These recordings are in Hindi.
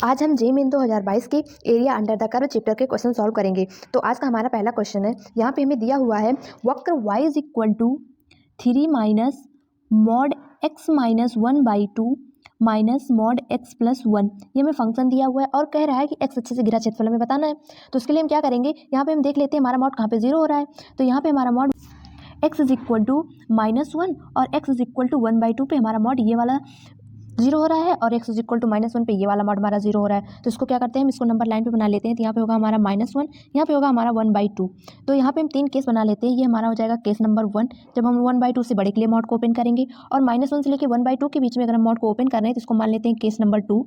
आज हम जे मेन 2022 के area under the curve chapter के क्वेश्चन सॉल्व करेंगे। तो आज का हमारा पहला क्वेश्चन है, यहाँ पे हमें दिया हुआ है वक्र y is equal to 3 minus mod x minus 1/2 minus mod x plus 1। ये हमें फंक्शन दिया हुआ है और कह रहा है कि x अच्छे से घिरा क्षेत्रफल हमें बताना है। तो उसके लिए हम क्या करेंगे, यहाँ पे हम देख लेते हैं हमारा मॉड कहाँ पे 0 हो रहा है। तो यहाँ पे हमारा mod x is equal to -1 और x इज इक्वल टू 1/2 पे हमारा मॉड ये वाला 0 हो रहा है और x इज इक्वल टू -1 पे ये वाला मॉड हमारा 0 हो रहा है। तो इसको क्या करते हैं, हम इसको नंबर लाइन पे बना लेते हैं। तो यहाँ पे होगा हमारा -1, यहाँ पे होगा हमारा 1/2। तो यहाँ पे हम 3 केस बना लेते हैं। ये हमारा हो जाएगा केस नंबर 1, जब हम 1/2 से बड़े के लिए मॉड को ओपन करेंगे, और -1 से लेकर 1/2 के बीच में अगर हम मॉड को ओपन कर रहे हैं तो इसको मान लेते हैं केस नंबर 2।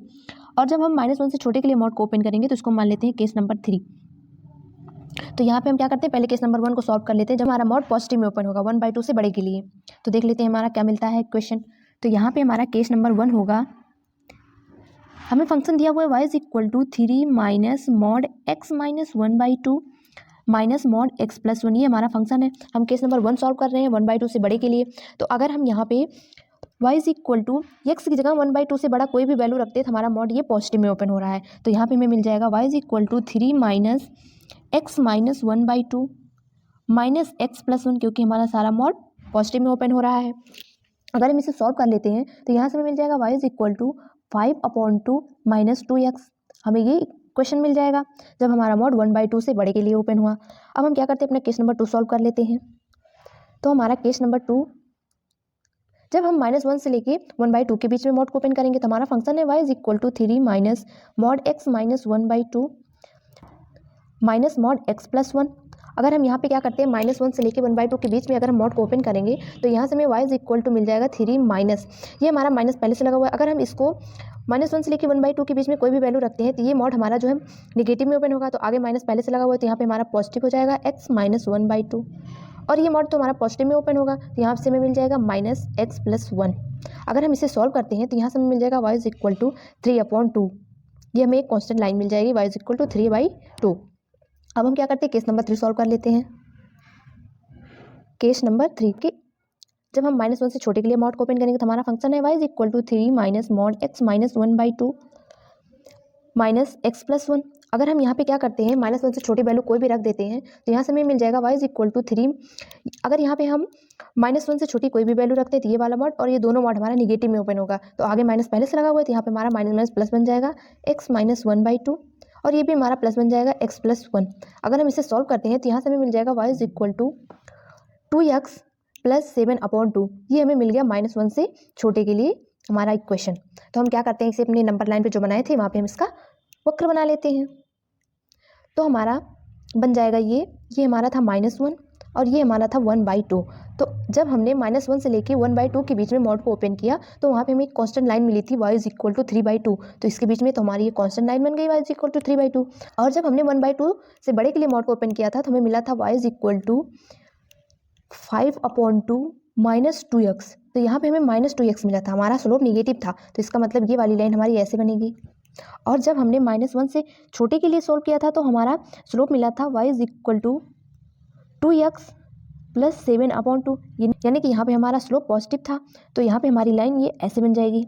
और जब हम -1 से छोटे के लिए मॉड को ओपन करेंगे तो इसको मान लेते हैं केस नंबर 3। तो यहाँ पे हम क्या करते हैं, पहले केस नंबर 1 को सॉल्व कर लेते हैं जब हमारा मॉड पॉजिटिव में ओपन होगा 1/2 से बड़े के लिए। तो देख लेते हैं हमारा क्या मिलता है क्वेश्चन। तो यहाँ पे हमारा केस नंबर 1 होगा, हमें फंक्शन दिया हुआ है y is equal to 3 minus mod x minus 1/2 minus mod x plus 1। ये हमारा फंक्शन है। हम केस नंबर 1 सॉल्व कर रहे हैं 1/2 से बड़े के लिए। तो अगर हम यहाँ पे y is equal to x की जगह 1/2 से बड़ा कोई भी वैल्यू रखते हैं तो हमारा मॉड ये पॉजिटिव में ओपन हो रहा है। तो यहाँ पे हमें मिल जाएगा y is equal to 3 minus x minus 1/2 minus x plus 1, क्योंकि हमारा सारा मॉड पॉजिटिव में ओपन हो रहा है। अगर हम इसे सॉल्व कर लेते हैं तो यहाँ से हमें मिल जाएगा y is equal to 5/2 minus 2x। हमें ये क्वेश्चन मिल जाएगा जब हमारा मॉड 1/2 से बड़े के लिए ओपन हुआ। अब हम क्या करते हैं, अपना केस नंबर 2 सॉल्व कर लेते हैं। तो हमारा केस नंबर 2, जब हम -1 से लेके 1/2 के बीच में मॉड को ओपन करेंगे तो हमारा फंक्शन है y is equal to 3 minus mod x minus 1/2 minus mod x plus 1। अगर हम यहाँ पे क्या करते हैं, -1 से लेके 1/2 के बीच में अगर हम मॉड को ओपन करेंगे तो यहाँ से हमें y इज इक्वल टू मिल जाएगा 3 माइनस, ये हमारा माइनस पहले से लगा हुआ है। अगर हम इसको -1 से लेके 1/2 के बीच में कोई भी वैल्यू रखते हैं तो ये मॉड हमारा जो है निगेटिव में ओपन होगा। तो आगे माइनस पहले से लगा हुआ है तो यहाँ पे हमारा पॉजिटिव हो जाएगा x माइनस 1/2, और ये मॉड तो हमारा पॉजिटिव में ओपन होगा। तो यहाँ से हमें मिल जाएगा माइनस x प्लस 1। अगर हम इसे सॉल्व करते हैं तो यहाँ से हमें मिल जाएगा y इज इक्वल टू 3/2। ये हमें एक कॉन्स्टेंट लाइन मिल जाएगी y इज इक्वल टू 3/2। अब हम क्या करते हैं, केस नंबर 3 सॉल्व कर लेते हैं। केस नंबर 3 के जब हम -1 से छोटे के लिए मॉड को ओपन करेंगे तो हमारा फंक्शन है y is equal to 3 minus mod x minus 1/2 minus x plus 1। अगर हम यहाँ पे क्या करते हैं, -1 से छोटी वैल्यू कोई भी रख देते हैं तो यहाँ से हमें मिल जाएगा y इज इक्वल टू 3। अगर यहाँ पे हम -1 से छोटी कोई भी वैल्यू रखते हैं तो ये वाला मॉड और ये दोनों मॉड हमारा निगेटिव में ओपन होगा। तो आगे माइनस पहले से लगा हुआ है तो यहाँ पे हमारा माइनस माइनस प्लस बन जाएगा x माइनस 1/2, और ये भी हमारा प्लस बन जाएगा x प्लस 1। अगर हम इसे सॉल्व करते हैं तो यहाँ से हमें मिल जाएगा y is equal to 2x plus 7/2। ये हमें मिल गया -1 से छोटे के लिए हमारा इक्वेशन। तो हम क्या करते हैं, इसे अपने नंबर लाइन पे जो बनाए थे वहाँ पे हम इसका वक्र बना लेते हैं। तो हमारा बन जाएगा ये हमारा था -1 और ये हमारा था 1/2। तो जब हमने -1 से लेके 1/2 के बीच में मॉड को ओपन किया तो वहाँ पे हमें एक कांस्टेंट लाइन मिली थी y इज इक्वल टू 3/2। तो इसके बीच में तो हमारी ये कांस्टेंट लाइन बन गई y इज इक्वल टू 3/2। और जब हमने 1/2 से बड़े के लिए मॉड को ओपन किया था तो हमें मिला था y is equal to 5/2 minus 2x। तो यहाँ पे हमें -2x मिला था, हमारा स्लोप निगेटिव था। तो इसका मतलब ये वाली लाइन हमारी ऐसे बनेगी। और जब हमने -1 से छोटे के लिए सोल्व किया था तो हमारा स्लोप मिला था y is equal to 2x plus 7/2, यानी कि यहाँ पे हमारा स्लोप पॉजिटिव था। तो यहाँ पे हमारी लाइन ये ऐसे बन जाएगी।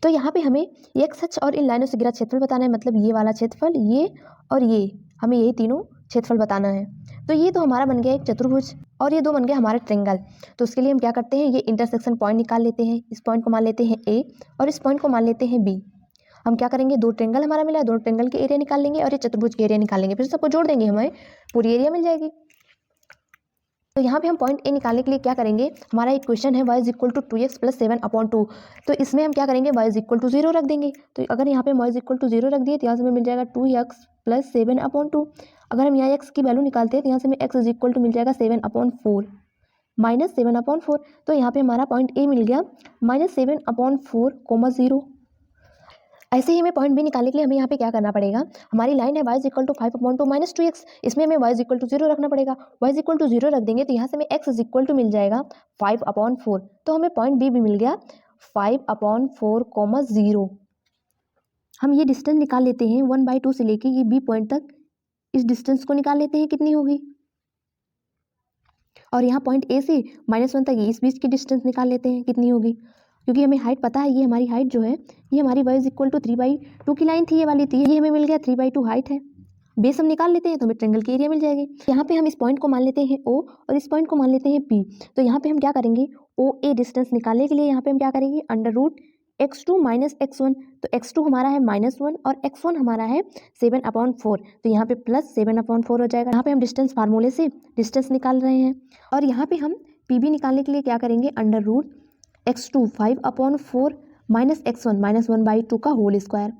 तो यहाँ पे हमें x अक्ष और इन लाइनों से घिरा क्षेत्रफल बताना है, मतलब ये वाला क्षेत्रफल, ये और ये, हमें यही तीनों क्षेत्रफल बताना है। तो ये तो हमारा बन गया एक चतुर्भुज और ये दो बन गया हमारा ट्रायंगल। तो उसके लिए हम क्या करते हैं, ये इंटरसेक्शन पॉइंट निकाल लेते हैं। इस पॉइंट को मान लेते हैं A और इस पॉइंट को मान लेते हैं B। हम क्या करेंगे, दो ट्रायंगल हमारा मिला है, दो ट्रायंगल के एरिया निकाल लेंगे और ये चतुर्भुज के एरिया निकाल लेंगे, फिर सबको जोड़ देंगे, हमें पूरी एरिया मिल जाएगी। तो यहाँ पे हम पॉइंट ए निकालने के लिए क्या करेंगे, हमारा इक्वेशन है y is equal to 2x plus 7/2। तो इसमें हम क्या करेंगे, y इज इक्वल टू 0 रख देंगे। तो अगर यहाँ पे y इज इक्वल टू 0 रख दिए तो यहाँ से हमें मिल जाएगा 2x प्लस 7/2। अगर हम यहाँ x की वैल्यू निकालते हैं तो यहाँ से हमें x इज इक्वल टू मिल जाएगा 7/4 माइनस 7/4। तो यहाँ पे हमारा पॉइंट ए मिल गया -7/4, 0। ऐसे ही हमें पॉइंट बी निकालने के लिए हमें यहाँ पे क्या करना पड़ेगा, हमारी लाइन है y is equal to 5/2 minus 2x, इसमें हमें y इज इक्वल टू 0 रखना पड़ेगा। y इज इक्वल टू 0 रख देंगे तो यहाँ से हमें x इज इक्वल टू मिल जाएगा 5/4। तो हमें पॉइंट बी भी मिल गया 5/4, 0। हम ये डिस्टेंस निकाल लेते हैं 1/2 से लेके ये बी पॉइंट तक, इस डिस्टेंस को निकाल लेते हैं कितनी होगी। और यहाँ पॉइंट ए से -1 तक इस बीच की डिस्टेंस निकाल लेते हैं कितनी होगी। क्योंकि हमें हाइट पता है, ये हमारी हाइट जो है ये हमारी y इक्वल टू 3/2 की लाइन थी, ये वाली थी, ये हमें मिल गया 3/2 हाइट है। बेस हम निकाल लेते हैं तो हमें ट्रायंगल की एरिया मिल जाएगी। यहाँ पे हम इस पॉइंट को मान लेते हैं O और इस पॉइंट को मान लेते हैं P। तो यहाँ पे हम क्या करेंगे, OA डिस्टेंस निकालने के लिए यहाँ पे हम क्या करेंगे, √x2 - x1। तो x2 हमारा है -1 और x1 हमारा है 7/4। तो यहाँ पे प्लस 7/4 हो जाएगा। यहाँ पे हम डिस्टेंस फार्मूले से डिस्टेंस निकाल रहे हैं। और यहाँ पे हम PB निकालने के लिए क्या करेंगे, √x2 5/4 - x1 -1/2 का होल स्क्वायर।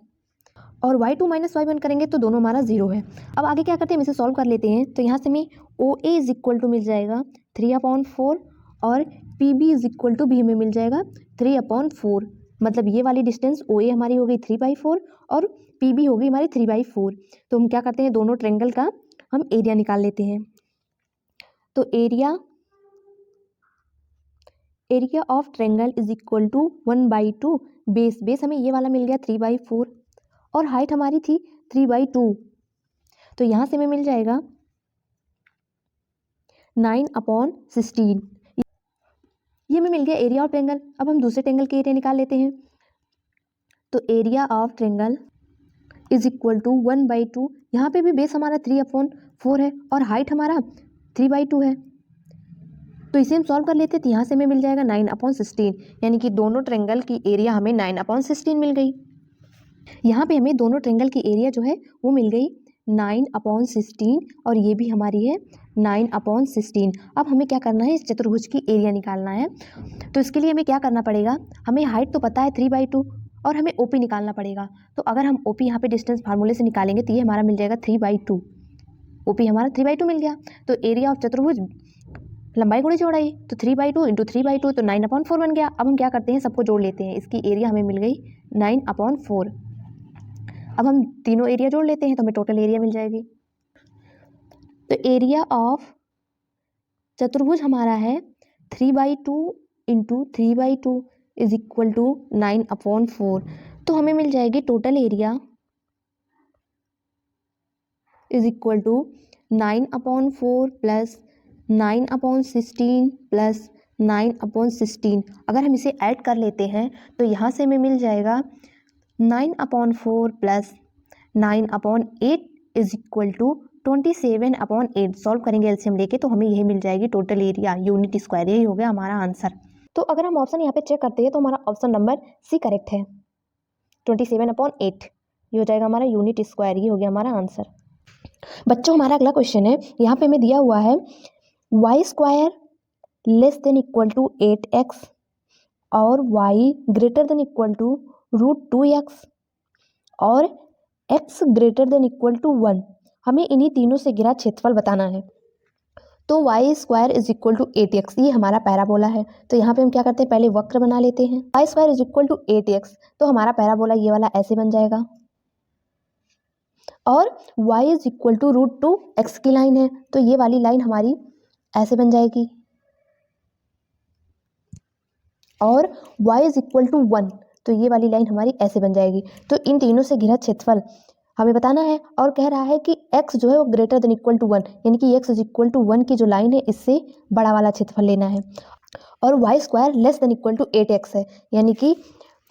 और y2 - y1 करेंगे तो दोनों हमारा 0 है। अब आगे क्या करते हैं, हम इसे सॉल्व कर लेते हैं। तो यहाँ से हमें OA इज इक्वल टू मिल जाएगा 3/4 और PB इज इक्वल टू भी हमें मिल जाएगा 3/4। मतलब ये वाली डिस्टेंस OA हमारी हो गई 3/4 और PB होगी हमारी 3/4। तो हम क्या करते हैं, दोनों ट्रायंगल का हम एरिया निकाल लेते हैं। तो area of triangle is equal to 1/2 base हमें ये वाला मिल गया 3/4 और हाइट हमारी थी 3/2। तो यहाँ से हमें मिल जाएगा 9/16। ये हमें मिल गया एरिया ऑफ ट्रायंगल। अब हम दूसरे ट्रायंगल के एरिया निकाल लेते हैं। तो area of triangle is equal to 1/2। यहाँ पे भी बेस हमारा 3/4 है और हाइट हमारा 3/2 है। तो इसे हम सॉल्व कर लेते हैं। तो यहाँ से हमें मिल जाएगा 9/16, यानी कि दोनों ट्रायंगल की एरिया हमें 9/16 मिल गई। यहाँ पे हमें दोनों ट्रायंगल की एरिया जो है वो मिल गई 9/16 और ये भी हमारी है 9/16। अब हमें क्या करना है, इस चतुर्भुज की एरिया निकालना है। तो इसके लिए हमें क्या करना पड़ेगा, हमें हाइट तो पता है 3/2 और हमें OP निकालना पड़ेगा। तो अगर हम OP यहाँ पे डिस्टेंस फार्मूले से निकालेंगे तो ये हमारा मिल जाएगा 3/2। OP हमारा 3/2 मिल गया। तो एरिया ऑफ चतुर्भुज लंबाई गुणे चौड़ाई, तो 3/2 × 3/2 तो 9/4 बन गया। अब हम क्या करते हैं, सबको जोड़ लेते हैं। इसकी एरिया हमें मिल गई 9/4। अब हम तीनों एरिया जोड़ लेते हैं तो हमें टोटल एरिया मिल जाएगी। तो एरिया ऑफ चतुर्भुज हमारा है 3/2 × 3/2 इज इक्वल टू 9/4। तो हमें मिल जाएगी total area is equal to 9/4 plus 9/16 plus 9/16। अगर हम इसे ऐड कर लेते हैं तो यहाँ से हमें मिल जाएगा 9/4 plus 9/8 is equal to 27/8। Solve करेंगे एलसीएम लेके तो हमें यही मिल जाएगी टोटल एरिया यूनिट स्क्वायर। यही हो गया हमारा आंसर। तो अगर हम ऑप्शन यहाँ पे चेक करते हैं तो हमारा ऑप्शन नंबर सी करेक्ट है। 27/8 ये हो जाएगा हमारा यूनिट स्क्वायर। ये हो गया हमारा आंसर। बच्चों हमारा अगला क्वेश्चन है, यहाँ पे हमें दिया हुआ है y² less than equal to 8x और y greater than equal to √2x और x greater than equal to 1। हमें इन्हीं तीनों से घिरा क्षेत्रफल बताना है। तो y² is equal to 8x, ये हमारा पैराबोला है। तो यहाँ पे हम क्या करते हैं, पहले वक्र बना लेते हैं। y² is equal to 8x, तो हमारा पैराबोला ये वाला ऐसे बन जाएगा और y is equal to √2x की लाइन है, तो ये वाली लाइन हमारी ऐसे बन जाएगी और y इज इक्वल टू 1, तो ये वाली लाइन हमारी ऐसे बन जाएगी। तो इन तीनों से घिरा क्षेत्रफल हमें बताना है और कह रहा है कि x जो है वो ग्रेटर देन इक्वल टू 1, यानी कि x इज इक्वल टू 1 की जो लाइन है इससे बड़ा वाला क्षेत्रफल लेना है। और y² less than equal to 8x है, यानी कि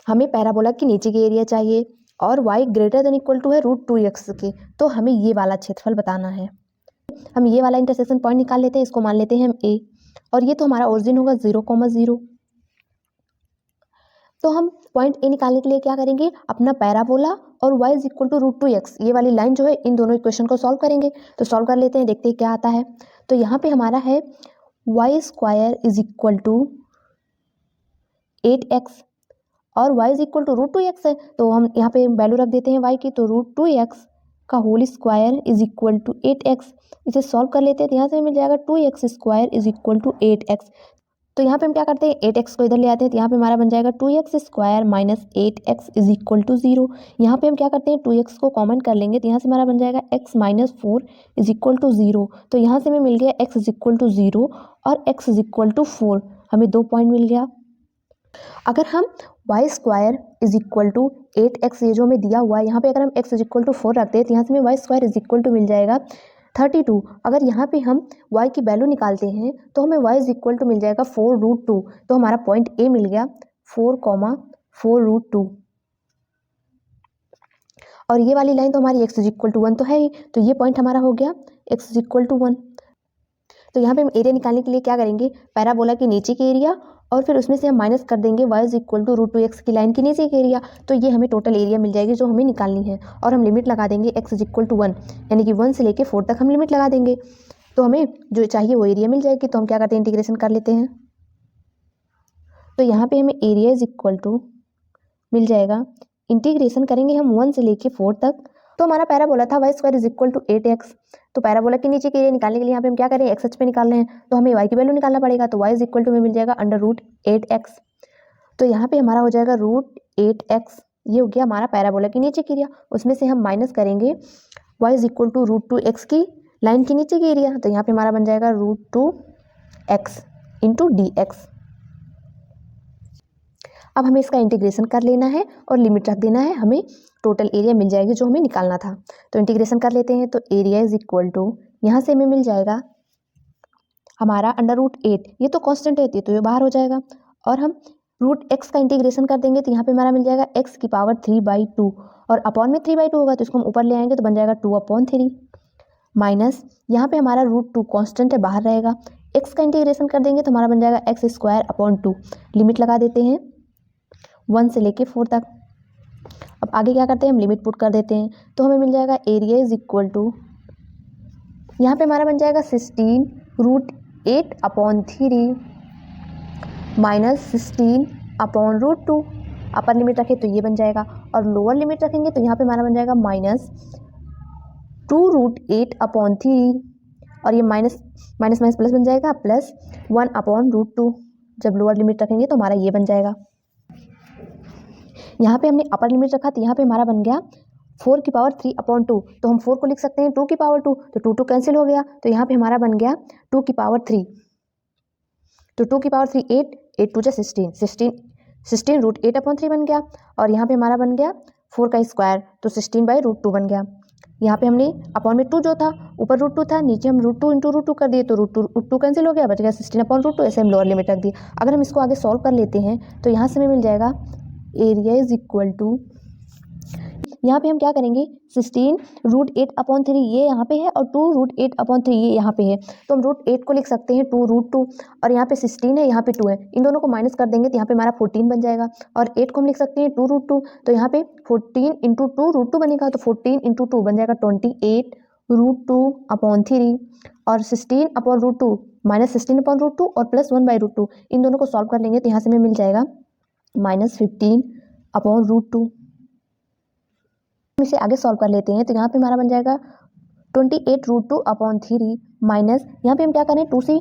हमें पैराबोला की नीचे की एरिया चाहिए और y greater than equal to है √2x के, तो हमें ये वाला क्षेत्रफल बताना है। हम ये वाला इंटरसेक्शन पॉइंट निकाल लेते हैं, इसको मान लेते हैं हम A और ये तो हमारा ओरिजिन होगा 0,0। तो हम पॉइंट A निकालने के लिए क्या करेंगे, अपना पैराबोला और y is equal to √2x ये वाली लाइन जो है इन दोनों इक्वेशन को सॉल्व करेंगे। तो सॉल्व कर लेते हैं, देखते हैं क्या आता है। तो यहाँ पे हमारा है y² is equal to 8x और y is equal to √2x है, तो हम यहाँ पे वैल्यू रख देते हैं y की। तो √2x का whole square is equal to 8x। इसे सॉल्व कर लेते हैं तो यहाँ से मिल जाएगा 2x² is equal to 8x। तो यहाँ पे हम क्या करते हैं, 8x को इधर ले आते हैं, तो यहाँ पे हमारा बन जाएगा 2x² minus 8x is equal to 0। यहाँ पे हम क्या करते हैं, 2x को कॉमन कर लेंगे, तो यहाँ से हमारा बन जाएगा x minus 4 is equal to 0। तो यहाँ से हमें मिल गया x इज इक्वल टू 0 और x इज इक्वल टू 4, हमें 2 पॉइंट मिल गया। अगर हम y² is equal to 8x ये जो हमें दिया हुआ है, यहाँ पे अगर हम x इज इक्वल टू 4 रखते हैं तो यहाँ से हमें y² इज इक्वल टू मिल जाएगा 32। अगर यहाँ पे हम y की वैल्यू निकालते हैं तो हमें y इज इक्वल टू मिल जाएगा 4√2, तो हमारा पॉइंट A मिल गया 4,4√2। और ये वाली लाइन तो हमारी x = 1 तो है ही, तो ये पॉइंट हमारा हो गया x = 1। तो यहाँ पे हम एरिया निकालने के लिए क्या करेंगे, पैराबोला के नीचे के एरिया और फिर उसमें से हम माइनस कर देंगे y = √2x की लाइन के नीचे के एरिया, तो ये हमें टोटल एरिया मिल जाएगी जो हमें निकालनी है। और हम लिमिट लगा देंगे x = 1, यानी कि 1 से लेके 4 तक हम लिमिट लगा देंगे, तो हमें जो चाहिए वो एरिया मिल जाएगी। तो हम क्या करते हैं, इंटीग्रेशन कर लेते हैं। तो यहाँ पे हमें एरिया = मिल जाएगा, इंटीग्रेशन करेंगे हम 1 से लेके 4 तक। तो हमारा पैराबोला था y² = 8x। तो पैराबोला के नीचे के एरिया निकालने के लिए यहाँ पे हम क्या करें, x अक्ष पे निकाल रहे हैं, तो हमें y की वैल्यू निकालना पड़ेगा। तो y = में मिल जाएगा √8x। तो यहाँ पे हमारा हो जाएगा √8x, ये हो गया हमारा पैराबोला के नीचे के एरिया। उसमें से हम माइनस करेंगे y = √2x की लाइन के नीचे के एरिया, तो यहाँ पे हमारा बन जाएगा √2x × dx। अब हमें इसका इंटीग्रेशन कर लेना है और लिमिट रख देना है, हमें टोटल एरिया मिल जाएगी जो हमें निकालना था। तो इंटीग्रेशन कर लेते हैं। तो एरिया = यहाँ से हमें मिल जाएगा हमारा √8, ये तो कांस्टेंट है तो ये बाहर हो जाएगा, और हम √x का इंटीग्रेशन कर देंगे तो यहाँ पे हमारा मिल जाएगा x⁴/2, और अपॉन में 3/2 होगा तो इसको हम ऊपर ले आएंगे तो बन जाएगा 2/3 माइनस यहाँ पे हमारा √2 कांस्टेंट है, बाहर रहेगा। x का इंटीग्रेशन कर देंगे तो हमारा बन जाएगा x²/2। लिमिट लगा देते हैं 1 से लेके 4 तक। अब आगे क्या करते हैं, हम लिमिट पुट कर देते हैं, तो हमें मिल जाएगा एरिया = यहाँ पे हमारा बन जाएगा 16√8/3 माइनस 16/√2। अपर लिमिट रखें तो ये बन जाएगा, और लोअर लिमिट रखेंगे तो यहाँ पे हमारा बन जाएगा -2√8/3, और ये माइनस माइनस प्लस बन जाएगा प्लस 1/√2। जब लोअर लिमिट रखेंगे तो हमारा ये बन जाएगा। यहाँ पे हमने अपर लिमिट रखा तो यहाँ पे हमारा बन गया 4⁵3/2, तो हम 4 को लिख सकते हैं 2⁵2, तो 2 कैंसिल हो गया, तो यहाँ पे हमारा बन गया 2⁵3। तो 2⁵3 8, 8 2 16, 16√8/3 बन गया, और यहाँ पे हमारा बन गया 4 का स्क्वायर, तो 16/√2 बन गया। यहाँ पे हमने अपॉन में 2 जो था, ऊपर √2 था, नीचे हम √2 × √2 कर दिए, तो √2 कैंसिल हो गया, बच गया 16/√2। ऐसे हम लोअर लिमिट रख दी। अगर हम इसको आगे सॉल्व कर लेते हैं तो यहाँ से हमें मिल जाएगा एरिया = यहाँ पे हम क्या करेंगे, 16√8/3 ये यहाँ पे है और 2√8/3 ये यहाँ पे है, तो हम √8 को लिख सकते हैं 2√2, और यहाँ पे 16 है, यहाँ पे 2 है, इन दोनों को माइनस कर देंगे तो यहाँ पे हमारा 14 बन जाएगा, और 8 को हम लिख सकते हैं 2√2, तो यहाँ पे 14 × 2√2 बनेगा, तो 14 × 2 बन जाएगा 28√2/3, और 16/√2 माइनस 16/√2 और प्लस 1/√2, इन दोनों को सॉल्व कर लेंगे तो यहाँ से हमें मिल जाएगा -15/√2। इसे आगे सॉल्व कर लेते हैं तो यहाँ पे हमारा बन जाएगा 28√2/3 माइनस, यहाँ पे हम क्या कर रहे हैं 2 से,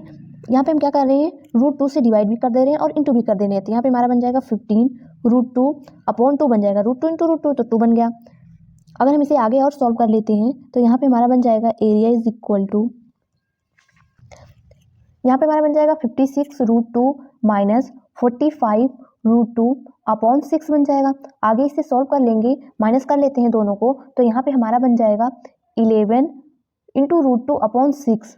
यहाँ पे हम क्या कर रहे हैं √2 से डिवाइड भी कर दे रहे हैं और इंटू भी कर दे रहे हैं, तो यहाँ पे हमारा बन जाएगा 15√2/2 बन जाएगा, √2 × √2 तो 2 बन गया। अगर हम इसे आगे और सॉल्व कर लेते हैं तो यहाँ पे हमारा बन जाएगा एरिया = यहाँ पे हमारा बन जाएगा 56√2 माइनस 45√2/6 बन जाएगा। आगे इसे सॉल्व कर लेंगे, माइनस कर लेते हैं दोनों को, तो यहाँ पे हमारा बन जाएगा 11 × √2/6।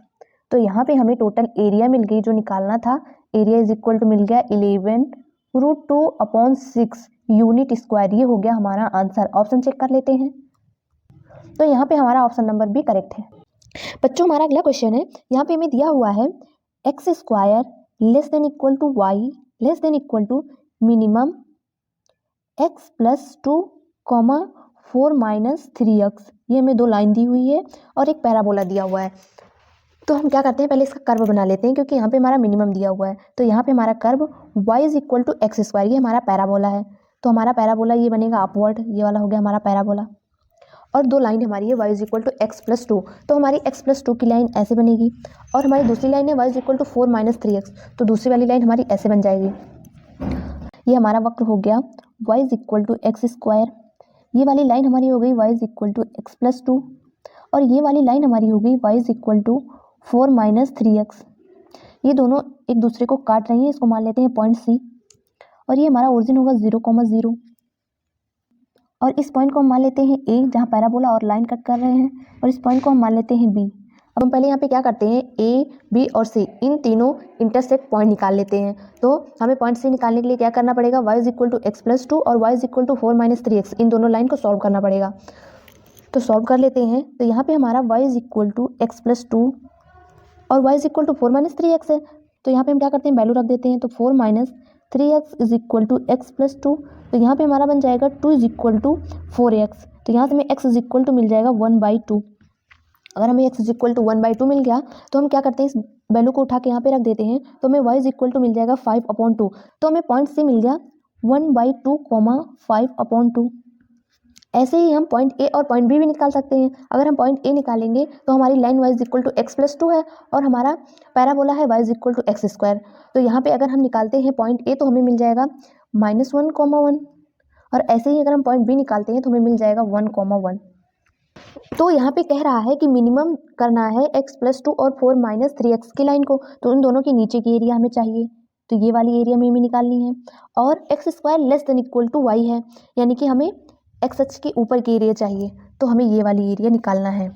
तो यहाँ पे हमें टोटल एरिया मिल गई जो निकालना था, एरिया = मिल गया 11√2/6 यूनिट स्क्वायर। ये हो गया हमारा आंसर। ऑप्शन चेक कर लेते हैं, तो यहाँ पे हमारा ऑप्शन नंबर भी करेक्ट है। बच्चों हमारा अगला क्वेश्चन है, यहाँ पे हमें दिया हुआ है x² < y < minimum x + 2, 4 - 3x। ये हमें 2 लाइन दी हुई है और एक पैराबोला दिया हुआ है। तो हम क्या करते हैं, पहले इसका कर्व बना लेते हैं, क्योंकि यहाँ पे हमारा मिनिमम दिया हुआ है। तो यहाँ पे हमारा कर्व y = x², ये हमारा पैराबोला है, तो हमारा पैराबोला ये बनेगा अपवर्ड, ये वाला हो गया हमारा पैराबोला, और 2 लाइन हमारी है y = x + 2, तो हमारी x + 2 की लाइन ऐसे बनेगी, और हमारी दूसरी लाइन है y = 4 - 3x, तो दूसरी वाली लाइन हमारी ऐसे बन जाएगी। ये हमारा वक्र हो गया y = x², ये वाली लाइन हमारी हो गई y = x + 2, और ये वाली लाइन हमारी हो गई y = 4 - 3x। ये दोनों एक दूसरे को काट रही हैं, इसको मान लेते हैं पॉइंट C, और ये हमारा ओरिजिन होगा 0, 0, और इस पॉइंट को हम मान लेते हैं A, जहाँ पैराबोला और लाइन कट कर रहे हैं, और इस पॉइंट को हम मान लेते हैं B। अब हम पहले यहाँ पे क्या करते हैं, ए बी और सी इन तीनों इंटरसेक्ट पॉइंट निकाल लेते हैं। तो हमें पॉइंट सी निकालने के लिए क्या करना पड़ेगा, y is equal to x plus 2 और y is equal to 4 minus 3x, इन दोनों लाइन को सॉल्व करना पड़ेगा। तो सॉल्व कर लेते हैं। तो यहाँ पे हमारा y is equal to x plus 2 और y is equal to 4 minus 3x है। तो यहाँ पे हम क्या करते हैं, वैल्यू रख देते हैं। तो 4 minus 3x is equal to x plus 2। तो यहाँ पे हमारा बन जाएगा 2 इज इक्वल टू 4x। तो यहाँ से हमें x इज इक्वल टू मिल जाएगा 1/2। अगर हमें x इज इक्वल टू 1/2 मिल गया तो हम क्या करते हैं, इस वैल्यू को उठा के यहाँ पे रख देते हैं। तो हमें y इज इक्वल टू मिल जाएगा 5/2। तो हमें पॉइंट से मिल गया 1/2, 5/2। ऐसे ही हम पॉइंट ए और पॉइंट बी भी निकाल सकते हैं। अगर हम पॉइंट ए निकालेंगे तो हमारी line y is equal to x plus 2 है और हमारा पैराबोला है y is equal to x square. तो यहाँ पे अगर हम निकालते हैं पॉइंट ए तो हमें मिल जाएगा -1, 1, और ऐसे ही अगर हम पॉइंट बी निकालते हैं तो हमें मिल जाएगा 1, 1। तो यहाँ पे कह रहा है कि मिनिमम करना है x प्लस 2 और 4 माइनस 3x की लाइन को। तो इन दोनों के नीचे की एरिया हमें चाहिए, तो ये वाली एरिया में हमें निकालनी है। और x square less than equal to y है, यानी कि हमें एक्स अक्ष के ऊपर की एरिया चाहिए, तो हमें ये वाली एरिया निकालना है।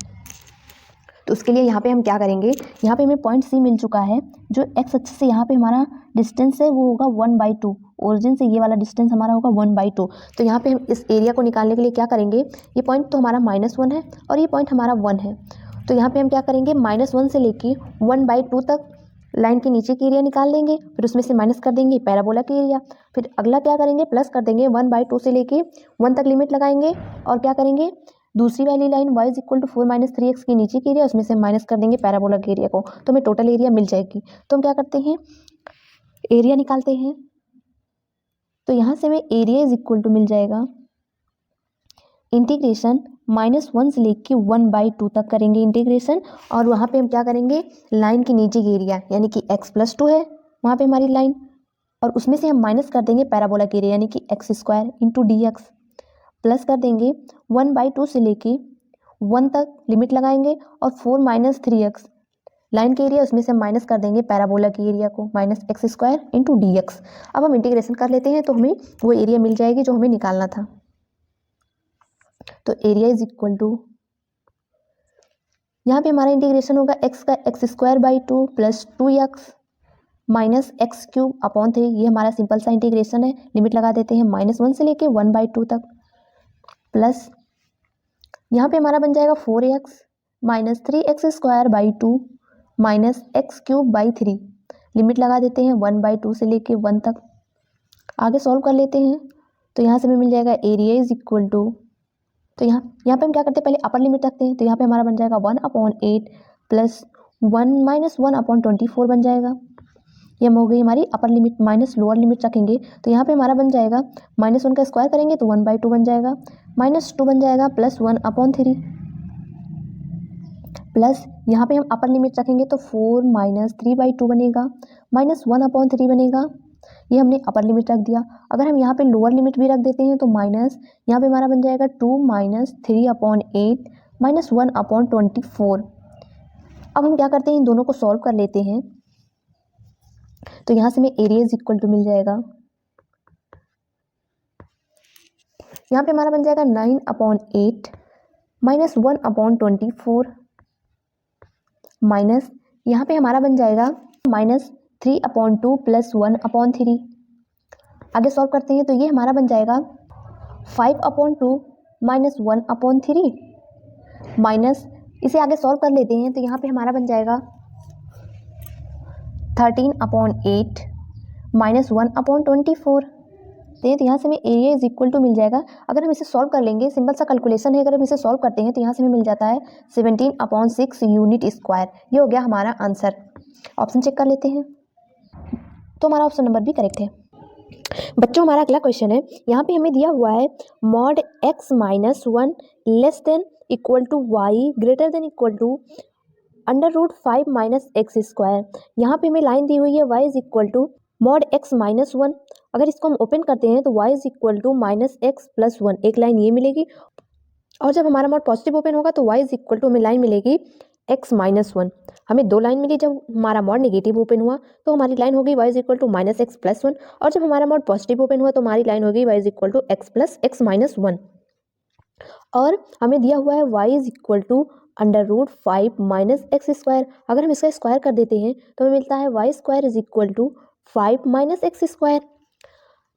तो उसके लिए यहाँ पे हम क्या करेंगे, यहाँ पे हमें पॉइंट सी मिल चुका है। जो एक्स अक्ष से यहाँ पे हमारा डिस्टेंस है वो होगा 1/2। ओरिजिन से ये वाला डिस्टेंस हमारा होगा 1/2। तो यहाँ पे हम इस एरिया को निकालने के लिए क्या करेंगे, ये पॉइंट तो हमारा -1 है और ये पॉइंट हमारा 1 है। तो यहाँ पे हम क्या करेंगे, -1 से लेके 1/2 तक लाइन के नीचे की एरिया निकाल लेंगे, फिर उसमें से माइनस कर देंगे पैराबोला की एरिया। फिर अगला क्या करेंगे, प्लस कर देंगे, 1/2 से लेके 1 तक लिमिट लगाएंगे और क्या करेंगे, दूसरी वाली line y is equal to 4 minus 3x की नीचे की एरिया, उसमें से माइनस कर देंगे पैराबोला के एरिया को, तो हमें टोटल एरिया मिल जाएगी। तो हम क्या करते हैं, एरिया निकालते हैं। तो यहाँ से हमें एरिया इज इक्वल टू मिल जाएगा इंटीग्रेशन -1 से लेके 1/2 तक करेंगे इंटीग्रेशन, और वहाँ पे हम क्या करेंगे, लाइन के नीचे की एरिया यानी कि x प्लस 2 है वहाँ पे हमारी लाइन, और उसमें से हम माइनस कर देंगे पैराबोला की एरिया यानी कि x square into dx, plus कर देंगे 1/2 से लेके 1 तक लिमिट लगाएंगे और 4 माइनस 3x लाइन के एरिया, उसमें से हम माइनस कर देंगे पैराबोला की एरिया को, minus x square into dx। अब हम इंटीग्रेशन कर लेते हैं तो हमें वो एरिया मिल जाएगी जो हमें निकालना था। तो एरिया इज इक्वल टू, यहाँ पे हमारा इंटीग्रेशन होगा x का x² 2 plus 2x minus x³ 3। ये हमारा सिंपल सा इंटीग्रेशन है। लिमिट लगा देते हैं -1 से लेके 1/2 तक, प्लस यहाँ पे हमारा बन जाएगा 4x minus 3x² 2 minus x³ 3। Limit लगा देते हैं 1/2 से लेके 1 तक। आगे सॉल्व कर लेते हैं। तो यहाँ से हमें मिल जाएगा एरिया इज इक्वल टू, तो यहाँ पे हम क्या करते हैं, पहले अपर लिमिट रखते हैं। तो यहाँ पे हमारा बन जाएगा 1/8 प्लस 1 माइनस 1/24 बन जाएगा। ये हो गई हमारी upper limit. Minus lower limit रखेंगे तो यहाँ पे हमारा बन जाएगा -1 का स्क्वायर करेंगे तो 1/2 बन जाएगा, -2 बन जाएगा प्लस 1/3 प्लस यहाँ पे हम अपर लिमिट रखेंगे तो 4 माइनस 3/2 बनेगा, माइनस 1/3 बनेगा। ये हमने अपर लिमिट रख दिया। अगर हम यहाँ पे लोअर लिमिट भी रख देते हैं तो माइनस यहाँ पे हमारा बन जाएगा 2 माइनस 3/8 माइनस 1/24। अब हम क्या करते हैं, इन दोनों को सॉल्व कर लेते हैं। तो यहाँ से हमें एरिया इज इक्वल टू मिल जाएगा, यहाँ पे हमारा बन जाएगा 9/8 माइनस 1/24 माइनस यहाँ पे हमारा बन जाएगा -3/2 प्लस 1/3। आगे सॉल्व करते हैं तो ये हमारा बन जाएगा 5/2 माइनस 1/3 माइनस, इसे आगे सॉल्व कर लेते हैं तो यहाँ पे हमारा बन जाएगा 13/8 माइनस 1/24। तो यहाँ से हमें एरिया इज इक्वल टू मिल जाएगा। अगर हम इसे सॉल्व कर लेंगे, सिंपल सा कैलकुलेशन है, अगर हम इसे सॉल्व करते हैं तो यहाँ से हमें मिल जाता है 17/6 यूनिट स्क्वायर। ये हो गया हमारा आंसर। ऑप्शन चेक कर लेते हैं तो हमारा ऑप्शन नंबर भी करेक्ट है। बच्चों हमारा अगला क्वेश्चन है, यहाँ पे हमें दिया हुआ है mod x minus 1 less than equal to y greater than equal to √5 minus x square. यहाँ पे हमें लाइन दी हुई है y is equal to mod x minus 1। अगर इसको हम ओपन करते हैं तो y is equal to minus x plus 1, एक लाइन ये मिलेगी। और जब हमारा मॉड पॉजिटिव ओपन होगा तो y इज इक्वल टू हमें लाइन मिलेगी x माइनस 1। हमें दो लाइन मिली। जब हमारा मॉड नेगेटिव ओपन हुआ तो हमारी लाइन होगी y is equal to minus x plus 1, और जब हमारा मॉड पॉजिटिव ओपन हुआ तो हमारी लाइन होगी y is equal to x plus x minus 1। और हमें दिया हुआ है y is equal to √5 minus x square. अगर हम इसका स्क्वायर कर देते हैं तो हमें मिलता है y square is equal to 5 minus x square.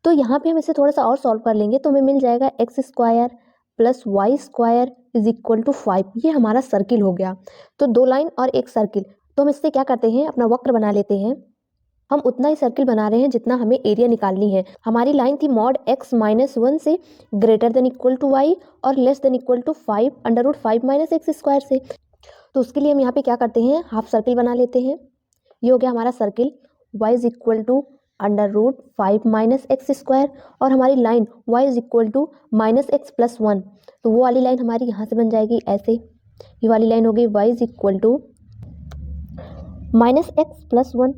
तो यहाँ पे हम इसे थोड़ा सा और सॉल्व कर लेंगे तो हमें मिल जाएगा x square plus y square is equal to 5। ये हमारा सर्किल हो गया। तो 2 लाइन और एक सर्किल, तो हम इससे क्या करते हैं, अपना वक्र बना लेते हैं। हम उतना ही सर्किल बना रहे हैं जितना हमें एरिया निकालनी है। हमारी लाइन थी मॉड x माइनस 1 से greater than equal to y और less than equal to 5 √5 minus x square से। तो उसके लिए हम यहाँ पे क्या करते हैं, हाफ सर्किल बना लेते हैं। ये हो गया हमारा circle y is equal to √5 minus x square और हमारी line y is equal to minus x plus 1। तो वो वाली लाइन हमारी यहाँ से बन जाएगी ऐसे। ये वाली लाइन हो गई y is equal to minus x plus 1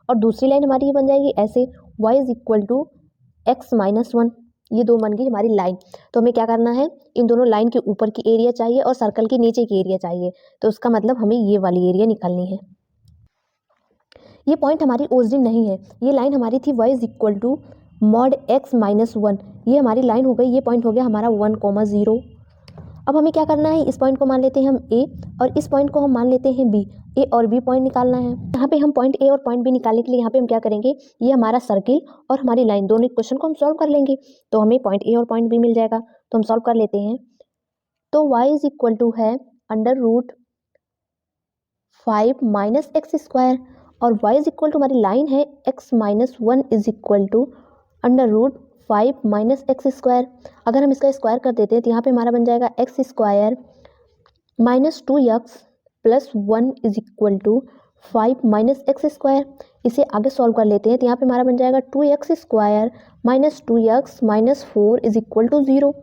और दूसरी लाइन हमारी ये बन जाएगी ऐसे y is equal to x minus 1। ये दो बन गई हमारी लाइन। तो हमें क्या करना है, इन दोनों लाइन के ऊपर की एरिया चाहिए और सर्कल के नीचे की एरिया चाहिए। तो उसका मतलब हमें ये वाली एरिया निकालनी है। ये पॉइंट हमारी ओरिजिन नहीं है, ये लाइन हमारी थी y is equal to mod x minus 1। ये हमारी लाइन हो गई, ये पॉइंट हो गया हमारा 1,0। अब हमें क्या करना है, इस पॉइंट को मान लेते हैं हम a और इस पॉइंट को हम मान लेते हैं b। a और b पॉइंट निकालना है। यहाँ पे हम पॉइंट a और पॉइंट b निकालने के लिए यहाँ पे हम क्या करेंगे, ये हमारा सर्किल और हमारी लाइन दोनों इक्वेशन को हम सॉल्व कर लेंगे। तो हमें पॉइंट a और पॉइंट b मिल जाएगा। तो हम सॉल्व कर लेते हैं। तो y इज इक्वल टू है √5 माइनस एक्स स्क्वायर और y इज इक्वल टू हमारी लाइन है x minus 1 is equal to √5 minus x square. अगर हम इसका स्क्वायर कर देते हैं तो यहाँ पे हमारा बन जाएगा x square minus 2x plus 1 is equal to 5 minus x square. इसे आगे सॉल्व कर लेते हैं तो यहाँ पे हमारा बन जाएगा 2x square minus 2x minus 4 is equal to 0।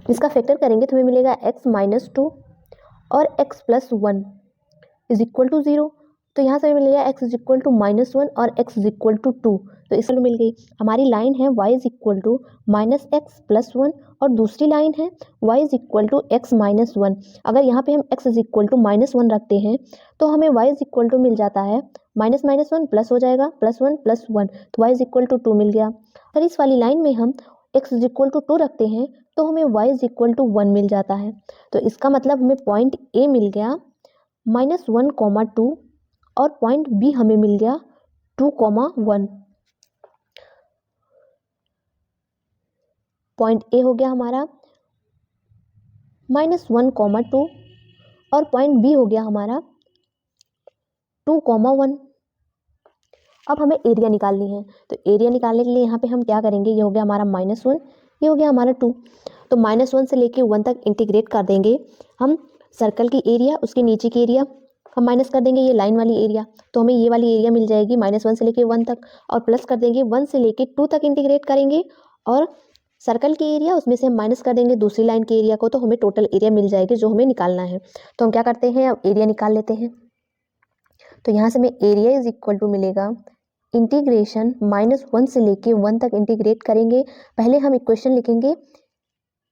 इसका फैक्टर करेंगे तो हमें मिलेगा x माइनस 2 और x plus 1 is equal to 0। तो यहाँ से मिलेगा x is equal to minus 1 और x इज इक्वल टू 2। तो इससे मिल गई हमारी लाइन है y is equal to minus x plus 1 और दूसरी लाइन है y is equal to x minus 1। अगर यहाँ पे हम x is equal to minus 1 रखते हैं तो हमें y इज इक्वल टू मिल जाता है माइनस माइनस 1 प्लस हो जाएगा प्लस 1 प्लस 1, तो y इज इक्वल टू 2 मिल गया। अगर इस वाली लाइन में हम x इज इक्वल टू 2 रखते हैं तो हमें y इज इक्वल टू 1 मिल जाता है। तो इसका मतलब हमें पॉइंट a मिल गया -1,2 और पॉइंट b हमें मिल गया 2,1। पॉइंट a हो गया हमारा -1,2 और पॉइंट b हो गया हमारा 2,1। अब हमें एरिया निकालनी है। तो एरिया निकालने के लिए यहाँ पे हम क्या करेंगे, ये हो गया हमारा -1, ये हो गया हमारा 2। तो -1 से लेके 1 तक इंटीग्रेट कर देंगे हम सर्कल की एरिया, उसके नीचे की एरिया हम माइनस कर देंगे ये लाइन वाली एरिया। तो हमें ये वाली एरिया मिल जाएगी -1 से लेके 1 तक और प्लस कर देंगे 1 से लेके 2 तक इंटीग्रेट करेंगे और सर्कल की एरिया उसमें से हम माइनस कर देंगे दूसरी लाइन की एरिया को, तो हमें टोटल एरिया मिल जाएगी जो हमें निकालना है। तो हम क्या करते हैं, अब एरिया निकाल लेते हैं। तो यहाँ से हमें एरिया इज इक्वल टू मिलेगा इंटीग्रेशन -1 से लेके 1 तक इंटीग्रेट करेंगे। पहले हम इक्वेशन लिखेंगे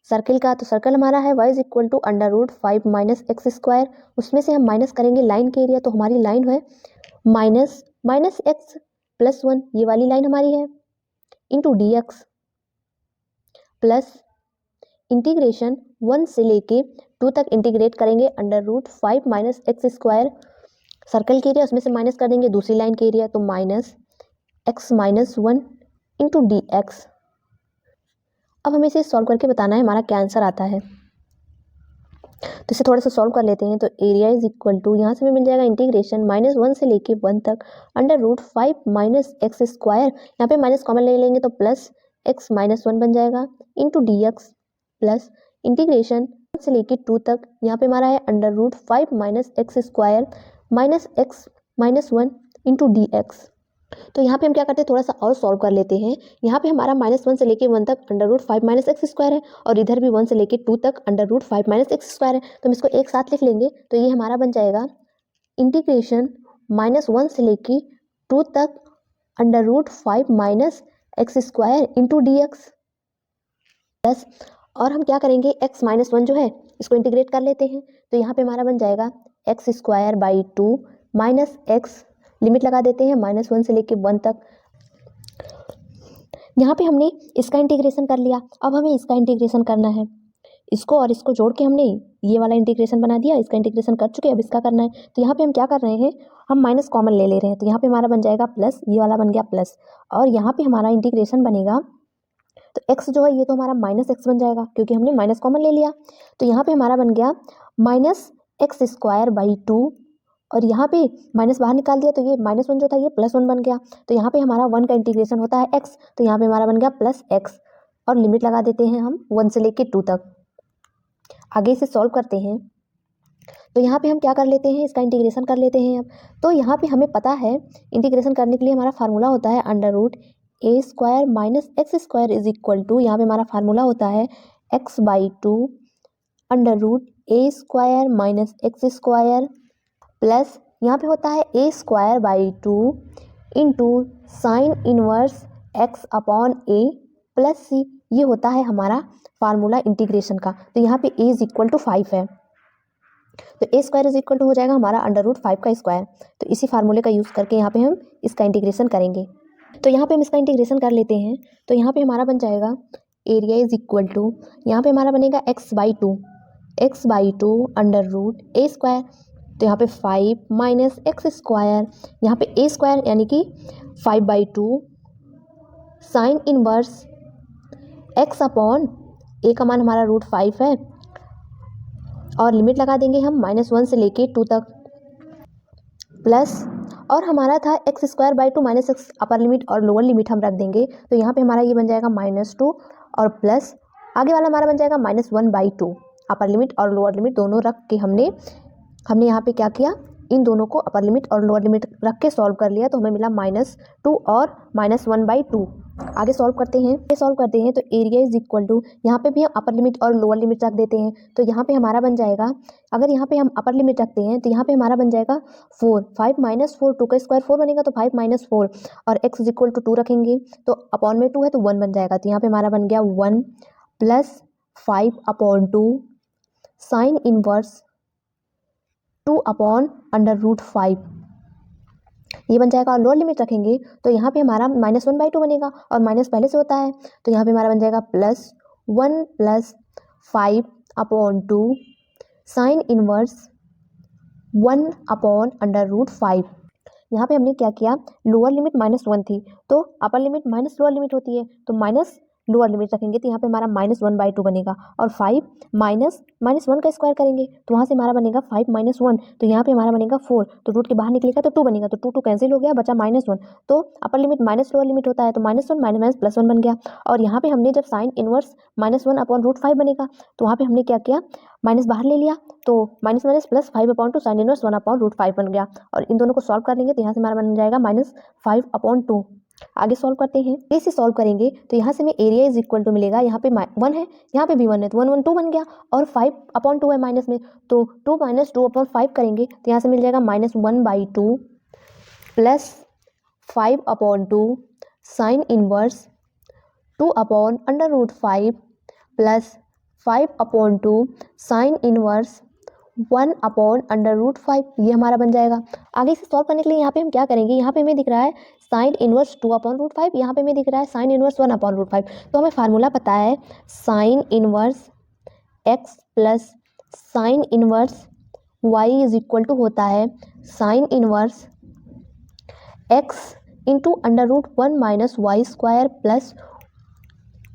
सर्किल का। तो सर्कल हमारा है y is equal to √5 minus x square, उसमें से हम माइनस करेंगे लाइन के एरिया। तो हमारी लाइन है माइनस एक्स प्लस 1, ये वाली लाइन हमारी है, इंटू dx प्लस इंटीग्रेशन 1 से लेके 2 तक इंटीग्रेट करेंगे √5 माइनस एक्स स्क्वायर। सर्कल के एरिया उसमें से माइनस कर देंगे दूसरी लाइन के एरिया, तो minus x minus 1 into dx। अब हमें इसे सॉल्व करके बताना है हमारा क्या आंसर आता है। तो इसे थोड़ा सा सॉल्व कर लेते हैं। तो एरिया इज इक्वल टू यहाँ से हमें मिल जाएगा इंटीग्रेशन -1 से लेके 1 तक √5 माइनस एक्स स्क्वायर। यहाँ पे माइनस कॉमन ले लेंगे तो प्लस एक्स माइनस 1 बन जाएगा इंटू dx प्लस इंटीग्रेशन 1 से लेके 2 तक, यहाँ पे हमारा है √5 minus x square minus x minus 1 into dx। तो यहाँ पे हम क्या करते हैं, थोड़ा सा और सॉल्व कर लेते हैं। यहाँ पे हमारा -1 से लेके 1 तक √5 माइनस एक्स स्क्वायर है और इधर भी 1 से लेके 2 तक √5 माइनस एक्स स्क्वायर है। तो हम इसको एक साथ लिख लेंगे। तो ये हमारा बन जाएगा इंटीग्रेशन -1 से लेके 2 तक √5 minus x square into dx plus, और हम क्या करेंगे x माइनस 1 जो है इसको इंटीग्रेट कर लेते हैं। तो यहाँ पे हमारा बन जाएगा x square by 2 minus x, limit लगा देते हैं -1 से लेके 1 तक। यहाँ पे हमने इसका इंटीग्रेशन कर लिया, अब हमें इसका इंटीग्रेशन करना है। इसको और इसको जोड़ के हमने ये वाला इंटीग्रेशन बना दिया, इसका इंटीग्रेशन कर चुके, अब इसका करना है। तो यहाँ पे हम क्या कर रहे हैं, हम माइनस कॉमन ले रहे हैं। तो यहाँ पे हमारा बन जाएगा प्लस, ये वाला बन गया प्लस, और यहाँ पे हमारा इंटीग्रेशन बनेगा। तो x जो है ये तो हमारा माइनस एक्स बन जाएगा क्योंकि हमने माइनस कॉमन ले लिया। तो यहाँ पे हमारा बन गया माइनस एक्स स्क्वायर बाई 2, और यहाँ पे माइनस बाहर निकाल दिया तो ये -1 जो था ये +1 बन गया। तो यहाँ पे हमारा 1 का इंटीग्रेशन होता है x, तो यहाँ पे हमारा बन गया प्लस एक्स, और लिमिट लगा देते हैं हम 1 से लेके 2 तक। आगे इसे सॉल्व करते हैं। तो यहाँ पे हम क्या कर लेते हैं, इसका इंटीग्रेशन कर लेते हैं। अब तो यहाँ पे हमें पता है इंटीग्रेशन करने के लिए हमारा फार्मूला होता है √a² minus x² is equal to, यहाँ पे हमारा फार्मूला होता है x/2 √a² minus x² plus यहाँ पे होता है a²/2 into sine inverse x/a plus c, ये होता है हमारा फार्मूला इंटीग्रेशन का। तो यहाँ पे a इज इक्वल टू 5 है, तो a² इज इक्वल टू हो जाएगा हमारा √5 का स्क्वायर। तो इसी फार्मूले का यूज़ करके यहाँ पे हम इसका इंटीग्रेशन करेंगे। तो यहाँ पे हम इसका इंटीग्रेशन कर लेते हैं। तो यहाँ पे हमारा बन जाएगा एरिया इज इक्वल टू, यहाँ पे हमारा बनेगा x/2 √a²। तो यहाँ पे 5 माइनस x², यहाँ पे a² यानी कि 5/2 साइन इनवर्स x/a का मान हमारा √5 है, और लिमिट लगा देंगे हम -1 से लेके 2 तक, प्लस और हमारा था x²/2 minus x upper limit और लोअर लिमिट हम रख देंगे। तो यहाँ पे हमारा ये बन जाएगा -2 और प्लस आगे वाला हमारा बन जाएगा -1/2, अपर लिमिट और लोअर लिमिट दोनों रख के हमने यहाँ पे क्या किया, इन दोनों को अपर लिमिट और लोअर लिमिट रख के सॉल्व कर लिया। तो हमें मिला -2 और -1/2। आगे सॉल्व करते हैं। तो एरिया इज इक्वल टू, यहाँ पे भी हम अपर लिमिट और लोअर लिमिट रख देते हैं। तो यहाँ पे हमारा बन जाएगा, अगर यहाँ पे हम अपर लिमिट रखते हैं तो यहाँ पे हमारा बन जाएगा 4, 5 माइनस 4, 2 का स्क्वायर 4 बनेगा, तो 5 माइनस 4, और x इज इक्वल टू 2 रखेंगे तो अपॉन में 2 है तो 1 बन जाएगा। तो यहाँ पे हमारा बन गया 1 प्लस 5/2 साइन इनवर्स 2/√5, ये बन जाएगा। और लोअर लिमिट रखेंगे तो यहाँ पे हमारा -1/2 बनेगा, और माइनस पहले से होता है तो यहाँ पे हमारा बन जाएगा +1 प्लस 5/2 साइन इनवर्स 1/√5। यहाँ पे हमने क्या किया, लोअर लिमिट -1 थी तो upper limit minus lower limit होती है, तो माइनस लोअर लिमिट रखेंगे तो यहाँ पे हमारा -1/2 बनेगा, और 5 माइनस -1 का स्क्वायर करेंगे तो वहाँ से हमारा बनेगा 5 माइनस 1, तो यहाँ पे हमारा बनेगा 4, तो रूट के बाहर निकलेगा तो 2 बनेगा, तो 2 कैंसिल हो गया, बचा -1। तो upper limit minus lower limit होता है तो -1 माइनस +1 बन गया। और यहाँ पे हमने जब साइन इनवर्स -1/√5 बनेगा तो वहाँ पे हमने क्या किया, माइनस बाहर ले लिया, तो माइनस प्लस 5/2 साइन इनवर्स 1/√5 बन गया। और इन दोनों को सॉल्व कर लेंगे तो यहाँ से हमारा बन जाएगा -5/2। आगे सॉल्व करते हैं। इसे सॉल्व करेंगे तो यहाँ से हमें एरिया इज इक्वल टू मिलेगा, यहाँ पे 1 है, यहाँ पे भी 1 है, तो 1 1 2 बन गया, और 5/2 है माइनस में, तो 2 माइनस 2/5 करेंगे तो यहाँ से मिल जाएगा -1/2 plus 5/2 sine inverse 2/√5 plus 5/2 sine inverse 1/√5, ये हमारा बन जाएगा। आगे इसे सॉल्व करने के लिए यहाँ पे हम क्या करेंगे, यहाँ पे हमें दिख रहा है साइन इनवर्स 2/√5, यहाँ पे हमें दिख रहा है साइन इनवर्स 1/√5। तो हमें फार्मूला पता है sine inverse x plus sine inverse y is equal to होता है sine inverse x into √1 minus y² plus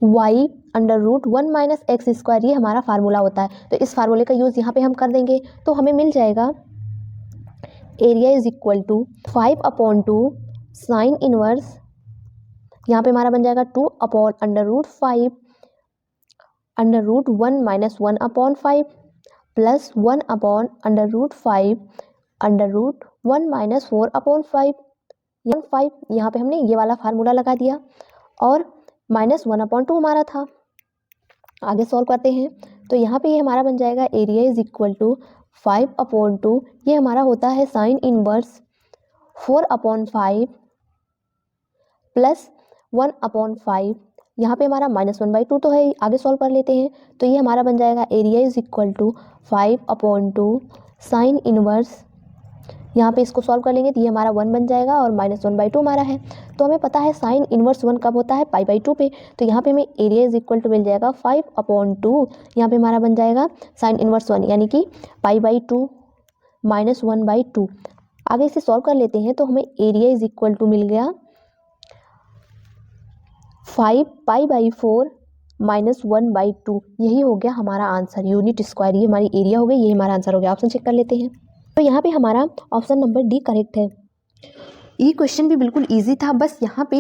y √1 minus x², ये हमारा फार्मूला होता है। तो इस फार्मूले का यूज़ यहाँ पे हम कर देंगे तो हमें मिल जाएगा area is equal to 5/2 sine inverse, यहाँ पे हमारा बन जाएगा 2/√5 √1 माइनस 1/5 प्लस 1/√5 √1 माइनस 4/5, 5, यहाँ पे हमने ये वाला फार्मूला लगा दिया, और -1/2 हमारा था। आगे सॉल्व करते हैं तो यहाँ पे ये हमारा बन जाएगा एरिया इज इक्वल टू 5/2, ये हमारा होता है साइन इनवर्स 4/5 प्लस 1/5, यहाँ पे हमारा -1/2 तो है। आगे सॉल्व कर लेते हैं तो ये हमारा बन जाएगा area is equal to 5/2 sine inverse यहाँ पे इसको सॉल्व कर लेंगे तो ये हमारा 1 बन जाएगा और -1/2 हमारा है। तो हमें पता है साइन इनवर्स 1 कब होता है, π/2 पे। तो यहाँ पे हमें एरिया इज इक्वल टू मिल जाएगा 5/2। यहाँ पे हमारा बन जाएगा साइन इनवर्स 1 यानी कि π/2 -1/2। आगे इसे सॉल्व कर लेते हैं तो हमें एरिया इज इक्वल टू मिल गया 5π/4 -1/2। यही हो गया हमारा आंसर, यूनिट स्क्वायर। ये हमारी एरिया हो गई, यही हमारा आंसर हो गया। ऑप्शन चेक कर लेते हैं। तो यहाँ पे हमारा ऑप्शन नंबर डी करेक्ट है। ये क्वेश्चन भी बिल्कुल इजी था, बस यहाँ पे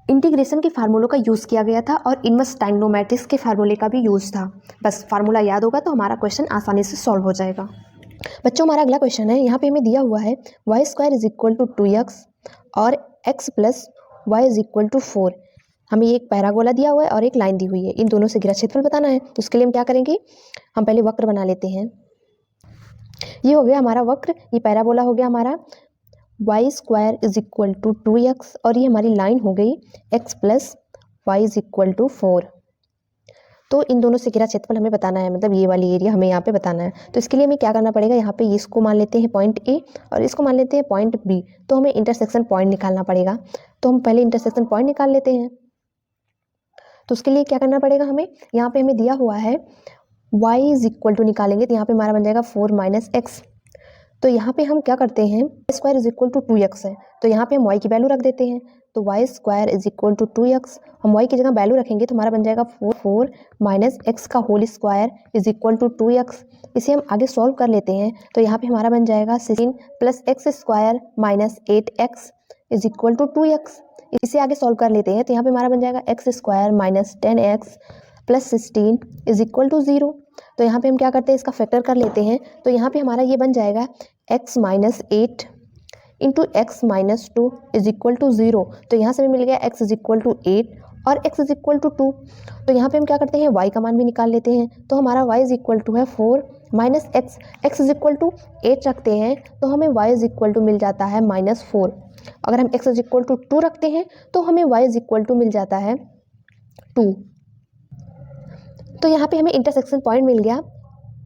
इंटीग्रेशन के फार्मूलों का यूज़ किया गया था और इनवर्स ट्रायंगोमेट्रिक्स के फार्मूले का भी यूज़ था। बस फार्मूला याद होगा तो हमारा क्वेश्चन आसानी से सॉल्व हो जाएगा। बच्चों, हमारा अगला क्वेश्चन है। यहाँ पे हमें दिया हुआ है y² is equal to 2x और x plus y is equal to 4। हमें एक पैराबोला दिया हुआ है और एक लाइन दी हुई है, इन दोनों से घिरा क्षेत्रफल बताना है। तो उसके लिए हम क्या करेंगे, हम पहले वक्र बना लेते हैं। ये हो गया हमारा वक्र, ये पैराबोला हो गया हमारा y² is equal to 2x और ये हमारी लाइन हो गई x plus y is equal to 4। तो इन दोनों से घिरा क्षेत्रफल हमें बताना है, मतलब ये वाली एरिया हमें यहाँ पे बताना है। तो इसके लिए हमें क्या करना पड़ेगा, यहाँ पे इसको मान लेते हैं पॉइंट ए और इसको मान लेते हैं पॉइंट बी। तो हमें इंटरसेक्शन पॉइंट निकालना पड़ेगा। तो हम पहले इंटरसेक्शन पॉइंट निकाल लेते हैं। तो उसके लिए क्या करना पड़ेगा हमें, यहाँ पे हमें दिया हुआ है y इज इक्वल टू निकालेंगे तो यहाँ पे हमारा बन जाएगा 4 - x। तो यहाँ पे हम क्या करते हैं, y² is equal to 2x है, तो यहाँ पे हम y की वैल्यू रख देते हैं। तो y² is equal to 2x, हम y की जगह वैल्यू रखेंगे तो हमारा बन जाएगा 4 - x का whole square is equal to 2x। इसे हम आगे सॉल्व कर लेते हैं तो यहाँ पे हमारा बन जाएगा 16 + x² - 8x is equal to 2x। इसे आगे सॉल्व कर लेते हैं तो यहाँ पे हमारा बन जाएगा x² - 10x + 16 is equal to 0। तो यहाँ पे हम क्या करते हैं, इसका फैक्टर कर लेते हैं। तो यहाँ पे हमारा ये बन जाएगा x - 8 into x - 2 is equal to 0। तो यहाँ से हमें मिल गया x इज इक्वल टू 8 और x इज इक्वल टू 2। तो यहाँ पे हम क्या करते हैं, y का मान भी निकाल लेते हैं। तो हमारा y इज इक्वल टू है 4 - x इज इक्वल टू 8 रखते हैं तो हमें y इज इक्वल टू मिल जाता है -4। अगर हम x इज इक्वल टू 2 रखते हैं तो हमें y इज इक्वल टू मिल जाता है 2। तो यहाँ पे हमें इंटरसेक्शन पॉइंट मिल गया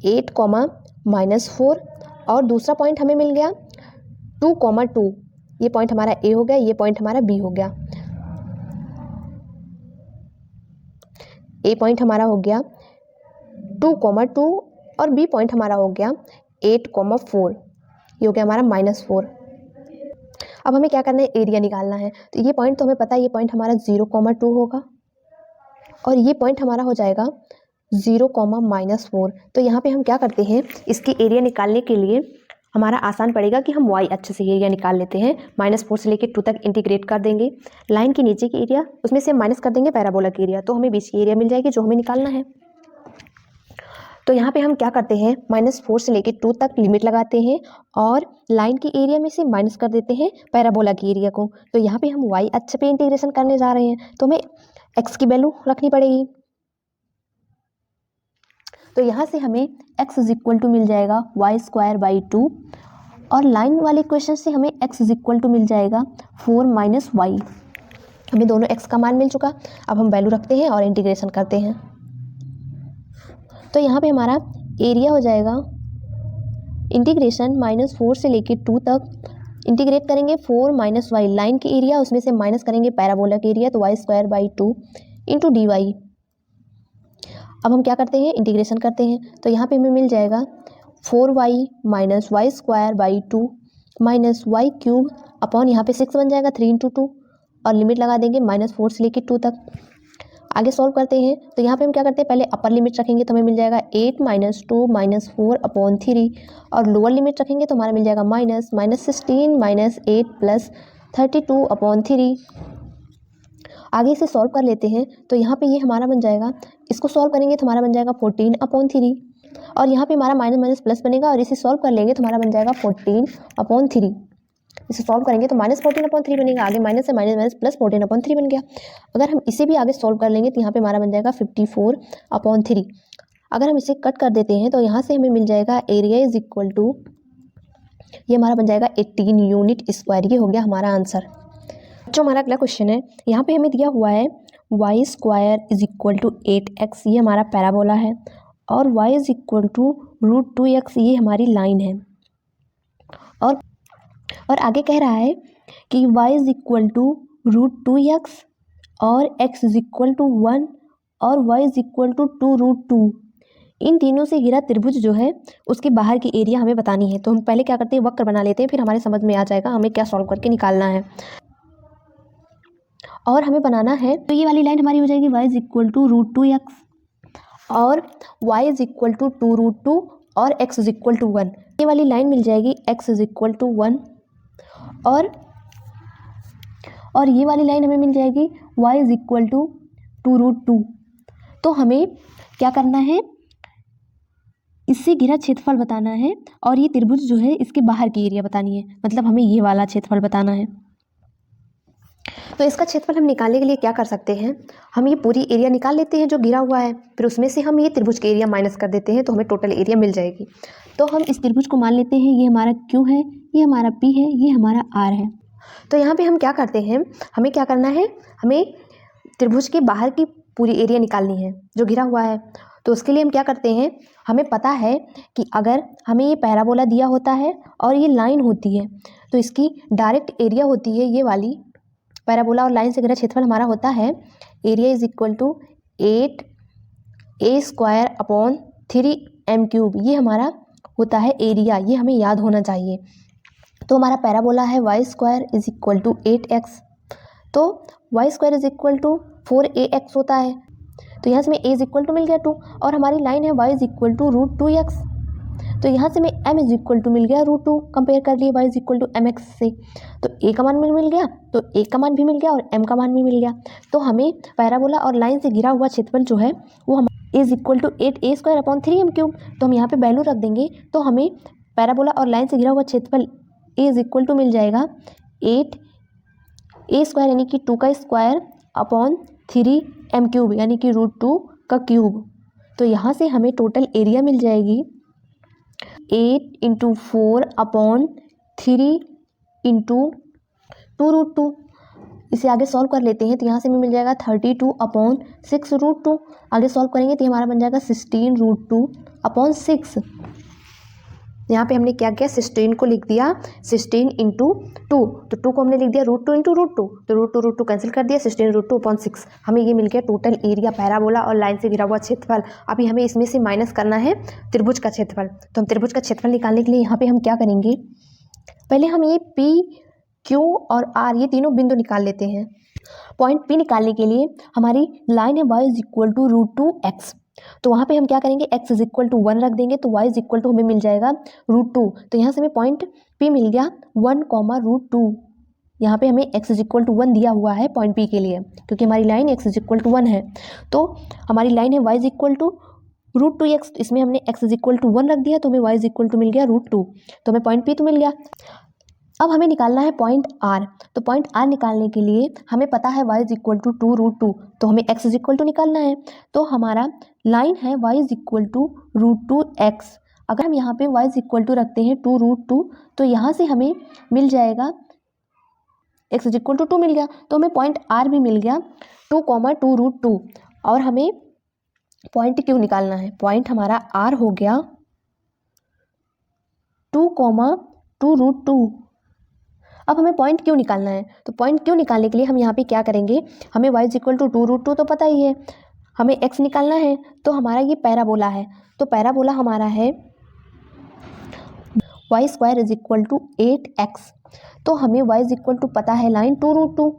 8, -4 और दूसरा पॉइंट हमें मिल गया 2, 2। ये पॉइंट हमारा A हो गया, ये पॉइंट हमारा B हो गया। A पॉइंट हमारा हो गया 2, 2 और B पॉइंट हमारा हो गया 8, 4। ये हो गया हमारा -4। अब हमें क्या करना है, एरिया निकालना है। तो ये पॉइंट तो हमें पता है, ये पॉइंट हमारा 0, 2 होगा और ये पॉइंट हमारा हो जाएगा 0, -4। तो यहाँ पे हम क्या करते हैं, इसकी एरिया निकालने के लिए हमारा आसान पड़ेगा कि हम y अच्छे से एरिया निकाल लेते हैं। -4 से लेकर 2 तक इंटीग्रेट कर देंगे। लाइन के नीचे की एरिया उसमें से माइनस कर देंगे पैराबोला की एरिया, तो हमें बीच की एरिया मिल जाएगी जो हमें निकालना है। तो यहाँ पे हम क्या करते हैं, -4 से लेकर 2 तक लिमिट लगाते हैं और लाइन की एरिया में से माइनस कर देते हैं पैराबोला की एरिया को। तो यहाँ पे हम y अच्छे पे इंटीग्रेशन करने जा रहे हैं तो हमें x की वैल्यू रखनी पड़ेगी। तो यहाँ से हमें x इज इक्वल टू मिल जाएगा y² / 2 और लाइन वाले क्वेश्चन से हमें x इज इक्वल टू मिल जाएगा 4 - y। हमें दोनों x का मान मिल चुका। अब हम वैल्यू रखते हैं और इंटीग्रेशन करते हैं। तो यहाँ पे हमारा एरिया हो जाएगा इंटीग्रेशन -4 से लेकर 2 तक इंटीग्रेट करेंगे 4 - y, लाइन की एरिया उसमें से माइनस करेंगे पैराबोला की एरिया, तो y² / 2 इंटू dy। अब हम क्या करते हैं, इंटीग्रेशन करते हैं। तो यहाँ पे हमें मिल जाएगा 4y - y² / 2 -y³ अपॉन यहाँ पे 6 बन जाएगा 3 × 2 और लिमिट लगा देंगे -4 से लेकर 2 तक। आगे सॉल्व करते हैं तो यहाँ पे हम क्या करते हैं, पहले अपर लिमिट रखेंगे तो हमें मिल जाएगा 8 - 2 - 4 अपॉन 3 और लोअर लिमिट रखेंगे तो हमारा मिल जाएगा -16 - 8 + 32 अपॉन 3। आगे इसे सॉल्व कर लेते हैं तो यहाँ पे ये हमारा बन जाएगा, इसको सॉल्व करेंगे तो हमारा बन जाएगा 14 अपॉन 3 और यहाँ पे हमारा माइनस प्लस बनेगा और इसे सॉल्व कर लेंगे तो हमारा बन जाएगा 14 अपॉन 3। इसे सॉल्व करेंगे तो -14 अपॉन 3 बनेगा, आगे माइनस से माइनस प्लस 14 अपॉन 3 बन गया। अगर हम इसे भी आगे सॉल्व कर लेंगे तो यहाँ पे हमारा बन जाएगा 54 अपॉन 3। अगर हम इसे कट कर देते हैं तो यहाँ से हमें मिल जाएगा एरिया इज इक्वल टू, ये हमारा बन जाएगा 18 यूनिट स्क्वायर। ये हो गया हमारा आंसर। जो हमारा अगला क्वेश्चन है, यहाँ पे हमें दिया हुआ है y² is equal to 8x, ये हमारा पैराबोला है और y is equal to √2x, ये हमारी लाइन है। और आगे कह रहा है कि y is equal to √2x और x इज इक्वल टू 1 और y इज इक्वल टू 2√2। इन तीनों से घिरा त्रिभुज जो है उसके बाहर की एरिया हमें बतानी है। तो हम पहले क्या करते हैं, वक्र बना लेते हैं, फिर हमारे समझ में आ जाएगा हमें क्या सॉल्व करके निकालना है। और हमें बनाना है, तो ये वाली लाइन हमारी हो जाएगी y is equal to √2x और y इज इक्वल टू 2√2 और x इज इक्वल टू 1। ये वाली लाइन मिल जाएगी x इज इक्वल टू 1 और ये वाली लाइन हमें मिल जाएगी y इज इक्वल टू 2√2। तो हमें क्या करना है, इससे घिरा क्षेत्रफल बताना है और ये त्रिभुज जो है इसके बाहर की एरिया बतानी है, मतलब हमें ये वाला क्षेत्रफल बताना है। तो इसका क्षेत्रफल हम निकालने के लिए क्या कर सकते हैं, हम ये पूरी एरिया निकाल लेते हैं जो घिरा हुआ है, फिर उसमें से हम ये त्रिभुज के एरिया माइनस कर देते हैं तो हमें टोटल एरिया मिल जाएगी। तो हम इस त्रिभुज को मान लेते हैं, ये हमारा Q है, ये हमारा P है, ये हमारा R है। तो यहाँ पे हम क्या करते हैं, हमें क्या करना है, हमें त्रिभुज के बाहर की पूरी एरिया निकालनी है जो घिरा हुआ है। तो उसके लिए हम क्या करते हैं, हमें पता है कि अगर हमें ये पैराबोला दिया होता है और ये लाइन होती है तो इसकी डायरेक्ट एरिया होती है ये वाली पैराबोला और लाइन से घिरा क्षेत्रफल हमारा होता है area is equal to 8a² ये हमारा होता है एरिया, ये हमें याद होना चाहिए। तो हमारा पैराबोला है y² is equal to 8x, तो y² is equal to 4ax होता है। तो यहाँ से हमें a इज इक्वल टू मिल गया 2 और हमारी लाइन है y is equal to √2x, तो यहाँ से हमें m इज इक्वल टू मिल गया √2, कंपेयर कर लिए y is equal to mx से। तो a का मान मिल गया, तो a का मान भी मिल गया और m का मान भी मिल गया। तो हमें पैराबोला और लाइन से घिरा हुआ क्षेत्रफल जो है वो हम इज इक्वल टू 8a²/3m³। तो हम यहाँ पे वैल्यू रख देंगे तो हमें पैराबोला और लाइन से घिरा हुआ क्षेत्रफल a इज इक्वल टू मिल जाएगा 8a² यानी कि 2² यानी कि √2 का क्यूब। तो यहाँ से हमें टोटल एरिया मिल जाएगी 8 × 4/3 × 2√2। इसे आगे सॉल्व कर लेते हैं तो यहाँ से हमें मिल जाएगा 32/6√2। आगे सॉल्व करेंगे तो हमारा बन जाएगा 16√2/6। यहाँ पे हमने क्या किया, 16 को लिख दिया 16 × 2, तो 2 को हमने लिख दिया √2 × √2, तो √2 कैंसिल कर दिया, 16√2/6। हमें ये मिल गया टोटल एरिया पैराबोला और लाइन से घिरा हुआ क्षेत्रफल। अभी हमें इसमें से माइनस करना है त्रिभुज का क्षेत्रफल। तो हम त्रिभुज का क्षेत्रफल निकालने के लिए यहाँ पे हम क्या करेंगे, पहले हम ये P, Q और R ये तीनों बिंदु निकाल लेते हैं। पॉइंट P निकालने के लिए हमारी लाइन है y is equal to √2x, तो वहाँ पे हम क्या करेंगे, x इज इक्वल टू 1 रख देंगे, तो y इज इक्वल टू हमें मिल जाएगा √2। तो यहाँ से हमें पॉइंट P मिल गया 1, यहाँ पे हमें x इज इक्वल टू 1 दिया हुआ है पॉइंट P के लिए, क्योंकि हमारी line x is equal to 1 है। तो हमारी लाइन है y is equal to √2x, इसमें हमने x इज इक्वल टू 1 रख दिया, तो हमें y इज इक्वल टू मिल गया √2, तो हमें पॉइंट P तो मिल गया। अब हमें निकालना है पॉइंट R। तो पॉइंट R निकालने के लिए हमें पता है y इज इक्वल टू 2√2, तो हमें x इज इक्वल टू निकालना है। तो हमारा लाइन है y is equal to √2x। अगर हम यहाँ पे y इज इक्वल टू रखते हैं 2√2, तो यहाँ से हमें मिल जाएगा x इज इक्वल टू 2 मिल गया, तो हमें पॉइंट R भी मिल गया 2, 2√2। और हमें पॉइंट Q निकालना है। पॉइंट हमारा R हो गया 2, 2√2। अब हमें पॉइंट Q निकालना है, तो पॉइंट Q निकालने के लिए हम यहाँ पे क्या करेंगे, हमें y इज इक्वल टू 2√2 तो पता ही है, हमें x निकालना है। तो हमारा ये पैराबोला है, तो पैराबोला हमारा है y² is equal to 8x, तो हमें y इज इक्वल टू पता है लाइन 2√2।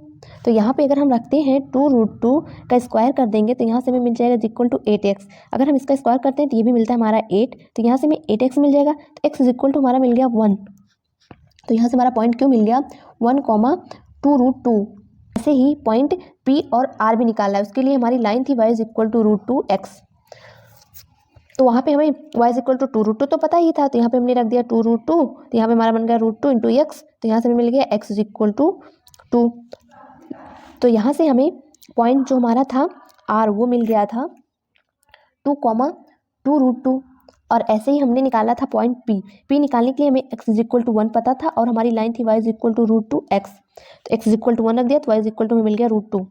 तो यहाँ पे अगर हम रखते हैं 2√2 का स्क्वायर कर देंगे तो यहाँ से हमें मिल जाएगा इज इक्वल टू 8x। अगर हम इसका स्क्वायर करते हैं तो ये भी मिलता है हमारा 8, तो यहाँ से हमें 8x मिल जाएगा, तो x इज इक्वल टू हमारा मिल गया 1। तो यहाँ से हमारा पॉइंट Q मिल गया 1, 2√2। ऐसे ही पॉइंट P और R भी निकालना है, उसके लिए हमारी लाइन थी y is equal to √2x। तो वहाँ पे हमें y इज इक्वल टू 2√2 तो पता ही था, तो यहाँ पे हमने रख दिया 2√2, तो यहाँ पे हमारा बन गया √2 × x, तो यहाँ से हमें मिल गया x इज इक्वल टू 2। तो यहाँ से हमें पॉइंट जो हमारा था R वो मिल गया था 2, 2√2। और ऐसे ही हमने निकाला था पॉइंट P निकालने के लिए हमें x इज इक्वल टू 1 पता था और हमारी लाइन थी y is equal to √2x, तो x इज इक्वल टू 1 रख दिया, तो y इज इक्वल टू हमें मिल गया √2।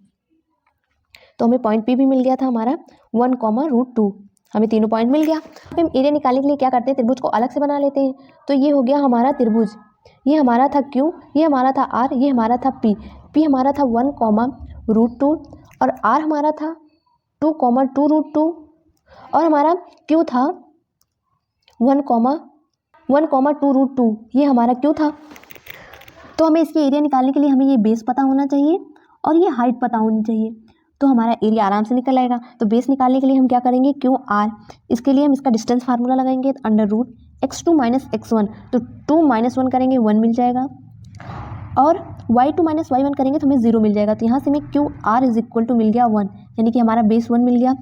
तो हमें पॉइंट P भी मिल गया था हमारा 1, √2। हमें तीनों पॉइंट मिल गया। अब हम एरिया निकालने के लिए क्या करते हैं, त्रिभुज को अलग से बना लेते हैं। तो ये हो गया हमारा त्रिभुज, ये हमारा था Q, ये हमारा था R, ये हमारा था P। P हमारा था 1, √2 और R हमारा था 2, 2 √2 और हमारा Q था 1, 2 √2। ये हमारा Q था। तो हमें इसकी एरिया निकालने के लिए हमें ये बेस पता होना चाहिए और ये हाइट पता होनी चाहिए, तो हमारा एरिया आराम से निकल आएगा। तो बेस निकालने के लिए हम क्या करेंगे, QR, इसके लिए हम इसका डिस्टेंस फार्मूला लगाएंगे, √x2 - x1, तो 2 - 1 करेंगे 1 मिल जाएगा और y2 - y1 करेंगे तो हमें 0 मिल जाएगा। तो यहाँ से हमें QR = मिल गया 1, यानी कि हमारा बेस 1 मिल गया।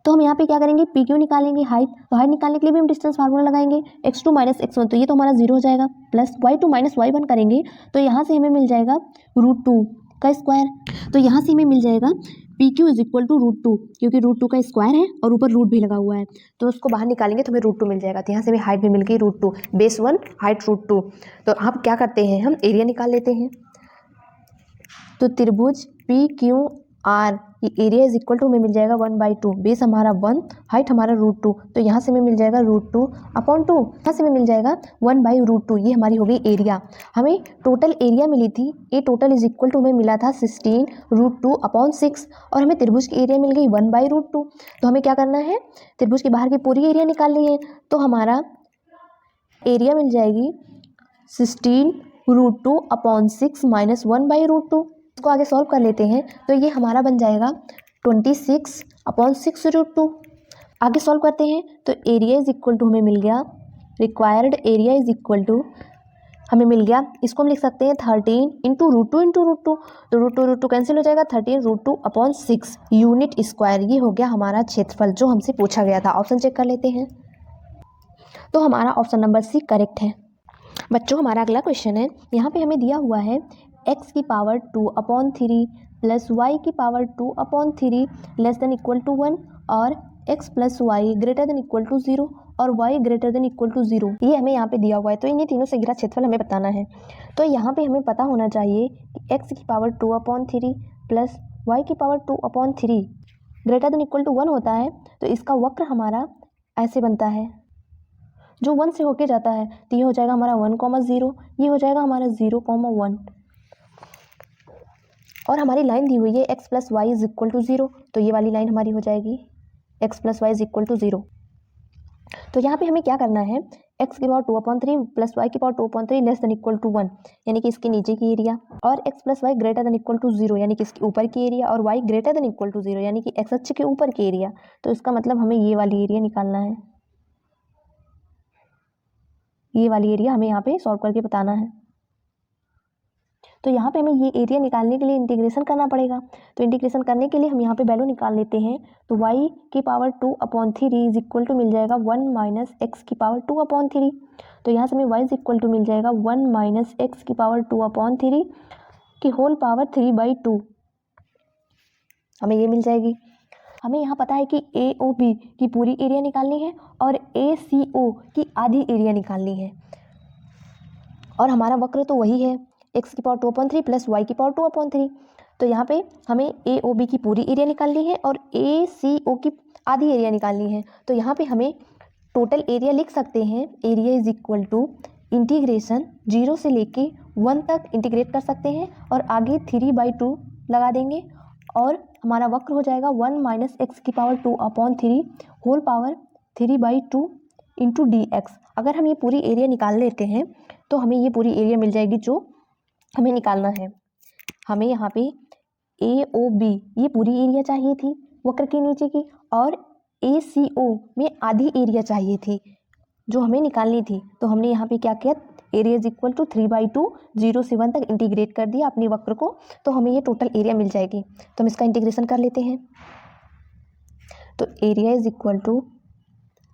तो हम यहाँ पे क्या करेंगे, PQ निकालेंगे, हाइट। तो हाइट निकालने के लिए भी हम डिस्टेंस फार्मूला लगाएंगे, x2 - x1, तो ये तो हमारा 0 हो जाएगा, प्लस y2 - y1 करेंगे तो यहाँ से हमें मिल जाएगा √2 का स्क्वायर। तो यहाँ से हमें मिल जाएगा PQ = √2, क्योंकि √2 का स्क्वायर है और ऊपर रूट भी लगा हुआ है, तो उसको बाहर निकालेंगे तो हमें √2 मिल जाएगा। तो यहाँ से हमें हाइट भी मिल गई √2, बेस 1, हाइट √2। तो अब क्या करते हैं, हम एरिया निकाल लेते हैं। तो त्रिभुज PQR, ये एरिया = हमें मिल जाएगा 1/2, बेस हमारा 1, हाइट हमारा √2, तो यहाँ से हमें मिल जाएगा √2/2, यहाँ से हमें मिल जाएगा 1/√2। ये हमारी हो गई एरिया। हमें टोटल एरिया मिली थी, ए टोटल = हमें मिला था 16 √2/6 और हमें त्रिभुज की एरिया मिल गई 1/√2। तो हमें क्या करना है, त्रिभुज के बाहर की पूरी एरिया निकालनी है। तो हमारा एरिया मिल जाएगी 16 √2/6 - 1/√2। इसको आगे सॉल्व कर लेते हैं, तो ये हमारा बन जाएगा 26/6 √2। आगे सॉल्व करते हैं तो एरिया = हमें मिल गया, रिक्वायर्ड एरिया = हमें मिल गया, इसको हम लिख सकते हैं 13 × √2 तो √2 कैंसिल हो जाएगा, 13 √2/6 यूनिट स्क्वायर। ये हो गया हमारा क्षेत्रफल जो हमसे पूछा गया था। ऑप्शन चेक कर लेते हैं, तो हमारा ऑप्शन नंबर सी करेक्ट है। बच्चों, हमारा अगला क्वेश्चन है, यहाँ पे हमें दिया हुआ है x⁴ plus y⁴ less than equal to 1 और x + y greater than equal to 0 और y greater than equal to 0, ये हमें यहाँ पे दिया हुआ है। तो इन्हीं तीनों से घिरा क्षेत्रफल हमें बताना है। तो यहाँ पे हमें पता होना चाहिए कि x⁴ plus y⁴ greater than equal to 1 होता है, तो इसका वक्र हमारा ऐसे बनता है, जो 1 से होके जाता है। तो ये हो जाएगा हमारा 1, 0, ये हो जाएगा हमारा 0, 1 और हमारी लाइन दी हुई है x + y = 0, तो ये वाली लाइन हमारी हो जाएगी x + y = 0। तो यहाँ पे हमें क्या करना है, x⁴ plus y⁴ less than equal to 1, यानी कि इसके नीचे की एरिया, और x + y greater than equal to 0, यानी कि इसके ऊपर की एरिया, और y greater than equal to 0, यानी कि x अक्ष के ऊपर की एरिया। तो इसका मतलब हमें ये वाली एरिया निकालना है, ये वाली एरिया हमें यहाँ पे सॉल्व करके बताना है। तो यहाँ पे हमें ये एरिया निकालने के लिए इंटीग्रेशन करना पड़ेगा। तो इंटीग्रेशन करने के लिए हम यहाँ पे वैल्यू निकाल लेते हैं। तो y⁴ = मिल जाएगा 1 - x⁴ तो यहाँ से हमें y = मिल जाएगा 1 - x⁴ की होल पावर 3/2, हमें ये मिल जाएगी। हमें यहाँ पता है कि AOB की पूरी एरिया निकालनी है और ACO की आधी एरिया निकालनी है, और हमारा वक्र तो वही है x⁴ प्लस y⁴। तो यहाँ पे हमें AOB की पूरी एरिया निकालनी है और ACO की आधी एरिया निकालनी है। तो यहाँ पे हमें टोटल एरिया लिख सकते हैं, एरिया = इंटीग्रेशन 0 से लेके 1 तक इंटीग्रेट कर सकते हैं और आगे 3/2 लगा देंगे, और हमारा वक्र हो जाएगा 1 - x⁴ होल पावर 3/2 × dx। अगर हम ये पूरी एरिया निकाल लेते हैं तो हमें ये पूरी एरिया मिल जाएगी जो हमें निकालना है। हमें यहाँ पे AOB ये पूरी एरिया चाहिए थी वक्र के नीचे की, और ACO में आधी एरिया चाहिए थी जो हमें निकालनी थी। तो हमने यहाँ पे क्या किया, एरिया = 3/2 0 से 1 तक इंटीग्रेट कर दिया अपने वक्र को, तो हमें ये टोटल एरिया मिल जाएगी। तो हम इसका इंटीग्रेशन कर लेते हैं। तो एरिया =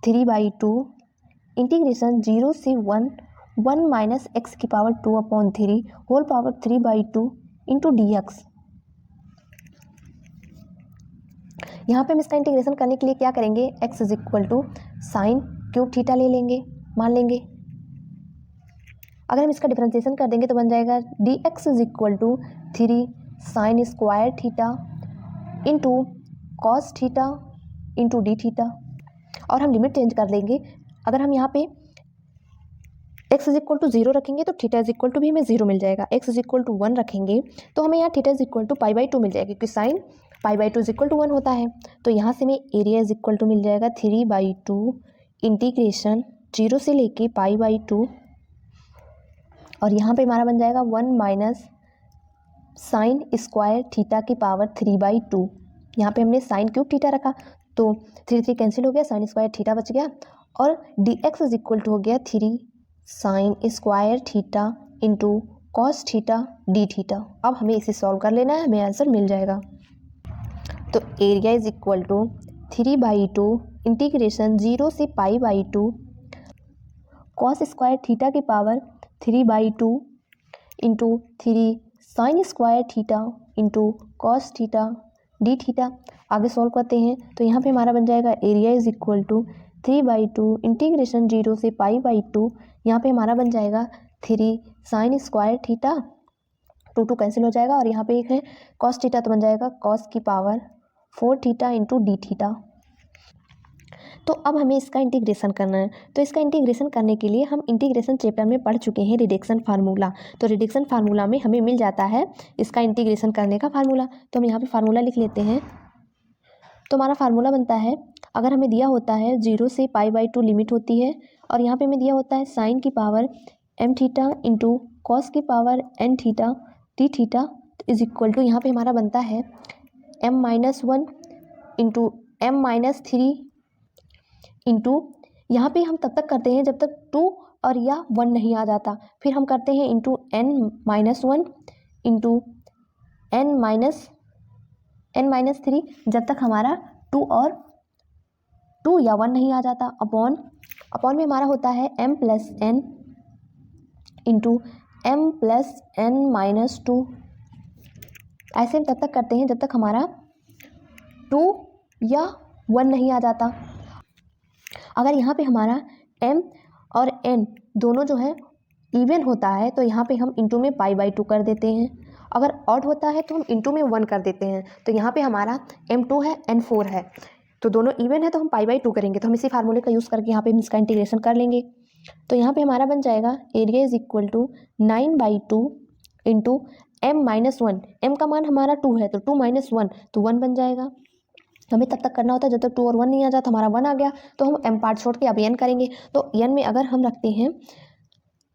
3/2 इंटीग्रेशन 0 से 1 - x⁴ होल पावर 3/2 × dx। यहाँ पे हम इसका इंटीग्रेशन करने के लिए क्या करेंगे, x = sin³ ले लेंगे, मान लेंगे। अगर हम इसका डिफरेंशिएशन कर देंगे तो बन जाएगा dx = 3 sin² × cos θ × dθ। और हम लिमिट चेंज कर लेंगे। अगर हम यहाँ पे x इज इक्वल टू 0 रखेंगे तो थीटा इज इक्वल टू भी हमें 0 मिल जाएगा। x इज इक्वल टू 1 रखेंगे तो हमें यहाँ थीटा इज इक्वल टू π/2 मिल जाएगा, क्योंकि साइन π/2 इज इक्वल टू 1 होता है। तो यहाँ से हमें एरिया इज इक्वल टू मिल जाएगा 3/2 इंटीग्रेशन 0 से लेके π/2, और यहाँ पे हमारा बन जाएगा 1 माइनस साइन स्क्वायर थीटा की पावर 3/2। यहाँ पे हमने साइन क्यूब थीटा रखा तो 3 कैंसिल हो गया, साइन स्क्वायर थीटा बच गया, और dx इज इक्वल टू हो गया 3 sine square theta into cos theta d theta. अब हमें इसे सॉल्व कर लेना है, हमें आंसर मिल जाएगा। तो area is equal to 3/2 integration 0 से π/2 कॉस स्क्वायर थीटा की power 3/2 into 3 sine square theta into cos theta d theta. आगे सॉल्व करते हैं तो यहाँ पे हमारा बन जाएगा area is equal to 3/2 integration 0 से π/2, यहाँ पे हमारा बन जाएगा 3 साइन स्क्वायर थीटा, 2 कैंसिल हो जाएगा, और यहाँ पे एक है कॉस थीटा तो बन जाएगा कॉस की power 4 theta into D theta. तो अब हमें इसका इंटीग्रेशन करना है। तो इसका इंटीग्रेशन करने के लिए हम इंटीग्रेशन चैप्टर में पढ़ चुके हैं रिडक्शन फार्मूला। तो रिडक्शन फार्मूला में हमें मिल जाता है इसका इंटीग्रेशन करने का फार्मूला। तो हम यहाँ पे फार्मूला लिख लेते हैं। तो हमारा फार्मूला बनता है, अगर हमें दिया होता है 0 से π/2 लिमिट होती है, और यहाँ पे हमें दिया होता है साइन की power m theta into cos की power n theta d theta is equal to, यहाँ पे हमारा बनता है m-1 इंटू m-3 इंटू, यहाँ पे हम तब तक करते हैं जब तक 2 और या 1 नहीं आ जाता, फिर हम करते हैं इंटू n-1 इंटू n-3 जब तक हमारा 2 या 1 नहीं आ जाता, अपॉन में हमारा होता है m+n इंटू m+n-2। ऐसे हम तब तक करते हैं जब तक हमारा 2 या 1 नहीं आ जाता। अगर यहाँ पे हमारा m और n दोनों जो है इवन होता है तो यहाँ पे हम इंटू में π/2 कर देते हैं, अगर ऑड होता है तो हम इंटू में 1 कर देते हैं। तो यहाँ पे हमारा m2 है n4 है, तो दोनों इवन है तो हम π/2 करेंगे। तो हम इसी फार्मूले का यूज़ करके यहाँ पे हम इसका इंटीग्रेशन कर लेंगे। तो यहाँ पे हमारा बन जाएगा area is equal to 9/2 into m-1, m का मान हमारा 2 है तो 2 - 1 तो 1 बन जाएगा। हमें तब तक करना होता है जब तक 2 और 1 नहीं आ जाता। हमारा 1 आ गया तो हम m पार्ट छोड़ के अब n करेंगे। तो n में अगर हम रखते हैं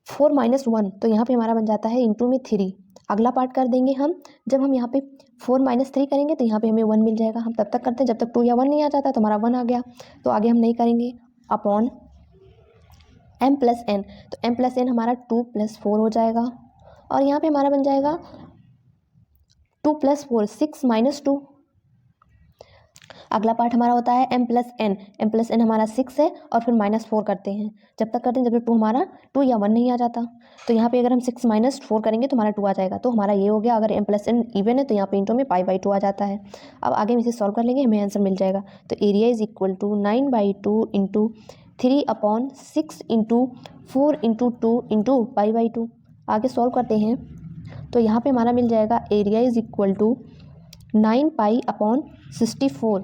4 - 1 तो यहाँ पे हमारा बन जाता है इंटू में 3। अगला पार्ट कर देंगे हम, जब हम यहाँ पे 4 - 3 करेंगे तो यहाँ पे हमें 1 मिल जाएगा। हम तब तक करते हैं जब तक 2 या 1 नहीं आ जाता, तो हमारा 1 आ गया। तो आगे हम नहीं करेंगे, अपॉन m+n, तो m+n हमारा 2 + 4 हो जाएगा, और यहाँ पे हमारा बन जाएगा 2 + 4 6 - 2। अगला पार्ट हमारा होता है m+n हमारा 6 है, और फिर -4 करते हैं, जब तक करते हैं जब तक 2 हमारा 2 या 1 नहीं आ जाता। तो यहाँ पे अगर हम 6 - 4 करेंगे तो हमारा 2 आ जाएगा। तो हमारा ये हो गया, अगर m+n इवन है तो यहाँ पे इंटू में π/2 आ जाता है। अब आगे हम इसे सॉल्व कर लेंगे, हमें आंसर मिल जाएगा। तो area is equal to 9/2 into 3/6 into 4 into 2 into π/2। आगे सॉल्व करते हैं तो यहाँ पे हमारा मिल जाएगा एरिया इज इक्वल टू 9π/64।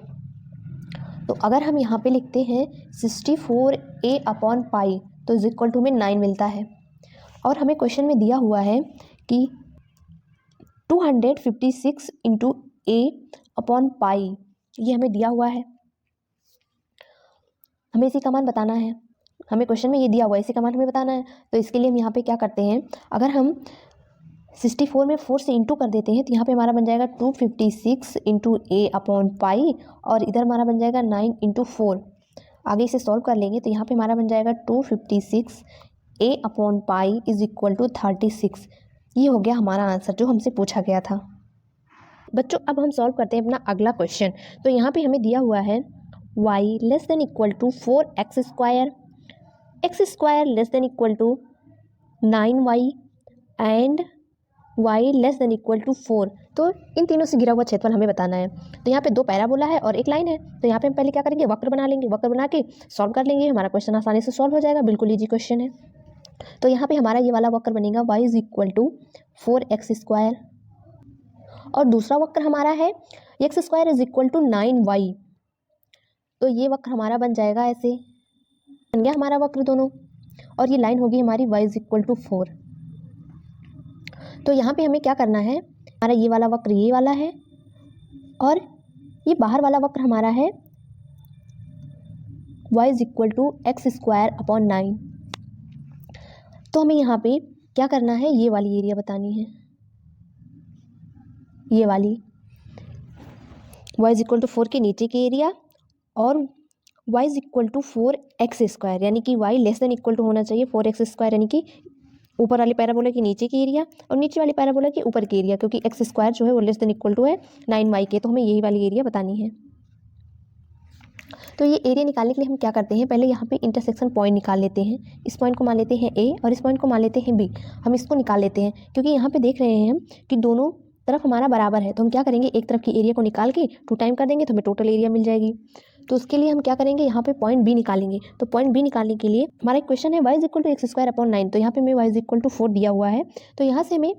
तो अगर हम यहाँ पे लिखते हैं 64a/π तो इज इक्वल टू में 9 मिलता है, और हमें क्वेश्चन में दिया हुआ है कि 256 इंटू a/π ये हमें दिया हुआ है, हमें इसी का मान बताना है। हमें क्वेश्चन में ये दिया हुआ है, इसी का मान हमें बताना है। तो इसके लिए हम यहाँ पे क्या करते हैं, अगर हम 64 में 4 से इंटू कर देते हैं तो यहाँ पे हमारा बन जाएगा 256 इंटू a/π, और इधर हमारा बन जाएगा 9 इंटू 4। आगे इसे सॉल्व कर लेंगे तो यहाँ पे हमारा बन जाएगा 256 a/π इज इक्वल टू 36। ये हो गया हमारा आंसर जो हमसे पूछा गया था। बच्चों अब हम सॉल्व करते हैं अपना अगला क्वेश्चन। तो यहाँ पे हमें दिया हुआ है y less than equal to 4x square, x square less than equal to 9y and y less than equal to 4। तो इन तीनों से गिरा हुआ क्षेत्रफल हमें बताना है। तो यहाँ पे 2 पैराबोला है और एक लाइन है, तो यहाँ पे हम पहले क्या करेंगे, वक्र बना लेंगे, वक्र बना के सॉल्व कर लेंगे, हमारा क्वेश्चन आसानी से सॉल्व हो जाएगा, बिल्कुल ईजी क्वेश्चन है। तो यहाँ पे हमारा ये वाला वक्र बनेगा y is equal to 4x square, और दूसरा वक्र हमारा है x square is equal to 9y। तो ये वक्र हमारा बन जाएगा ऐसे, बन गया हमारा वक्र दोनों, और ये लाइन होगी हमारी y इज इक्वल टू 4। तो यहाँ पे हमें क्या करना है, हमारा ये वाला वक्र ये वाला है और ये बाहर वाला वक्र हमारा है y is equal to x²/9। तो हमें यहाँ पे क्या करना है, ये वाली एरिया बतानी है, ये वाली y इज इक्वल टू 4 के नीचे की एरिया और y is equal to 4x², यानी कि y less than equal to होना चाहिए 4x², यानी कि ऊपर वाले पैराबोला के नीचे की एरिया और नीचे वाले पैराबोला के ऊपर की एरिया, क्योंकि x² जो है वो लेस देन इक्वल टू है 9y के, तो हमें यही वाली एरिया बतानी है। तो ये एरिया निकालने के लिए हम क्या करते हैं, पहले यहाँ पे इंटरसेक्शन पॉइंट निकाल लेते हैं। इस पॉइंट को मान लेते हैं A और इस पॉइंट को मान लेते हैं B। हम इसको निकाल लेते हैं क्योंकि यहाँ पे देख रहे हैं हम कि दोनों तरफ हमारा बराबर है, तो हम क्या करेंगे, एक तरफ की एरिया को निकाल के 2 टाइम कर देंगे तो हमें टोटल एरिया मिल जाएगी। तो उसके लिए हम क्या करेंगे, यहाँ पे पॉइंट B निकालेंगे। तो पॉइंट B निकालने के लिए हमारा एक क्वेश्चन है y is equal to x²/9, तो यहाँ पे हमें y इज इक्वल टू 4 दिया हुआ है, तो यहाँ से हमें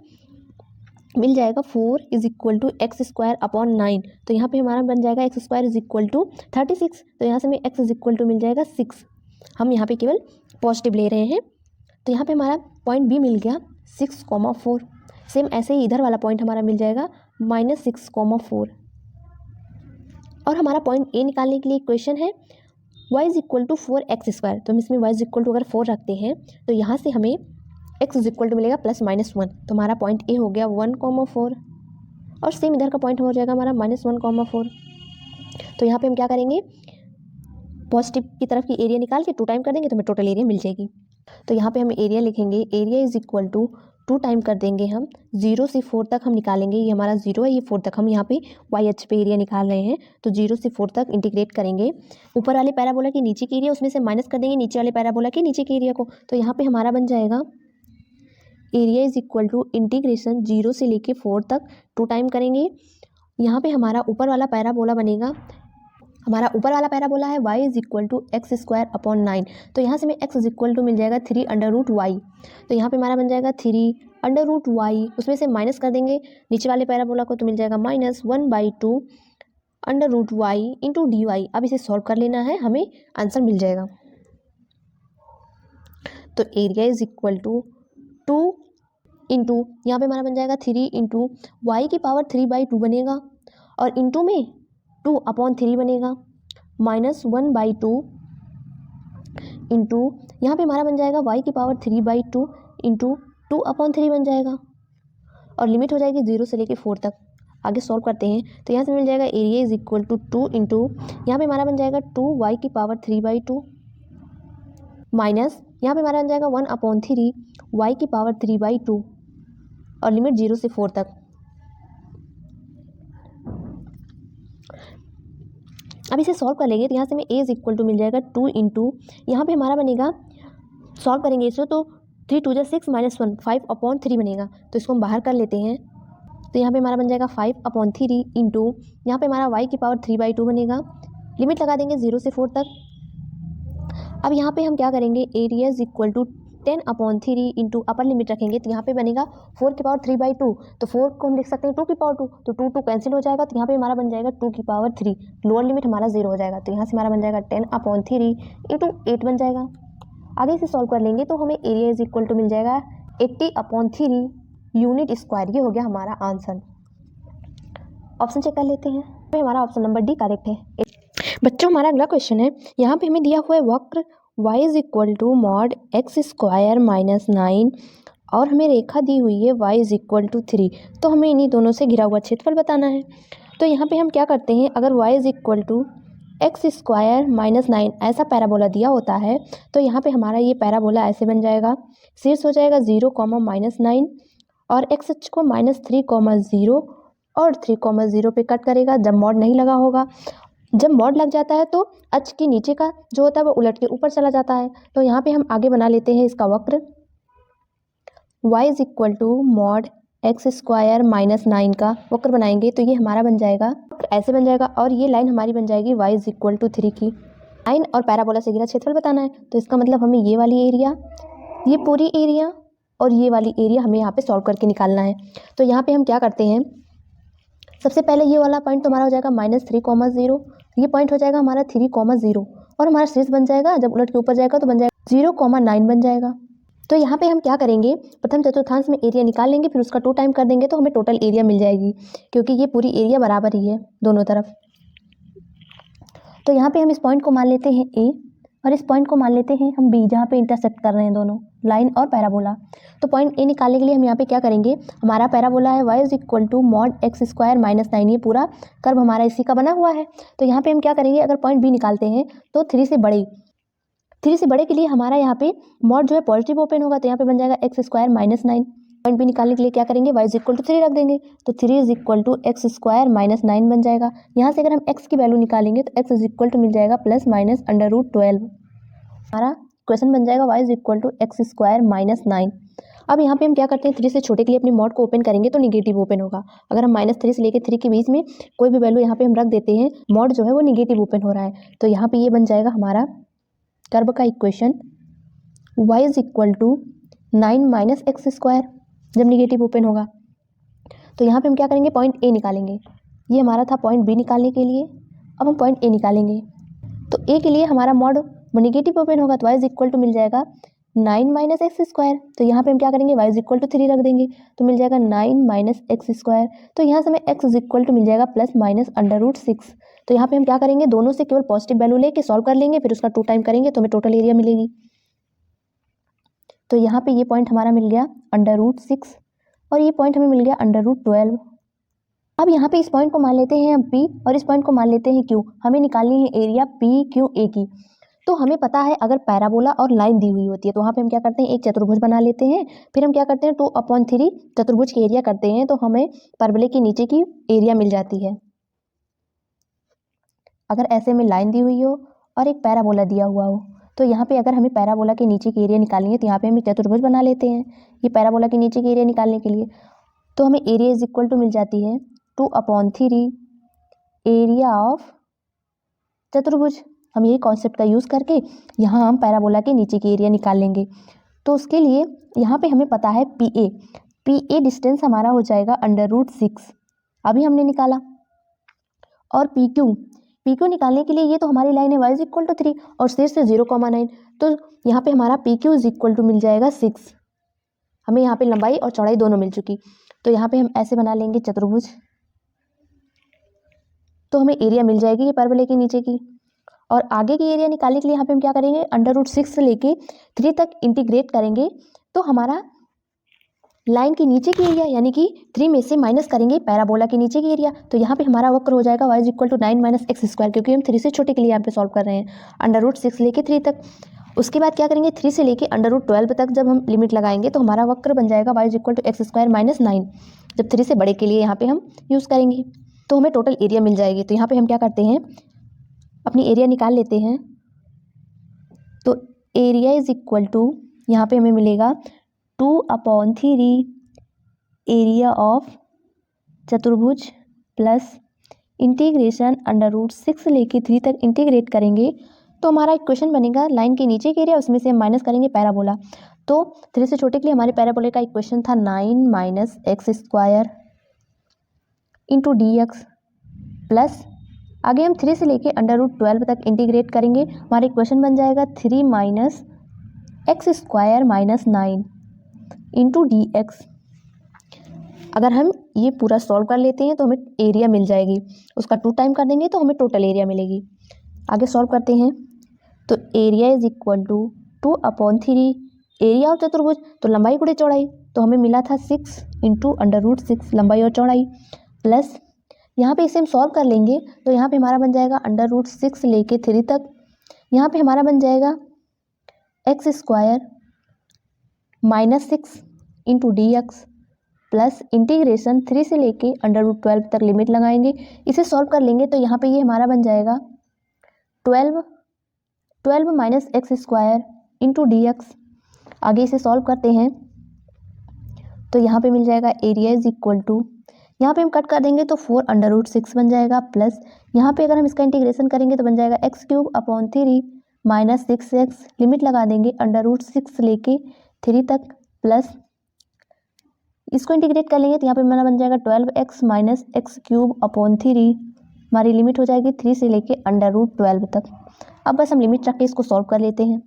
मिल जाएगा 4 इज इक्वल टू x²/9। तो यहाँ पे हमारा बन जाएगा x² इज इक्वल टू 36, तो यहाँ से हमें x इज इक्वल टू मिल जाएगा 6। हम यहाँ पे केवल पॉजिटिव ले रहे हैं, तो यहाँ पे हमारा पॉइंट B मिल गया 6,4। सेम ऐसे ही इधर वाला पॉइंट हमारा मिल जाएगा -6,4। और हमारा पॉइंट A निकालने के लिए इक्वेशन है y is equal to 4x²। तो हम इसमें y इज इक्वल टू अगर 4 रखते हैं तो यहाँ से हमें x इज इक्वल टू मिलेगा +-1, तो हमारा पॉइंट A हो गया 1,4 और सेम इधर का पॉइंट हो जाएगा हमारा -1,4। तो यहाँ पे हम क्या करेंगे, पॉजिटिव की तरफ की एरिया निकाल के 2 टाइम कर देंगे तो हमें टोटल एरिया मिल जाएगी। तो यहाँ पे हम एरिया लिखेंगे, area is equal to 2 time कर देंगे हम 0 से 4 तक हम निकालेंगे, ये हमारा 0 है, ये 4 तक हम यहाँ पे YH पे एरिया निकाल रहे हैं, तो 0 से 4 तक इंटीग्रेट करेंगे। ऊपर वाले पैराबोला के नीचे की एरिया उसमें से माइनस कर देंगे नीचे वाले पैराबोला के नीचे की एरिया को, तो यहाँ पे हमारा बन जाएगा area is equal to integration 0 से लेके 4 तक 2 टाइम करेंगे। यहाँ पे हमारा ऊपर वाला पैराबोला बनेगा, हमारा ऊपर वाला पैराबोला है y is equal to x²/9, तो यहाँ से हमें x इज इक्वल टू मिल जाएगा 3√y। तो यहाँ पे हमारा बन जाएगा 3√y, उसमें से माइनस कर देंगे नीचे वाले पैराबोला को, तो मिल जाएगा -1/2 √y इंटू dy। अब इसे सॉल्व कर लेना है, हमें आंसर मिल जाएगा। तो area is equal to 2 into यहाँ पे हमारा बन जाएगा 3 इंटू y की पावर 3/2 बनेगा और इंटू में 2/3 बनेगा, -1/2 इंटू यहाँ पे हमारा बन जाएगा y की पावर 3/2 इंटू 2/3 बन जाएगा और लिमिट हो जाएगी 0 से लेके 4 तक। आगे सॉल्व करते हैं तो यहाँ से मिल जाएगा area is equal to 2 into यहाँ पे हमारा बन जाएगा 2y की पावर 3/2 माइनस यहाँ पे हमारा बन जाएगा 1/3 y की पावर 3/2 और लिमिट 0 से 4 तक। अब इसे सॉल्व कर लेंगे तो यहाँ से हमें a इज इक्वल टू मिल जाएगा 2 इंटू यहाँ पर हमारा बनेगा, सॉल्व करेंगे इसे तो 3 2 6 -1 5/3 बनेगा, तो इसको हम बाहर कर लेते हैं। तो यहाँ पे हमारा बन जाएगा 5/3 इंटू यहाँ पे हमारा y की पावर 3/2 बनेगा, लिमिट लगा देंगे 0 से 4 तक। अब यहाँ पे हम क्या करेंगे, area is equal to 10/3 into upper limit रखेंगे, तो यहाँ पे बनेगा 4 की पावर 3/2, तो 4 को हम लिख सकते हैं 2 की पावर 2, तो 2 कैंसिल हो जाएगा, तो यहाँ पे हमारा बन जाएगा 2 की पावर 3, लोअर लिमिट हमारा 0 हो जाएगा, तो यहाँ से हमारा बन जाएगा 10/3 इंटू 8 बन जाएगा। आगे इसे सॉल्व कर लेंगे तो हमें एरिया इज इक्वल टू मिल जाएगा 80/3 यूनिट स्क्वायर, ये हो गया हमारा आंसर। ऑप्शन चेक कर लेते हैं, तो हमारा ऑप्शन नंबर डी करेक्ट है। बच्चों हमारा अगला क्वेश्चन है, यहाँ पे हमें दिया हुआ है वक्र y is equal to mod x² - 9 और हमें रेखा दी हुई है y इज इक्वल टू 3, तो हमें इन्हीं दोनों से घिरा हुआ क्षेत्रफल बताना है। तो यहाँ पे हम क्या करते हैं, अगर y is equal to x² - 9 ऐसा पैराबोला दिया होता है तो यहाँ पे हमारा ये पैराबोला ऐसे बन जाएगा, शीर्ष हो जाएगा 0, -9 और x अक्ष को -3, और 3, पे कट करेगा जब मॉड नहीं लगा होगा। जब मॉड लग जाता है तो अक्ष के नीचे का जो होता है वो उलट के ऊपर चला जाता है। तो यहाँ पे हम आगे बना लेते हैं इसका वक्र y is equal to mod x² - 9 का वक्र बनाएंगे, तो ये हमारा बन जाएगा ऐसे बन जाएगा और ये लाइन हमारी बन जाएगी y इज इक्वल टू 3 की। लाइन और पैराबोला से घिरा क्षेत्रफल बताना है, तो इसका मतलब हमें ये वाली एरिया, ये पूरी एरिया और ये वाली एरिया हमें यहाँ पे सॉल्व करके निकालना है। तो यहाँ पे हम क्या करते हैं, सबसे पहले ये वाला पॉइंट तो हमारा हो जाएगा -3, ये पॉइंट हो जाएगा हमारा 3,0 और हमारा शेष बन जाएगा, जब उलट के ऊपर जाएगा तो बन जाएगा 0,9 बन जाएगा। तो यहाँ पे हम क्या करेंगे, प्रथम चतुर्थांश में एरिया निकाल लेंगे, फिर उसका 2 टाइम कर देंगे तो हमें टोटल एरिया मिल जाएगी, क्योंकि ये पूरी एरिया बराबर ही है दोनों तरफ। तो यहाँ पे हम इस पॉइंट को मान लेते हैं ए और इस पॉइंट को मान लेते हैं हम बी, जहाँ पे इंटरसेक्ट कर रहे हैं दोनों लाइन और पैराबोला। तो पॉइंट ए निकालने के लिए हम यहाँ पे क्या करेंगे, हमारा पैराबोला है y = mod x² - 9, ये पूरा कर्व हमारा इसी का बना हुआ है। तो यहाँ पे हम क्या करेंगे, अगर पॉइंट बी निकालते हैं तो 3 से बड़े के लिए हमारा यहाँ पे मॉड जो है पॉजिटिव ओपन होगा, तो यहाँ पे बन जाएगा x² - 9। पॉइंट बी निकालने के लिए क्या करेंगे, y = 3 रख देंगे, तो 3 = x² - 9 बन जाएगा। यहाँ से अगर हम x की वैल्यू निकालेंगे तो x = मिल जाएगा ± √12। हमारा क्वेश्चन बन जाएगा y = x² - 9। अब यहाँ पे हम क्या करते हैं, 3 से छोटे के लिए अपनी मॉड को ओपन करेंगे तो निगेटिव ओपन होगा। अगर हम -3 से लेकर 3 के बीच में कोई भी वैल्यू यहाँ पे हम रख देते हैं, मॉड जो है वो निगेटिव ओपन हो रहा है, तो यहाँ पे ये बन जाएगा हमारा कर्व का इक्वेशन y = 9 - x², जब निगेटिव ओपन होगा। तो यहाँ पे हम क्या करेंगे, पॉइंट ए निकालेंगे। ये हमारा था पॉइंट बी निकालने के लिए, अब हम पॉइंट ए निकालेंगे। तो ए के लिए हमारा मॉड नेगेटिव ओपन होगा, तो y = मिल जाएगा 9 - x²। तो यहाँ पे हम क्या करेंगे, y = 3 रख देंगे, तो मिल जाएगा 9 - x²। तो यहाँ से हमें x = मिल जाएगा ±√6। तो यहाँ पे हम क्या करेंगे, दोनों से केवल पॉजिटिव वैल्यू लेके सॉल्व कर लेंगे, फिर उसका 2 टाइम करेंगे तो हमें टोटल एरिया मिलेगी। तो यहाँ पे ये पॉइंट हमारा मिल गया √6 और ये पॉइंट हमें मिल गया √12। अब यहाँ पे इस पॉइंट को मान लेते हैं हम P और इस पॉइंट को मान लेते हैं Q। हमें निकालनी है एरिया PQA की। तो हमें पता है अगर पैराबोला और लाइन दी हुई होती है तो वहाँ पे हम क्या करते हैं, एक चतुर्भुज बना लेते हैं, फिर हम क्या करते हैं 2/3 चतुर्भुज की एरिया करते हैं, तो हमें परवलय के नीचे की एरिया मिल जाती है। अगर ऐसे में लाइन दी हुई हो और एक पैराबोला दिया हुआ हो, तो यहाँ पे अगर हमें पैराबोला के नीचे की एरिया निकालनी है तो यहाँ पे हम चतुर्भुज बना लेते हैं, ये पैराबोला के नीचे की एरिया निकालने के लिए। तो हमें एरिया = मिल जाती है 2/3 एरिया ऑफ चतुर्भुज। हम यही कॉन्सेप्ट का यूज़ करके यहाँ हम पैराबोला के नीचे की एरिया निकाल लेंगे। तो उसके लिए यहाँ पे हमें पता है PA डिस्टेंस हमारा हो जाएगा √6, अभी हमने निकाला। और PQ निकालने के लिए ये तो हमारी लाइन है y = 3 और शेष से 0,9, तो यहाँ पे हमारा PQ = मिल जाएगा 6। हमें यहाँ पे लंबाई और चौड़ाई दोनों मिल चुकी। तो यहाँ पे हम ऐसे बना लेंगे चतुर्भुज, तो हमें एरिया मिल जाएगी ये परवलय के नीचे की। और आगे की एरिया निकालने के लिए यहाँ पे हम क्या करेंगे, √6 से लेके 3 तक इंटीग्रेट करेंगे, तो हमारा लाइन के नीचे की एरिया यानी कि 3 में से माइनस करेंगे पैराबोला के नीचे की एरिया, तो यहाँ पे हमारा वक्र हो जाएगा y = 9 - x², क्योंकि हम 3 से छोटे के लिए यहाँ पे सॉल्व कर रहे हैं, √6 लेके 3 तक। उसके बाद क्या करेंगे, 3 से लेके √12 तक जब हम लिमिट लगाएंगे तो हमारा वक्र बन जाएगा y = x² - 9, जब 3 से बड़े के लिए यहाँ पे हम यूज़ करेंगे तो हमें टोटल एरिया मिल जाएगी। तो यहाँ पे हम क्या करते हैं, अपनी एरिया निकाल लेते हैं। तो एरिया = यहाँ पे हमें मिलेगा 2/3 एरिया ऑफ चतुर्भुज प्लस इंटीग्रेशन √6 लेके 3 तक इंटीग्रेट करेंगे, तो हमारा इक्वेशन बनेगा लाइन के नीचे के एरिया, उसमें से हम माइनस करेंगे पैराबोला। तो 3 से छोटे के लिए हमारे पैराबोला का इक्वेशन था 9 - x² × dx प्लस आगे हम 3 से लेके √12 तक इंटीग्रेट करेंगे, हमारा इक्वेशन बन जाएगा 3 - x² - 9 × dx। अगर हम ये पूरा सॉल्व कर लेते हैं तो हमें एरिया मिल जाएगी, उसका 2 टाइम कर देंगे तो हमें टोटल एरिया मिलेगी। आगे सॉल्व करते हैं। तो एरिया = 2/3 एरिया ऑफ चतुर्भुज, तो लंबाई गुणे चौड़ाई, तो हमें मिला था 6 × √6 लंबाई और चौड़ाई, प्लस यहाँ पे इसे हम सॉल्व कर लेंगे तो यहाँ पे हमारा बन जाएगा √6 लेके 3 तक, यहाँ पे हमारा बन जाएगा x² - 6 × dx प्लस इंटीग्रेशन 3 से लेके √12 तक लिमिट लगाएंगे, इसे सॉल्व कर लेंगे तो यहाँ पे ये हमारा बन जाएगा 12 - x² × dx। आगे इसे सॉल्व करते हैं तो यहाँ पे मिल जाएगा एरिया = यहाँ पे हम कट कर देंगे तो 4 √6 बन जाएगा, प्लस यहाँ पे अगर हम इसका इंटीग्रेशन करेंगे तो बन जाएगा x³ - 6x, लिमिट लगा देंगे √6 लेके 3 तक, प्लस इसको इंटीग्रेट कर लेंगे तो यहाँ पे हमारा बन जाएगा 12x - x³ / 3 हमारी लिमिट हो जाएगी 3 से लेके √12 तक। अब बस हम लिमिट रख के इसको सॉल्व कर लेते हैं।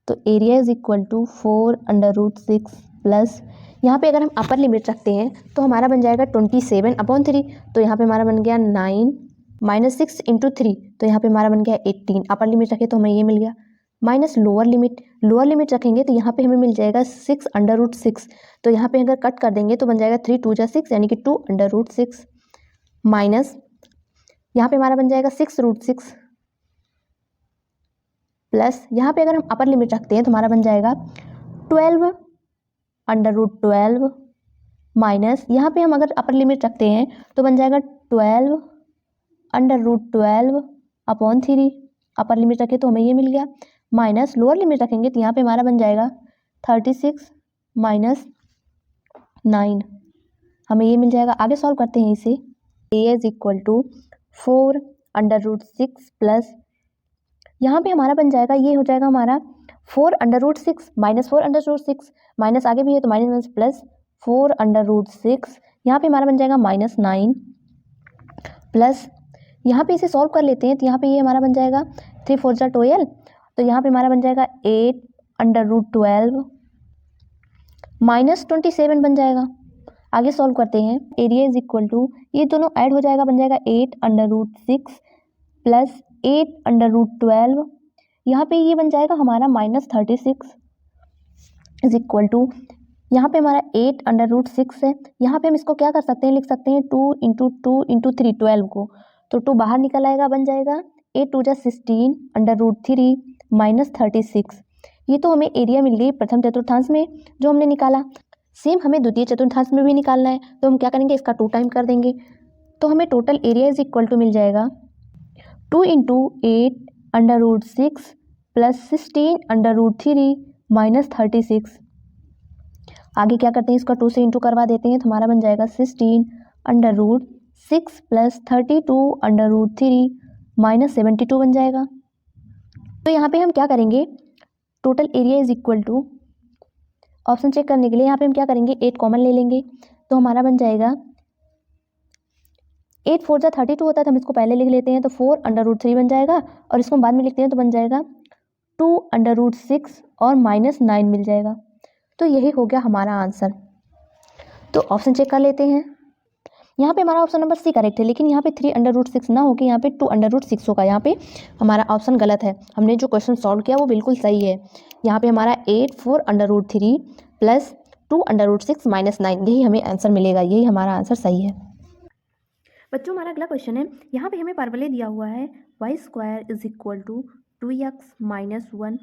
तो area is equal to 4√6 plus यहाँ पे अगर हम अपर लिमिट रखते हैं तो हमारा बन जाएगा 27/3। तो यहाँ पे हमारा बन गया 9 माइनस 6 इंटू 3, तो यहाँ पे हमारा बन गया 18। अपर लिमिट रखे तो हमें ये मिल गया, माइनस लोअर लिमिट रखेंगे तो यहाँ पे हमें मिल जाएगा 6/6। तो यहाँ पे अगर कट कर देंगे तो बन जाएगा 3 2 जा 6 यानी कि 2/6 माइनस यहाँ पे हमारा बन जाएगा 6√6 प्लस यहाँ पे अगर हम अपर लिमिट रखते हैं तो हमारा बन जाएगा 12/12 माइनस यहाँ पे हम अगर अपर लिमिट रखते हैं तो बन जाएगा 12/12/3। अपर लिमिट रखे तो हमें ये मिल गया, माइनस लोअर लिमिट रखेंगे तो यहाँ पे हमारा बन जाएगा 36 माइनस 9, हमें ये मिल जाएगा। आगे सॉल्व करते हैं इसे। ए इज इक्वल टू 4√6 प्लस यहाँ पे हमारा बन जाएगा, ये हो जाएगा हमारा 4√6 माइनस 4√6 माइनस आगे भी है तो माइनस प्लस 4√6, यहाँ पे हमारा बन जाएगा -9 प्लस यहाँ पे इसे सॉल्व कर लेते हैं तो यहाँ पे ये हमारा बन जाएगा 3 4 जा 12, तो यहाँ पे हमारा बन जाएगा 8/12 -27 बन जाएगा। आगे सॉल्व करते हैं। एरिया इज इक्वल टू ये दोनों ऐड हो जाएगा, बन जाएगा 8/6 प्लस 8/12, यहाँ पे ये बन जाएगा हमारा -36 इज इक्वल टू यहाँ पे हमारा 8/6 है। यहाँ पे हम इसको क्या कर सकते हैं, लिख सकते हैं 2 × 2 × 3 12 को, तो 2 बाहर निकल आएगा, बन जाएगा 8 2 जा 16/3 -36। ये तो हमें एरिया मिल गई प्रथम चतुर्थांश में जो हमने निकाला। सेम हमें द्वितीय चतुर्थांश में भी निकालना है, तो हम क्या करेंगे, इसका 2 टाइम कर देंगे। तो हमें total area is equal to मिल जाएगा 2 × 8/6 प्लस 16/3 -36। आगे क्या करते हैं, इसका 2 से इंटू करवा देते हैं तो हमारा बन जाएगा 16/6 प्लस 32/3 -72 बन जाएगा। तो यहाँ पे हम क्या करेंगे, total area is equal to option check करने के लिए यहाँ पे हम क्या करेंगे, 8 कॉमन ले लेंगे तो हमारा बन जाएगा 8 4 जा 32 होता है, तो हम इसको पहले लिख लेते हैं तो 4/3 बन जाएगा, और इसको हम बाद में लिखते हैं तो बन जाएगा 2/6 और -9 मिल जाएगा। तो यही हो गया हमारा आंसर। तो ऑप्शन चेक कर लेते हैं। यहाँ पे हमारा ऑप्शन नंबर सी करेक्ट है, लेकिन यहाँ पे 3/6 ना होकर यहाँ पे 2/6 होगा। यहाँ पे हमारा ऑप्शन गलत है, हमने जो क्वेश्चन सॉल्व किया वो बिल्कुल सही है। यहाँ पे हमारा 8 4/3 प्लस 2/6 -9 यही हमें आंसर मिलेगा, यही हमारा आंसर सही है। बच्चों हमारा अगला क्वेश्चन है, यहाँ पे हमें परवलय दिया हुआ है y² is equal to 2x - 1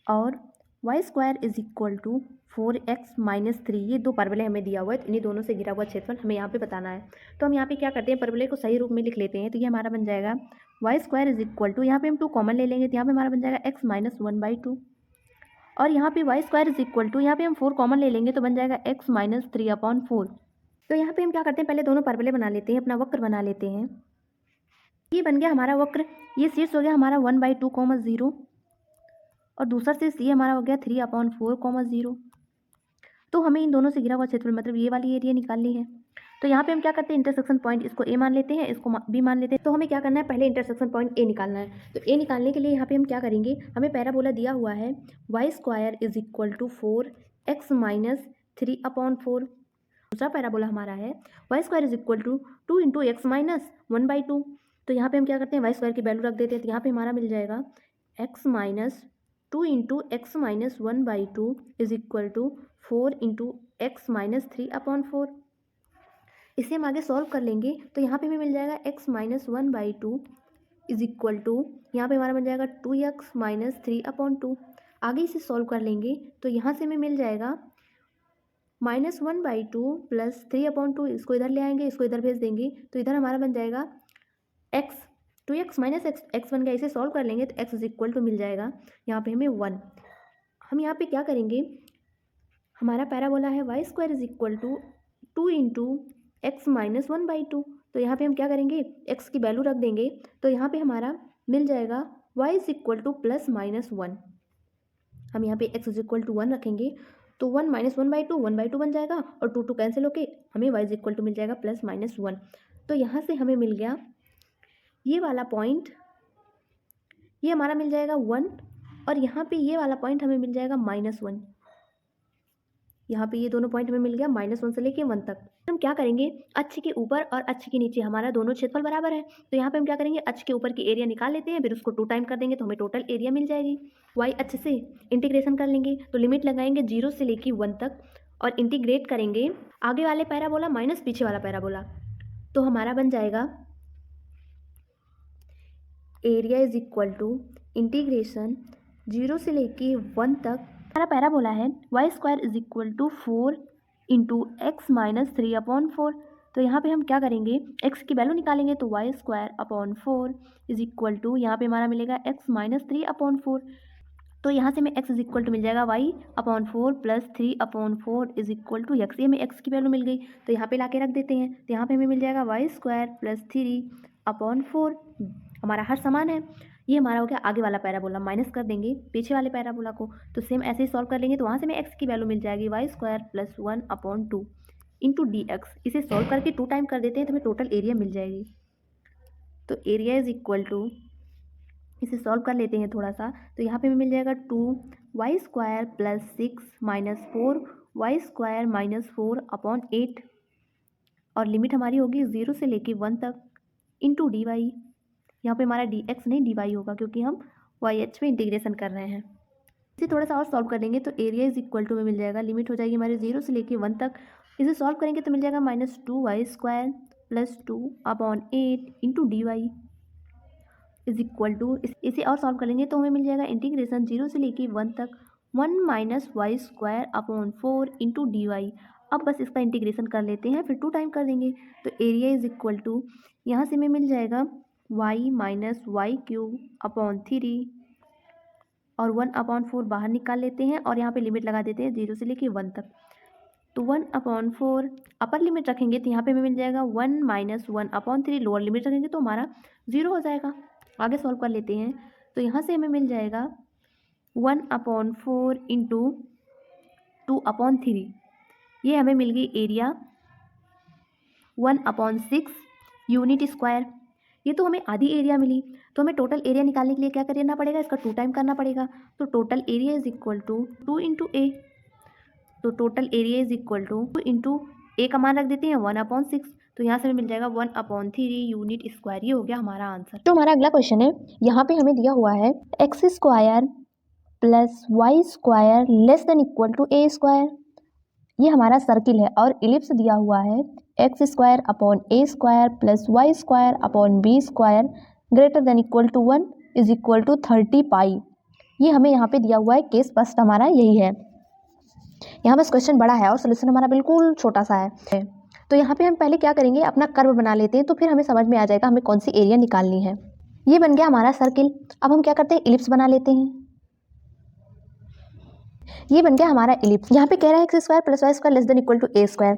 और y² is equal to 4x - 3। ये दो परवलय हमें दिया हुआ है, तो इन्हीं दोनों से घिरा हुआ क्षेत्रफल हमें यहाँ पे बताना है। तो हम यहाँ पे क्या करते हैं, परवलय को सही रूप में लिख लेते हैं। तो ये हमारा बन जाएगा y² इज इक्वल टू, यहाँ पे हम 2 कॉमन ले लेंगे तो यहाँ पे हमारा बन जाएगा x - 1/2, और यहाँ पे y² इज इक्वल टू, यहाँ पे हम 4 कॉमन ले लेंगे तो बन जाएगा x - 3/4। तो यहाँ पे हम क्या करते हैं, पहले दोनों परवलय बना लेते हैं, अपना वक्र बना लेते हैं। ये बन गया हमारा वक्र, ये शीर्ष हो गया हमारा 1/2, 0, और दूसरा शीर्ष ये हमारा हो गया 3/4, 0। तो हमें इन दोनों से घिरा हुआ क्षेत्रफल मतलब ये वाली एरिया निकालनी है। तो यहाँ पे हम क्या करते हैं, इंटरसेक्शन पॉइंट इसको ए मान लेते हैं, इसको बी मान लेते हैं। तो हमें क्या करना है, पहले इंटरसेक्शन पॉइंट ए निकालना है। तो ए निकालने के लिए यहाँ पे हम क्या करेंगे, हमें पैराबोला दिया हुआ है y² is equal to 4x - 3/4। दूसरा पैराबोला हमारा है y² is equal to 2 × x - 1/2। तो यहाँ पे हम क्या करते हैं, y² की वैल्यू रख देते हैं। तो यहाँ पे हमारा मिल जाएगा x - 2 × x - 1/2 is equal to 4 × x - 3/4। इसे हम आगे सॉल्व कर लेंगे तो यहाँ पे हमें मिल जाएगा x - 1/2 इज इक्वल टू, यहाँ पे हमारा बन जाएगा 2x - 3/2। आगे इसे सॉल्व कर लेंगे तो यहाँ से हमें मिल जाएगा -1/2 प्लस 3/2। इसको इधर ले आएंगे, इसको इधर भेज देंगे तो इधर हमारा बन जाएगा x, 2x - x बन गया। इसे सॉल्व कर लेंगे तो x इज इक्वल टू मिल जाएगा यहाँ पे हमें 1। हम यहाँ पे क्या करेंगे, हमारा पैराबोला है y² is equal to 2 × x - 1/2। तो यहाँ पे हम क्या करेंगे, x की वैल्यू रख देंगे तो यहाँ पे हमारा मिल जाएगा y is equal two plus -1। हम यहाँ पे x इज इक्वल टू 1 रखेंगे तो 1 - 1/2 1/2 बन जाएगा, और 2 कैंसिल होके हमें y इज इक्वल टू मिल जाएगा प्लस -1। तो यहाँ से हमें मिल गया ये वाला पॉइंट ये हमारा मिल जाएगा 1 और यहाँ पे ये वाला पॉइंट हमें मिल जाएगा -1। यहाँ पे ये दोनों पॉइंट हमें मिल गया -1 से लेके 1 तक। हम क्या करेंगे, अक्ष के ऊपर और अक्ष के नीचे हमारा दोनों क्षेत्रफल बराबर है, तो यहाँ पे हम क्या करेंगे, अक्ष के ऊपर की एरिया निकाल लेते हैं, फिर उसको 2 टाइम कर देंगे तो हमें टोटल एरिया मिल जाएगी। वाई अक्ष से इंटीग्रेशन कर लेंगे तो लिमिट लगाएंगे 0 से लेके 1 तक और इंटीग्रेट करेंगे आगे वाले पैराबोला माइनस पीछे वाला पैराबोला, तो हमारा बन जाएगा area is equal to integration 0 से लेके 1 तक हमारा पैराबोला है y square is equal to 4 into x minus 3/4। तो यहाँ पे हम क्या करेंगे, x की वैल्यू निकालेंगे तो y square upon 4 is equal to यहाँ पे हमारा मिलेगा x माइनस 3/4। तो यहाँ से हमें x इज इक्वल टू मिल जाएगा y/4 plus 3/4 is equal to x। ये हमें x की वैल्यू मिल गई तो यहाँ पे ला के रख देते हैं, तो यहाँ पे हमें मिल जाएगा वाई स्क्वायर प्लस 3/4। हमारा हर समान है। ये हमारा हो गया आगे वाला पैराबोला, माइनस कर देंगे पीछे वाले पैराबोला को, तो सेम ऐसे ही सॉल्व कर लेंगे तो वहाँ से हमें x की वैल्यू मिल जाएगी y square plus 1/2 into dx। इसे सॉल्व करके 2 टाइम कर देते हैं तो हमें टोटल एरिया मिल जाएगी। तो एरिया इज इक्वल टू, इसे सॉल्व कर लेते हैं थोड़ा सा, तो यहाँ पे हमें मिल जाएगा 2y square plus 6 minus 4y square minus 4/8 और लिमिट हमारी होगी 0 से लेके 1 तक इंटू डी वाई। यहाँ पे हमारा dx नहीं dy होगा क्योंकि हम yh में इंटीग्रेशन कर रहे हैं। इसे थोड़ा सा और सॉल्व कर देंगे तो एरिया इज इक्वल टू में मिल जाएगा, लिमिट हो जाएगी हमारे 0 से लेके 1 तक। इसे सॉल्व करेंगे तो मिल जाएगा -2y square plus 2/8 into d y is equal to, इसे और सॉल्व कर लेंगे तो हमें मिल जाएगा इंटीग्रेशन 0 से लेके 1 तक 1 minus y square upon 4 into d y. अब बस इसका इंटीग्रेशन कर लेते हैं, फिर 2 टाइम कर देंगे तो एरिया इज इक्वल टू, यहाँ से हमें मिल जाएगा y minus y cube upon 3 और 1/4 बाहर निकाल लेते हैं और यहाँ पे लिमिट लगा देते हैं 0 से लेके 1 तक। तो 1/4 अपर लिमिट रखेंगे तो यहाँ पे हमें मिल जाएगा 1 माइनस 1/3, लोअर लिमिट रखेंगे तो हमारा 0 हो जाएगा। आगे सॉल्व कर लेते हैं तो यहाँ से हमें मिल जाएगा 1/4 इंटू 2/3, ये हमें मिल गई एरिया 1/6 यूनिट स्क्वायर। ये तो हमें आधी एरिया मिली, तो हमें टोटल एरिया निकालने के लिए क्या करना पड़ेगा, इसका 2 टाइम करना पड़ेगा। तो total area is equal to 2 into a, तो total area is equal to 2 into a का मान रख देते हैं 1/6, तो यहाँ से हमें मिल जाएगा 1/3 यूनिट स्क्वायर। ये हो गया हमारा आंसर। तो हमारा अगला क्वेश्चन है, यहाँ पे हमें दिया हुआ है x square plus y square less than equal to a square. ये हमारा सर्किल है और इलिप्स दिया हुआ है x square upon a square plus y square upon b square greater than equal to 1 is equal to 30 pi. ये हमें यहाँ पे दिया हुआ है, केस फर्स्ट हमारा यही है। यहाँ बस क्वेश्चन बड़ा है और सोल्यूशन हमारा बिल्कुल छोटा सा है। तो यहाँ पे हम पहले क्या करेंगे, अपना कर्व बना लेते हैं तो फिर हमें समझ में आ जाएगा हमें कौन सी एरिया निकालनी है। ये बन गया हमारा सर्किल। अब हम क्या करते हैं, इलिप्स बना लेते हैं। ये बन गया हमारा इलिप्स। यहाँ पे कह रहा है x square plus y square less than equal to a square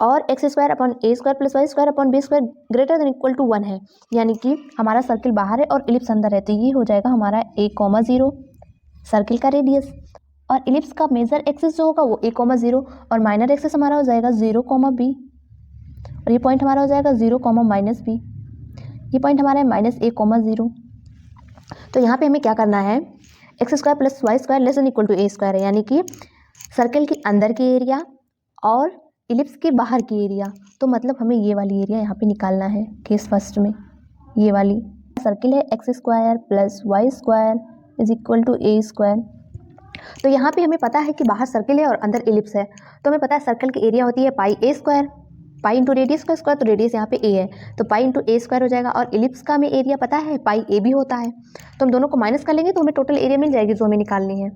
और x square upon a square plus y square upon b square greater than equal to 1 है, यानी कि हमारा सर्किल बाहर है और इलिप्स अंदर है, तो ये हो जाएगा हमारा a,0 सर्किल का रेडियस। और इलिप्स का मेजर एक्सिस जो होगा वो a,0 और माइनर एक्सिस हमारा हो जाएगा 0, b और ये पॉइंट हमारा हो जाएगा 0, -b। ये पॉइंट हमारा है -a,0। तो यहाँ पे हमें क्या करना है, x square plus y square less than equal to a square है, यानी कि सर्कल के अंदर की एरिया और इलिप्स के बाहर की एरिया। तो मतलब हमें ये वाली एरिया यहाँ पे निकालना है केस फर्स्ट में। ये वाली सर्किल है x square plus y square is equal to a square. तो यहाँ पे हमें पता है कि बाहर सर्किल है और अंदर इलिप्स है, तो हमें पता है सर्कल की एरिया होती है पाई ए स्क्वायर, पाई इंटू रेडियस का स्क्वायर, तो रेडियस यहाँ पे ए है तो पाई इंटू ए स्क्वायर हो जाएगा। और इलिप्स का हमें एरिया पता है पाई ए भी होता है, तो हम दोनों को माइनस कर लेंगे तो हमें टोटल एरिया मिल जाएगी जो हमें निकालनी है।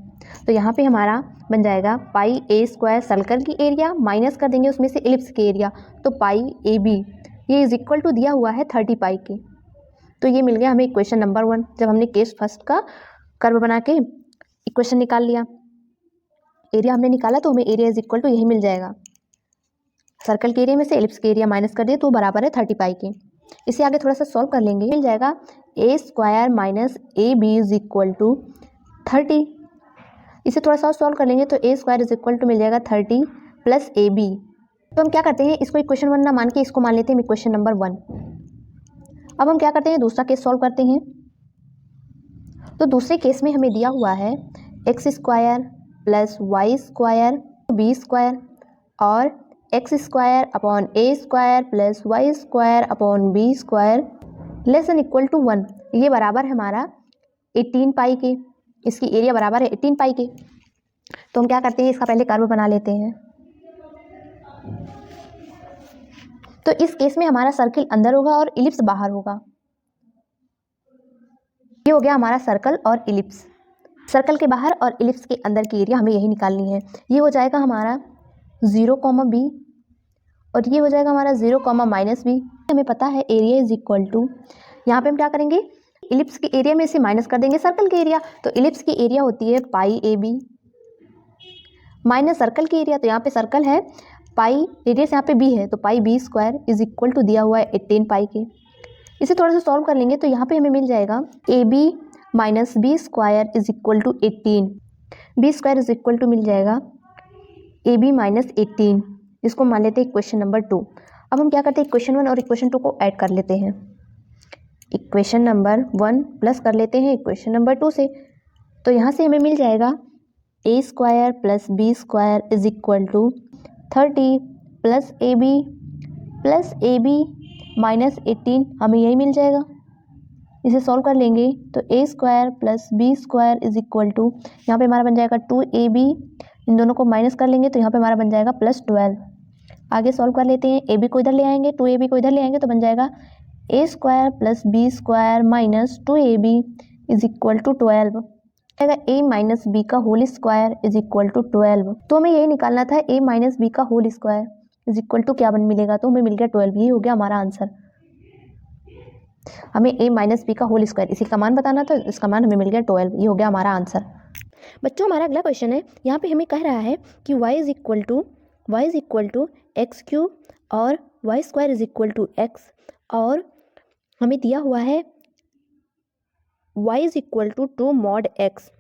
तो यहाँ पे हमारा बन जाएगा पाई ए स्क्वायर सर्कल की एरिया माइनस कर देंगे उसमें से इलिप्स की एरिया, तो पाई ए बी ये इज इक्वल टू दिया हुआ है 30 पाई के। तो ये मिल गया हमें इक्वेशन नंबर 1, जब हमने केस फर्स्ट का कर्व बना के इक्वेशन निकाल लिया, एरिया हमने निकाला तो हमें एरिया इज इक्वल टू यही मिल जाएगा, सर्कल के एरिया में से इलिप्स के एरिया माइनस कर दिए तो बराबर है 30 पाई के। इसे आगे थोड़ा सा सॉल्व कर लेंगे, मिल जाएगा a square minus a b is equal to 30। इसे थोड़ा सा सॉल्व कर लेंगे तो a square is equal to मिल जाएगा 30 प्लस ए बी। तो हम क्या करते हैं, इसको इक्वेशन 1 ना मान के इसको मान लेते हैं इक्वेशन नंबर 1 अब हम क्या करते हैं, दूसरा केस सॉल्व करते हैं। तो दूसरे केस में हमें दिया हुआ है x square plus y square b square और x square upon a square plus y square upon b square less than equal to 1। ये बराबर है हमारा 18 पाई के, इसकी एरिया बराबर है 18 पाई के। तो हम क्या करते हैं, इसका पहले कर्व बना लेते हैं। तो इस केस में हमारा सर्किल अंदर होगा और इलिप्स बाहर होगा। ये हो गया हमारा सर्कल और इलिप्स। सर्कल के बाहर और इलिप्स के अंदर की एरिया हमें यही निकालनी है। ये हो जाएगा हमारा 0, b और ये हो जाएगा हमारा 0, -b। हमें पता है एरिया इज इक्वल टू, यहाँ पे हम क्या करेंगे, इलिप्स के एरिया में से माइनस कर देंगे सर्कल के एरिया। तो इलिप्स की एरिया होती है पाई AB माइनस सर्कल की एरिया। तो यहाँ पे सर्कल है पाई, रेडियस यहाँ पे b है, तो pi B square is equal to दिया हुआ है 18 पाई के। इसे थोड़ा सा सॉल्व कर लेंगे तो यहाँ पे हमें मिल जाएगा AB minus b square is equal to 18। B square is equal to मिल जाएगा AB माइनस 18। इसको मान लेते हैं इक्वेशन नंबर 2। अब हम क्या करते हैं, इक्वेशन 1 और इक्वेशन 2 को ऐड कर लेते हैं। इक्वेशन नंबर 1 प्लस कर लेते हैं इक्वेशन नंबर 2 से। तो यहाँ से हमें मिल जाएगा a square plus b square is equal to 30 plus a b minus 18, हमें यही मिल जाएगा। इसे सॉल्व कर लेंगे तो a square plus b square is equal to, यहाँ पे हमारा बन जाएगा 2AB, इन दोनों को माइनस कर लेंगे तो यहाँ पे हमारा बन जाएगा +12। आगे सॉल्व कर लेते हैं, AB को इधर ले आएंगे, 2AB को इधर ले आएंगे तो बन जाएगा a square plus b square minus 2AB is equal to 12। आएगा a माइनस बी का whole square is equal to 12। तो हमें यही निकालना था, a माइनस बी का whole square is equal to क्या बन मिलेगा, तो हमें मिल गया 12। ये हो गया हमारा आंसर। हमें a माइनस बी का होल स्क्वायर इसी का मान बताना था, इसका मान हमें मिल गया 12। ये हो गया हमारा आंसर। बच्चों हमारा अगला क्वेश्चन है, यहाँ पे हमें कह रहा है कि y is equal to x cube और y square is equal to x, और हमें दिया हुआ है y is equal to 2 mod x।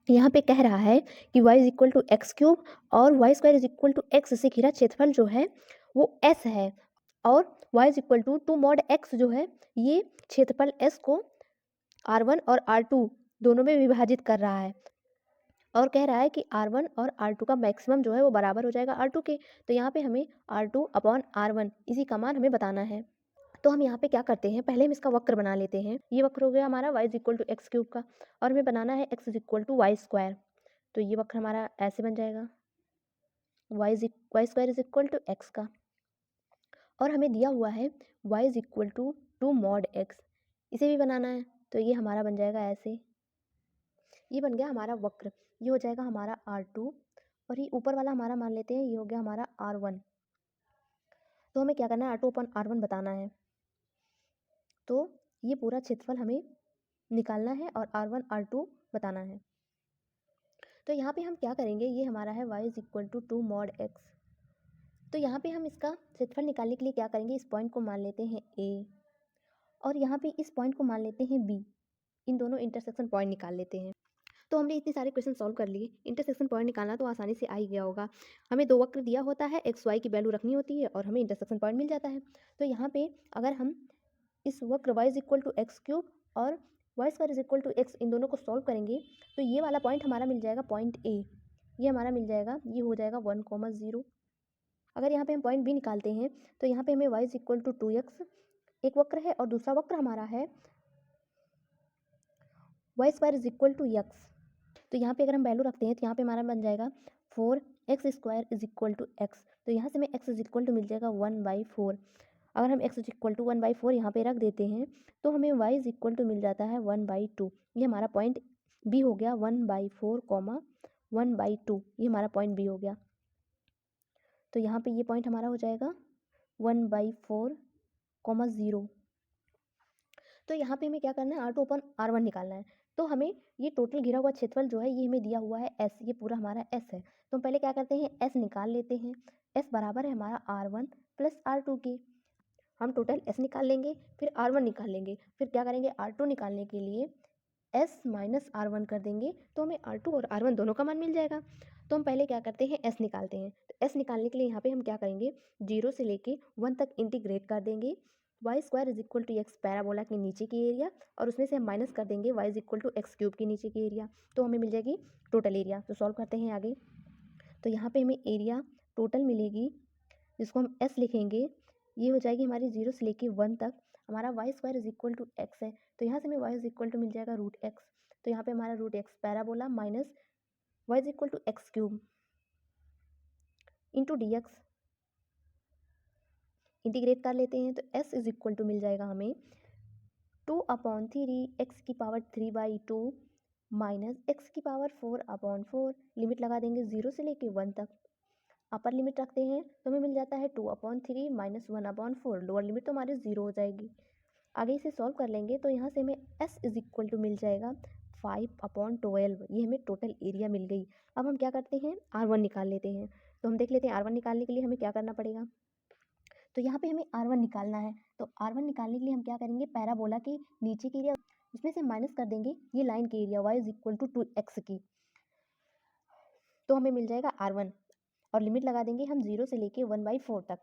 यहाँ पे कह रहा है कि y is equal to x cube और y square is equal to x से घिरा क्षेत्रफल जो है वो s है, और y is equal to 2 mod x जो है ये क्षेत्रफल s को R1 और R2 दोनों में विभाजित कर रहा है, और कह रहा है कि R1 और R2 का मैक्सिमम जो है वो बराबर हो जाएगा R2 के। तो यहाँ पे हमें R2 अपॉन R1 इसी का मान हमें बताना है। तो हम यहाँ पे क्या करते हैं, पहले हम इसका वक्र बना लेते हैं। ये वक्र हो गया हमारा y is equal to x cube का, और हमें बनाना है x is equal to y square. तो ये वक्र हमारा ऐसे बन जाएगा y square is equal to x का, और हमें दिया हुआ है y is equal to 2 mod x, इसे भी बनाना है। तो ये हमारा बन जाएगा ऐसे, ये बन गया हमारा वक्र। ये हो जाएगा हमारा R2, और ये ऊपर वाला हमारा मान लेते हैं, ये हो गया हमारा R1। तो हमें क्या करना है, R2 अपॉन R1 बताना है। तो ये पूरा क्षेत्रफल हमें निकालना है और R1 R2 बताना है। तो यहाँ पे हम क्या करेंगे, ये हमारा है y is equal to 2 mod x। तो यहाँ पे हम इसका क्षेत्रफल निकालने के लिए क्या करेंगे, इस पॉइंट को मान लेते हैं A, और यहाँ पे इस पॉइंट को मान लेते हैं B। इन दोनों इंटरसेक्शन पॉइंट निकाल लेते हैं। तो हमने इतने सारे क्वेश्चन सॉल्व कर लिए, इंटरसेक्शन पॉइंट निकालना तो आसानी से आ ही गया होगा। हमें दो वक्र दिया होता है, एक्स वाई की वैल्यू रखनी होती है और हमें इंटरसेक्शन पॉइंट मिल जाता है। तो यहाँ पे अगर हम इस वक्र y is equal to x cube और y square is equal to x, इन दोनों को सॉल्व करेंगे तो ये वाला पॉइंट हमारा मिल जाएगा पॉइंट A। ये हमारा मिल जाएगा, ये हो जाएगा 1, 0। अगर यहाँ पे हम पॉइंट B निकालते हैं तो यहाँ पे हमें y is equal to 2x एक वक्र है, और दूसरा वक्र हमारा है y square is equal to x. तो यहाँ पे अगर हम वैल्यू रखते हैं तो यहाँ पे हमारा बन जाएगा 4x square is equal to x. तो यहाँ से हमें x इज इक्वल टू मिल जाएगा 1/4। अगर हम x इज इक्वल टू 1/4 यहाँ पे रख देते हैं तो हमें y इज इक्वल टू मिल जाता है 1/2। ये हमारा पॉइंट B हो गया, 1/4, 1/2, ये हमारा पॉइंट B हो गया। तो यहाँ पे ये पॉइंट हमारा हो जाएगा 1/4, 0। तो यहाँ पे हमें क्या करना है, R2 अपॉन R1 निकालना है। तो हमें ये टोटल घिरा हुआ क्षेत्रफल जो है ये हमें दिया हुआ है S, ये पूरा हमारा S है। तो हम पहले क्या करते हैं, S निकाल लेते हैं। S बराबर है हमारा R1 प्लस R2 की। हम टोटल S निकाल लेंगे, फिर R1 निकाल लेंगे, फिर क्या करेंगे, R2 निकालने के लिए S माइनस R1 कर देंगे, तो हमें R2 और R1 दोनों का मान मिल जाएगा। तो हम पहले क्या करते हैं, S निकालते हैं। तो S निकालने के लिए यहाँ पे हम क्या करेंगे, 0 से लेके 1 तक इंटीग्रेट कर देंगे। Y square is equal to x parabola के नीचे की एरिया और उसमें से हम माइनस कर देंगे y is equal to x cube के नीचे की एरिया, तो हमें मिल जाएगी टोटल एरिया। तो सॉल्व करते हैं आगे। तो यहाँ पे हमें एरिया टोटल मिलेगी जिसको हम एस लिखेंगे, ये हो जाएगी हमारी 0 से लेके 1 तक। हमारा y square is equal to x है, तो यहाँ से हमें वाई इज इक्वल टू मिल जाएगा रूट एक्स। तो यहाँ पे हमारा root x parabola minus y is equal to x cube into d x, integrate कर लेते हैं। तो एस इज इक्वल टू मिल जाएगा हमें 2/3 एक्स की पावर 3/2 माइनस एक्स की पावर 4/4। लिमिट लगा देंगे 0 से लेके 1 तक। अपर लिमिट रखते हैं तो हमें मिल जाता है 2/3 माइनस 1/4। लोअर लिमिट तो हमारी 0 हो जाएगी। आगे इसे सॉल्व कर लेंगे तो यहाँ से हमें s इज इक्वल टू मिल जाएगा 5/12। ये हमें टोटल एरिया मिल गई। अब हम क्या करते हैं, r1 निकाल लेते हैं। तो हम देख लेते हैं r1 निकालने के लिए हमें क्या करना पड़ेगा। तो यहाँ पे हमें r1 निकालना है, तो r1 निकालने के लिए हम क्या करेंगे, पैराबोला के नीचे की एरिया उसमें से माइनस कर देंगे ये लाइन की area y is equal to 2x की, तो हमें मिल जाएगा r1 और लिमिट लगा देंगे हम 0 से लेके 1/4 तक।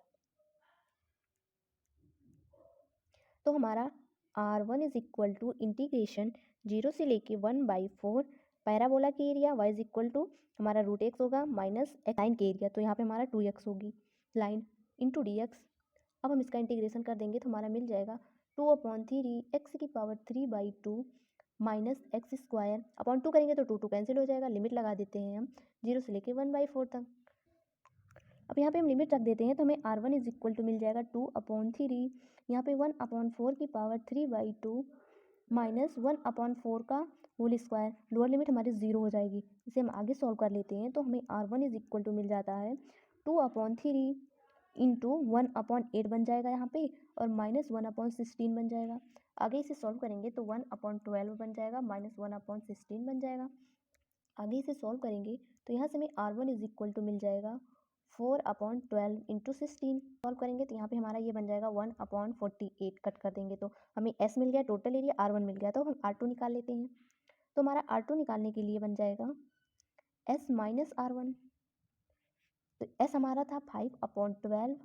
तो हमारा r1 is equal to integration 0 से लेके 1/4 पैराबोला की area y is equal to हमारा रूट एक्स होगा माइनस लाइन की एरिया, तो यहाँ पे हमारा 2x होगी लाइन इंटू डी एक्स। अब हम इसका इंटीग्रेशन कर देंगे तो हमारा मिल जाएगा 2/3 एक्स की power 3/2 minus x square upon 2 करेंगे तो 2 कैंसिल हो जाएगा। लिमिट लगा देते हैं हम 0 से लेके 1/4 तक। अब यहाँ पे हम लिमिट रख देते हैं तो हमें r1 इज इक्वल टू मिल जाएगा 2/3, यहाँ पे 1/4 की पावर 3/2 माइनस 1/4 का होल स्क्वायर। लोअर लिमिट हमारी 0 हो जाएगी। इसे हम आगे सॉल्व कर लेते हैं तो हमें r1 इज इक्वल टू मिल जाता है 2/3 इंटू 1/8 बन जाएगा यहाँ पे और माइनस 1/16 बन जाएगा। आगे इसे सॉल्व करेंगे तो 1/12 बन जाएगा माइनस 1/16 बन जाएगा। आगे इसे सॉल्व करेंगे तो यहाँ से हमें r1 इज इक्वल टू मिल जाएगा 4/12 इंटू 16। सॉल्व करेंगे तो यहाँ पे हमारा ये बन जाएगा 1/48। कट कर देंगे तो हमें s मिल गया, टोटल एरिया r1 मिल गया। तो हम r2 निकाल लेते हैं। तो हमारा r2 निकालने के लिए बन जाएगा s माइनस r1। तो s हमारा था 5/12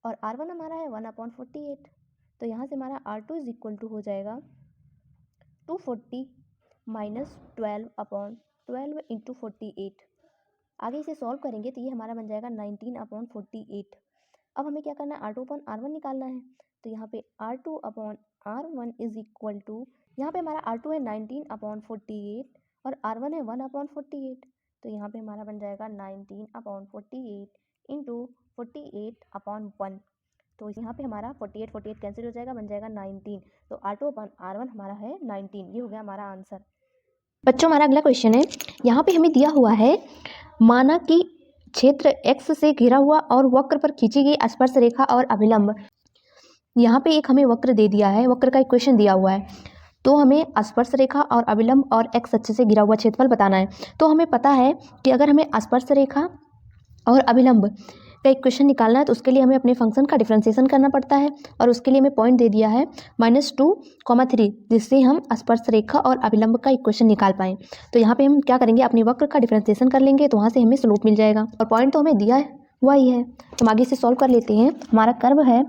और r1 हमारा है 1/48। तो यहाँ से हमारा r2 इज इक्वल टू हो जाएगा 240 माइनस 12/12 इंटू 48। आगे इसे सॉल्व करेंगे तो ये हमारा बन जाएगा 19/48। अब हमें क्या करना है, r2/r1 निकालना है। तो यहाँ पे r2/r1 इज इक्वल टू, यहाँ पे हमारा r2 है 19/48 और r1 है 1/48। तो यहाँ पे हमारा बन जाएगा 19/48 इंटू 48/1। तो यहाँ पे हमारा 48 कैंसिल हो जाएगा, बन जाएगा 19। तो r2/r1 हमारा है 19। ये हो गया हमारा आंसर। बच्चों हमारा अगला क्वेश्चन है, यहाँ पे हमें दिया हुआ है माना कि क्षेत्र x से घिरा हुआ और वक्र पर खींची गई स्पर्श रेखा और अभिलंब। यहाँ पे एक हमें वक्र दे दिया है, वक्र का इक्वेशन दिया हुआ है, तो हमें स्पर्श रेखा और अभिलंब और x अक्ष से घिरा हुआ क्षेत्रफल बताना है। तो हमें पता है कि अगर हमें स्पर्श रेखा और अभिलंब का इक्वेशन निकालना है तो उसके लिए हमें अपने फंक्शन का डिफरेंशिएशन करना पड़ता है और उसके लिए हमें पॉइंट दे दिया है -2, 3, जिससे हम स्पर्श रेखा और अभिलंब का इक्वेशन निकाल पाएँ। तो यहाँ पे हम क्या करेंगे, अपने वक्र का डिफरेंशिएशन कर लेंगे तो वहाँ से हमें स्लोप मिल जाएगा और पॉइंट तो हमें दिया हुआ ही है। तो हम आगे से सॉल्व कर लेते हैं। हमारा कर्व है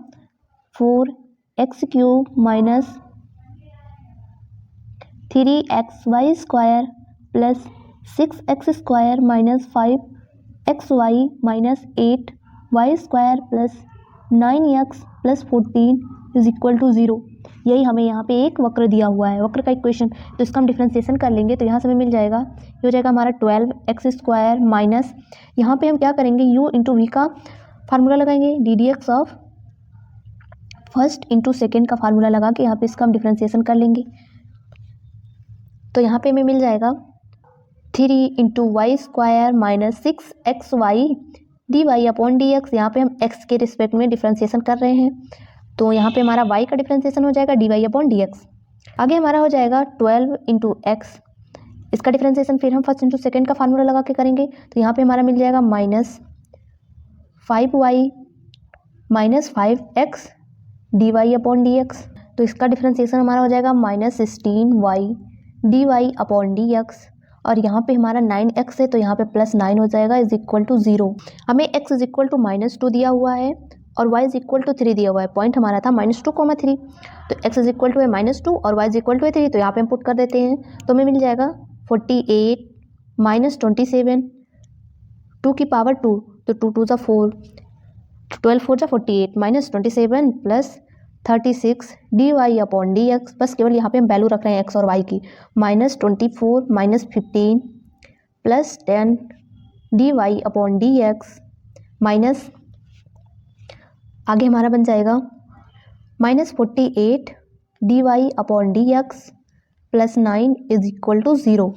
4x³ minus 3xy square plus 6x square minus 5xy minus 8y square plus 9x plus 14 is equal to 0। यही हमें यहाँ पे एक वक्र दिया हुआ है, वक्र का इक्वेशन। तो इसका हम डिफरेंशिएशन कर लेंगे तो यहाँ से हमें मिल जाएगा, ये हो जाएगा हमारा 12x स्क्वायर माइनस, यहाँ पे हम क्या करेंगे, u इंटू वी का फार्मूला लगाएंगे, ddx of first into second का फार्मूला लगा के यहाँ पे इसका हम डिफरेंशिएशन कर लेंगे। तो यहाँ पे हमें मिल जाएगा 3 into y square minus 6xy dy upon dx। यहाँ पे हम x के रिस्पेक्ट में डिफरेंशिएशन कर रहे हैं, तो यहाँ पे हमारा y का डिफरेंशिएशन हो जाएगा dy अपॉन dx। आगे हमारा हो जाएगा 12 इंटू एक्स, इसका डिफरेंशिएशन फिर हम फर्स्ट इंटू सेकेंड का फार्मूला लगा के करेंगे। तो यहाँ पे हमारा मिल जाएगा -5y minus 5x dy upon dx। तो इसका डिफरेंशिएशन हमारा हो जाएगा -16y dy अपॉन dx। और यहाँ पे हमारा 9x है तो यहाँ पे +9 हो जाएगा इज इक्वल टू 0। हमें x इज इक्वल टू -2 दिया हुआ है और y इज इक्वल टू 3 दिया हुआ है। पॉइंट हमारा था -2,3, तो x इज इक्वल टू है -2 और y इज इक्वल टू है 3, तो यहाँ पे हम पुट कर देते हैं तो हमें मिल जाएगा 48 माइनस 27, 2 की पावर 2, तो 2 2 = 4, 12 4 = 48 माइनस 27 प्लस 36 dy/dx, बस केवल यहाँ पे हम वैल्यू रख रहे हैं x और y की, -24 माइनस 15 प्लस 10 dy/dx माइनस आगे हमारा बन जाएगा -48 dy/dx plus 9 is equal to 0।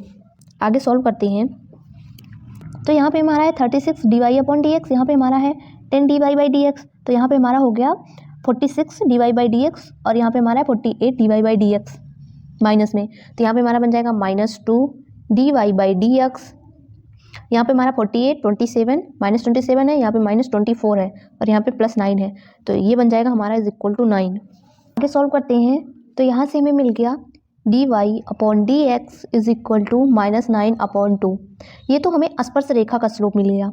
आगे सॉल्व करते हैं तो यहाँ पे हमारा है 36 dy/dx, यहाँ पे हमारा है 10 dy/dx, तो यहाँ पे हमारा हो गया 46 dy/dx और यहाँ पे हमारा है 48 dy/dx माइनस में, तो यहाँ पे हमारा बन जाएगा -2 dy/dx। यहाँ पे हमारा 48 27 -27 है, यहाँ पे -24 है और यहाँ पे +9 है, तो ये बन जाएगा हमारा इज इक्वल टू 9। आगे सॉल्व करते हैं तो यहाँ से हमें मिल गया dy/dx इज इक्वल टू -9/2। ये तो हमें स्पर्श रेखा का स्लोप मिल गया।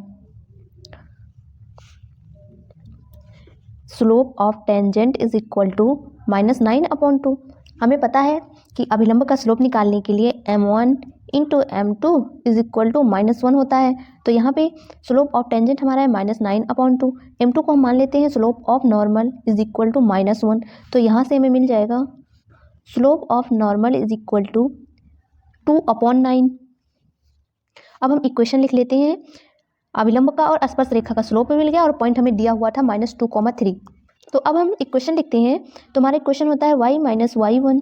Slope of tangent is equal to -9/2। हमें पता है कि अभिलंब का स्लोप निकालने के लिए m1 into m2 is equal to -1 होता है, तो यहाँ पे स्लोप ऑफ टेंजेंट हमारा है -9/2। m2 को हम मान लेते हैं slope of normal is equal to -1, तो यहाँ से हमें मिल जाएगा slope of normal is equal to 2/9। अब हम इक्वेशन लिख लेते हैं, अभिलंब का और स्पर्श रेखा का स्लोप मिल गया और पॉइंट हमें दिया हुआ था -2,3। तो अब हम इक्वेशन लिखते हैं, तो हमारा इक्वेशन होता है y minus y1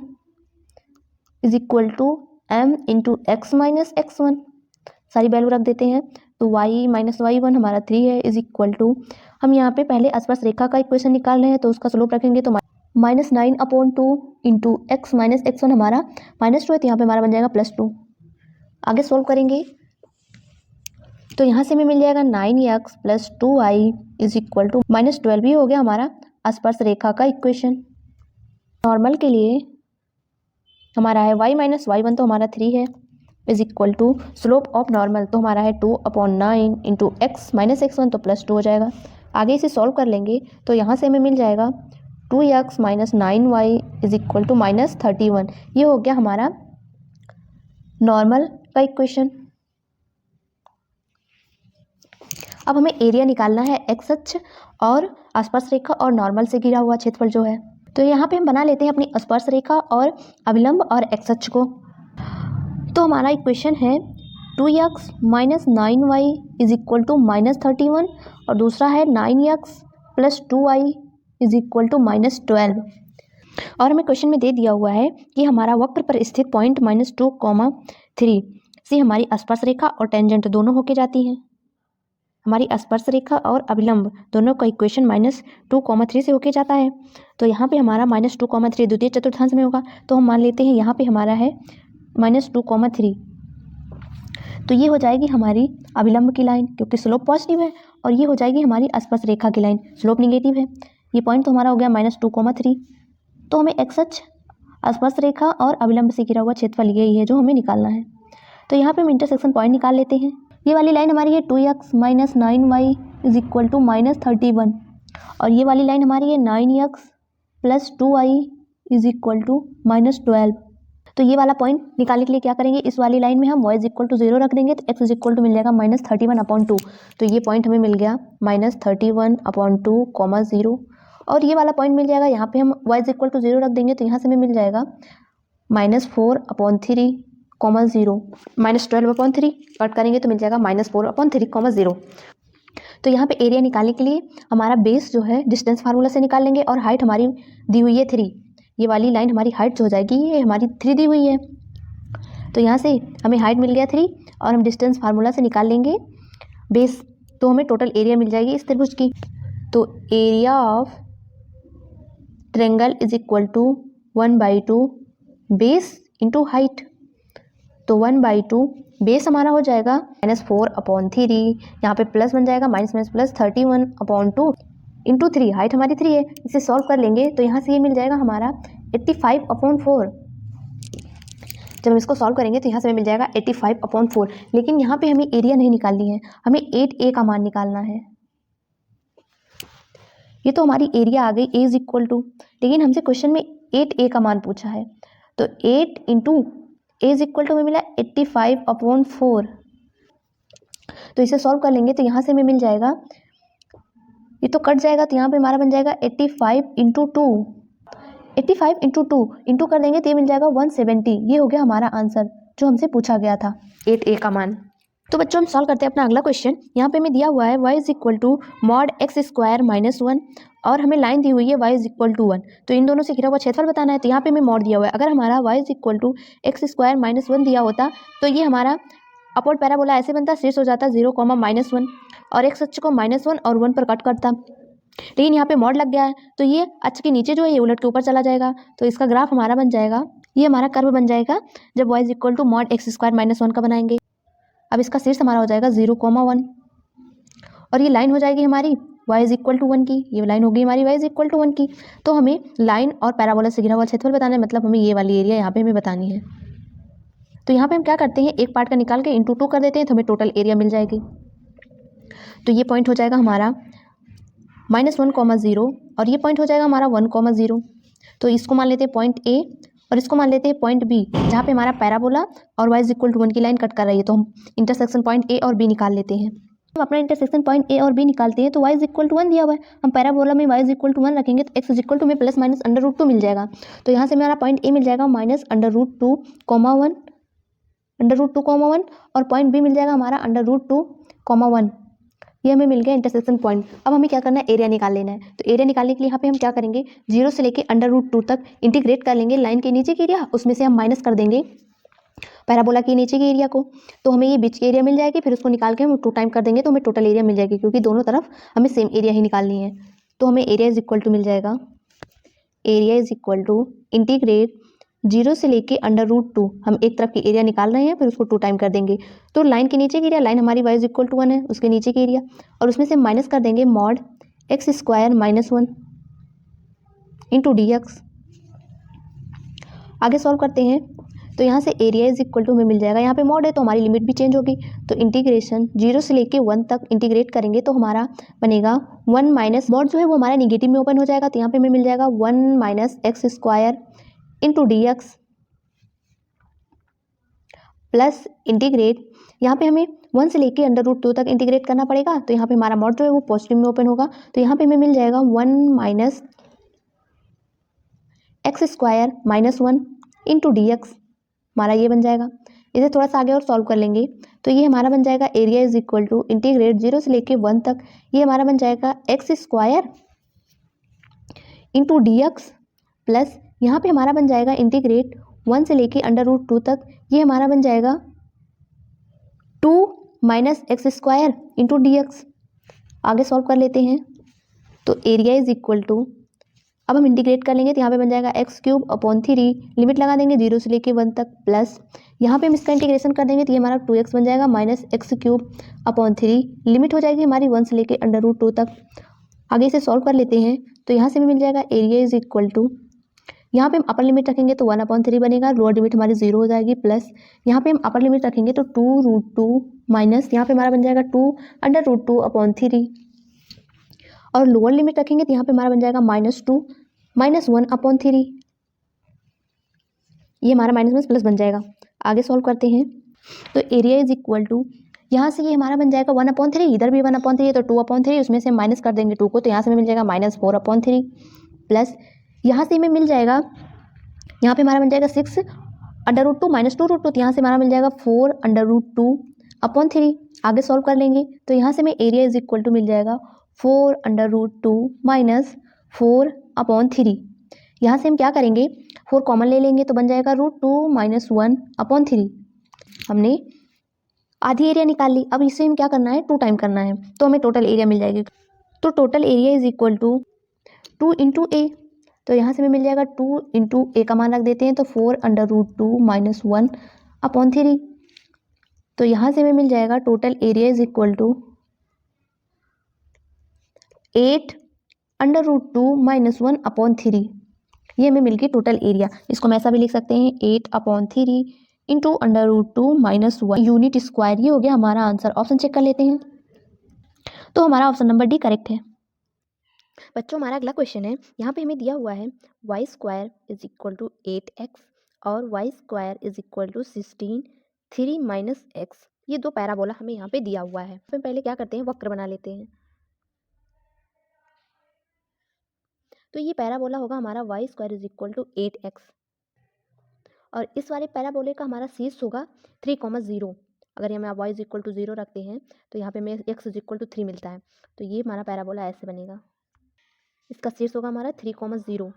is equal to m into x minus x1। सारी वैल्यू रख देते हैं, तो y माइनस y1 हमारा 3 है इज इक्वल टू, हम यहाँ पे पहले स्पर्श रेखा का इक्वेशन निकाल रहे हैं तो उसका स्लोप रखेंगे, तो -9/2 इंटू x माइनस x1 हमारा -2 है, तो यहाँ पे हमारा बन जाएगा +2। आगे सोल्व करेंगे तो यहाँ से हमें मिल जाएगा 9x plus 2y is equal to -12 भी हो गया हमारा स्पर्श रेखा का इक्वेशन। नॉर्मल के लिए हमारा है y माइनस y1, तो हमारा 3 है is equal to slope of normal, तो हमारा है 2/9 इंटू x माइनस x1, तो +2 हो जाएगा। आगे इसे सॉल्व कर लेंगे तो यहाँ से हमें मिल जाएगा 2x minus 9y is equal to -31। ये हो गया हमारा नॉर्मल का इक्वेशन। अब हमें एरिया निकालना है एक्स अक्ष और स्पर्श रेखा और नॉर्मल से घिरा हुआ क्षेत्रफल जो है, तो यहाँ पे हम बना लेते हैं अपनी स्पर्श रेखा और अभिलंब और एक्स अक्ष को। तो हमारा इक्वेशन है 2x minus 9y is equal to -31 और दूसरा है 9x plus 2y is equal to -12। और हमें क्वेश्चन में दे दिया हुआ है कि हमारा वक्र पर स्थित पॉइंट -2,3 से हमारी स्पर्श रेखा और टेंजेंट दोनों होके जाती हैं। हमारी स्पर्श रेखा और अभिलंब दोनों का इक्वेशन -2,3 से होके जाता है, तो यहाँ पे हमारा -2,3 द्वितीय चतुर्थांश में होगा, तो हम मान लेते हैं यहाँ पे हमारा है -2,3, तो ये हो जाएगी हमारी अभिलंब की लाइन क्योंकि स्लोप पॉजिटिव है, और ये हो जाएगी हमारी स्पर्श रेखा की लाइन, स्लोप निगेटिव है। ये पॉइंट तो हमारा हो गया -2,3। तो हमें एक्स अक्ष, स्पर्श रेखा और अभिलंब से घिरा हुआ क्षेत्रफल यही है जो हमें निकालना है। तो यहाँ पे हम इंटरसेक्शन पॉइंट निकाल लेते हैं। ये वाली लाइन हमारी है 2x minus 9y is equal to -31 और ये वाली लाइन हमारी है 9x plus 2y is equal to -12। तो ये वाला पॉइंट निकालने के लिए क्या करेंगे, इस वाली लाइन में हम y इज इक्वल टू 0 रख देंगे, तो x इज इक्वल टू मिल जाएगा -31/2। तो ये पॉइंट हमें मिल गया -31/2, 0। और ये वाला पॉइंट मिल जाएगा, यहाँ पे हम y इज इक्वल टू 0 रख देंगे, तो यहाँ से हमें मिल जाएगा -4/3, 0, -12/3 कट करेंगे तो मिल जाएगा -4/3, 0। तो यहाँ पे एरिया निकालने के लिए हमारा बेस जो है डिस्टेंस फार्मूला से निकाल लेंगे और हाइट हमारी दी हुई है 3। ये वाली लाइन हमारी हाइट जो हो जाएगी, ये हमारी 3 दी हुई है, तो यहाँ से हमें हाइट मिल गया 3 और हम डिस्टेंस फार्मूला से निकाल लेंगे बेस, तो हमें टोटल एरिया मिल जाएगी इस त्रिभुज की। तो area of triangle is equal to 1/2 base into height, तो 1/2 बेस हमारा हो जाएगा -4/3, यहाँ पे प्लस बन जाएगा -प्लस 31/2 इंटू 3, हाइट हमारी 3 है। इसे सॉल्व कर लेंगे तो यहाँ से ये मिल जाएगा हमारा 85/4। जब हम इसको सॉल्व करेंगे तो यहाँ से हमें मिल जाएगा 85/4, लेकिन यहाँ पे हमें एरिया नहीं निकालनी है, हमें 8a का मान निकालना है। ये तो हमारी एरिया आ गई ए इज इक्वल टू, लेकिन हमसे क्वेश्चन में 8a का मान पूछा है, तो 8 into a is equal to में मिला 85/4। तो इसे सॉल्व कर लेंगे तो यहाँ से हमें मिल जाएगा, ये तो कट जाएगा, तो यहाँ पे हमारा बन जाएगा 85 इंटू 2, 85 इंटू 2 इंटू कर देंगे तो ये मिल जाएगा 170। ये हो गया हमारा आंसर जो हमसे पूछा गया था 8a का मान। तो बच्चों हम सॉल्व करते हैं अपना अगला क्वेश्चन। यहाँ पे हमें दिया हुआ है y is equal to mod x square minus 1 और हमें लाइन दी हुई है y इज इक्वल टू 1। तो इन दोनों से घिरा हुआ क्षेत्रफल बताना है, तो यहाँ पे हमें मॉड दिया हुआ है। अगर हमारा y is equal to x square minus 1 दिया होता तो ये हमारा अपवर्ड पैराबोला ऐसे बनता, शीर्ष हो जाता 0, -1 और एक्स अक्ष को -1 और 1 पर कट करता, लेकिन यहाँ पे मॉड लग गया है तो ये अक्ष के नीचे जो है ये उलट के ऊपर चला जाएगा। तो इसका ग्राफ हमारा बन जाएगा, ये हमारा कर्व बन जाएगा जब y is equal to mod x square minus 1 का बनाएंगे। अब इसका शीर्ष हमारा हो जाएगा 0, 1 और ये लाइन हो जाएगी हमारी y इज इक्वल टू 1 की, ये लाइन होगी हमारी y इज इक्वल टू 1 की। तो हमें लाइन और पैराबोला से घिरा हुआ क्षेत्रफल बताना है, मतलब हमें ये वाली एरिया यहाँ पे हमें बतानी है। तो यहाँ पे हम क्या करते हैं, एक पार्ट का निकाल के इंटू 2 कर देते हैं तो हमें टोटल एरिया मिल जाएगी। तो ये पॉइंट हो जाएगा हमारा -1, 0 और ये पॉइंट हो जाएगा हमारा 1, 0। तो इसको मान लेते हैं पॉइंट ए और इसको मान लेते हैं पॉइंट बी, जहाँ पे हमारा पैराबोला और y इज इक्वल टू 1 की लाइन कट कर रही है। तो हम इंटरसेक्शन पॉइंट ए और बी निकाल लेते हैं। हम अपना इंटरसेक्शन पॉइंट ए और बी निकालते हैं तो y इज इक्वल टू 1 दिया हुआ है, हम पैराबोला में y इज इक्वल टू 1 रखेंगे तो x इज इक्वल टू में प्लस माइनस √2 मिल जाएगा। तो यहाँ से हमारा पॉइंट ए मिल जाएगा -√2, 1 √2, 1 और पॉइंट बी मिल जाएगा हमारा √2, 1। ये हमें मिल गया इंटरसेक्शन पॉइंट। अब हमें क्या करना है, एरिया निकाल लेना है। तो एरिया निकालने के लिए यहाँ पे हम क्या करेंगे, 0 से लेके √2 तक इंटीग्रेट कर लेंगे लाइन के नीचे की एरिया, उसमें से हम माइनस कर देंगे पैराबोला के नीचे की एरिया को, तो हमें ये बीच की एरिया मिल जाएगी। फिर उसको निकाल के हम 2 टाइम कर देंगे तो हमें टोटल एरिया मिल जाएगी, क्योंकि दोनों तरफ हमें सेम एरिया ही निकालनी है। तो हमें एरिया इज इक्वल टू मिल जाएगा, area is equal to integrate 0 से लेके √2, हम एक तरफ की एरिया निकाल रहे हैं फिर उसको 2 टाइम कर देंगे। तो लाइन के नीचे की एरिया, लाइन हमारी y इज इक्वल टू 1 है, उसके नीचे की एरिया, और उसमें से माइनस कर देंगे mod x square minus 1 into dx। आगे सॉल्व करते हैं तो यहाँ से एरिया इज इक्वल टू हमें मिल जाएगा, यहाँ पे मॉड है तो हमारी लिमिट भी चेंज होगी। तो इंटीग्रेशन 0 से लेके 1 तक इंटीग्रेट करेंगे तो हमारा बनेगा 1 माइनस मॉड जो है वो हमारा निगेटिव में ओपन हो जाएगा, तो यहाँ पे हमें मिल जाएगा 1 minus x square into dx plus integrate, यहाँ पे हमें 1 से लेके √2 तक इंटीग्रेट करना पड़ेगा। तो यहाँ पे हमारा मॉड जो है वो पॉजिटिव में ओपन होगा, तो यहाँ पे हमें मिल जाएगा 1 minus x square minus 1 into dx, हमारा ये बन जाएगा। इसे थोड़ा सा आगे और सॉल्व कर लेंगे तो ये हमारा बन जाएगा area is equal to integrate 0 से लेके 1 तक, ये हमारा बन जाएगा x square into dx plus यहाँ पे हमारा बन जाएगा इंटीग्रेट 1 से लेके √2 तक, ये हमारा बन जाएगा 2 minus x square into dx। आगे सॉल्व कर लेते हैं तो एरिया इज इक्वल टू, अब हम इंटीग्रेट कर लेंगे तो यहाँ पे बन जाएगा x³/3, लिमिट लगा देंगे 0 से लेके 1 तक, प्लस यहाँ पे हम इसका इंटीग्रेशन कर देंगे तो ये हमारा 2x बन जाएगा माइनस x³/3, लिमिट हो जाएगी हमारी 1 से लेके √2 तक। आगे इसे सॉल्व कर लेते हैं तो यहाँ से हमें मिल जाएगा एरिया इज इक्वल टू, यहाँ पे हम अपर लिमिट रखेंगे तो 1/3 बनेगा, लोअर लिमिट हमारी 0 हो जाएगी, प्लस यहाँ पे हम अपर लिमिट रखेंगे तो 2√2 माइनस यहाँ पे हमारा बन जाएगा 2√2/3, और लोअर लिमिट रखेंगे तो यहाँ पे हमारा बन जाएगा -2 माइनस 1/3, ये हमारा माइनस प्लस बन जाएगा। आगे सॉल्व करते हैं तो एरिया इज इक्वल टू, यहाँ से ये हमारा बन जाएगा 1/3, इधर भी 1/3 है तो 2/3, उसमें से माइनस कर देंगे 2 को, तो यहाँ से हमें मिल जाएगा -4/3, प्लस यहाँ से हमें मिल जाएगा, यहाँ पे हमारा बन जाएगा 6√2 माइनस 2√2, तो यहाँ से हमारा मिल जाएगा 4√2/3। आगे सॉल्व कर लेंगे तो यहाँ से हमें एरिया इज इक्वल टू मिल जाएगा 4√2 माइनस 4/3। यहाँ से हम क्या करेंगे, 4 कॉमन ले लेंगे तो बन जाएगा √2 माइनस 1/3। हमने आधी एरिया निकाल ली, अब इसे हम क्या करना है, 2 टाइम करना है तो हमें टोटल एरिया मिल जाएगी। तो total area is equal to 2 into a, तो यहाँ से हमें मिल जाएगा 2 इंटू ए का मान रख देते हैं तो 4√2 माइनस 1/3, तो यहाँ से हमें मिल जाएगा total area is equal to 8√2 minus 1/3, ये हमें मिल गई टोटल एरिया। इसको हम ऐसा भी लिख सकते हैं 8/3 इंटू √2 माइनस 1 यूनिट स्क्वायर, ये हो गया हमारा आंसर। ऑप्शन चेक कर लेते हैं तो हमारा ऑप्शन नंबर डी करेक्ट है। बच्चों हमारा अगला क्वेश्चन है, यहाँ पे हमें दिया हुआ है y square is equal to 8x और y square is equal to 16 3 minus x. ये दो पैराबोला हमें यहाँ पे दिया हुआ है। तो पहले क्या करते हैं, वक्र बना लेते हैं। तो ये पैराबोला होगा हमारा y square is equal to 8x और इस वाले पैराबोले का हमारा शीर्ष होगा 3,0। अगर यहाँ वाई इज इक्वल टू 0 रखते हैं तो यहाँ पे हमें एक्स इज इक्वल टू 3 मिलता है। तो ये हमारा पैराबोला ऐसे बनेगा, इसका शीर्ष होगा हमारा 3,0।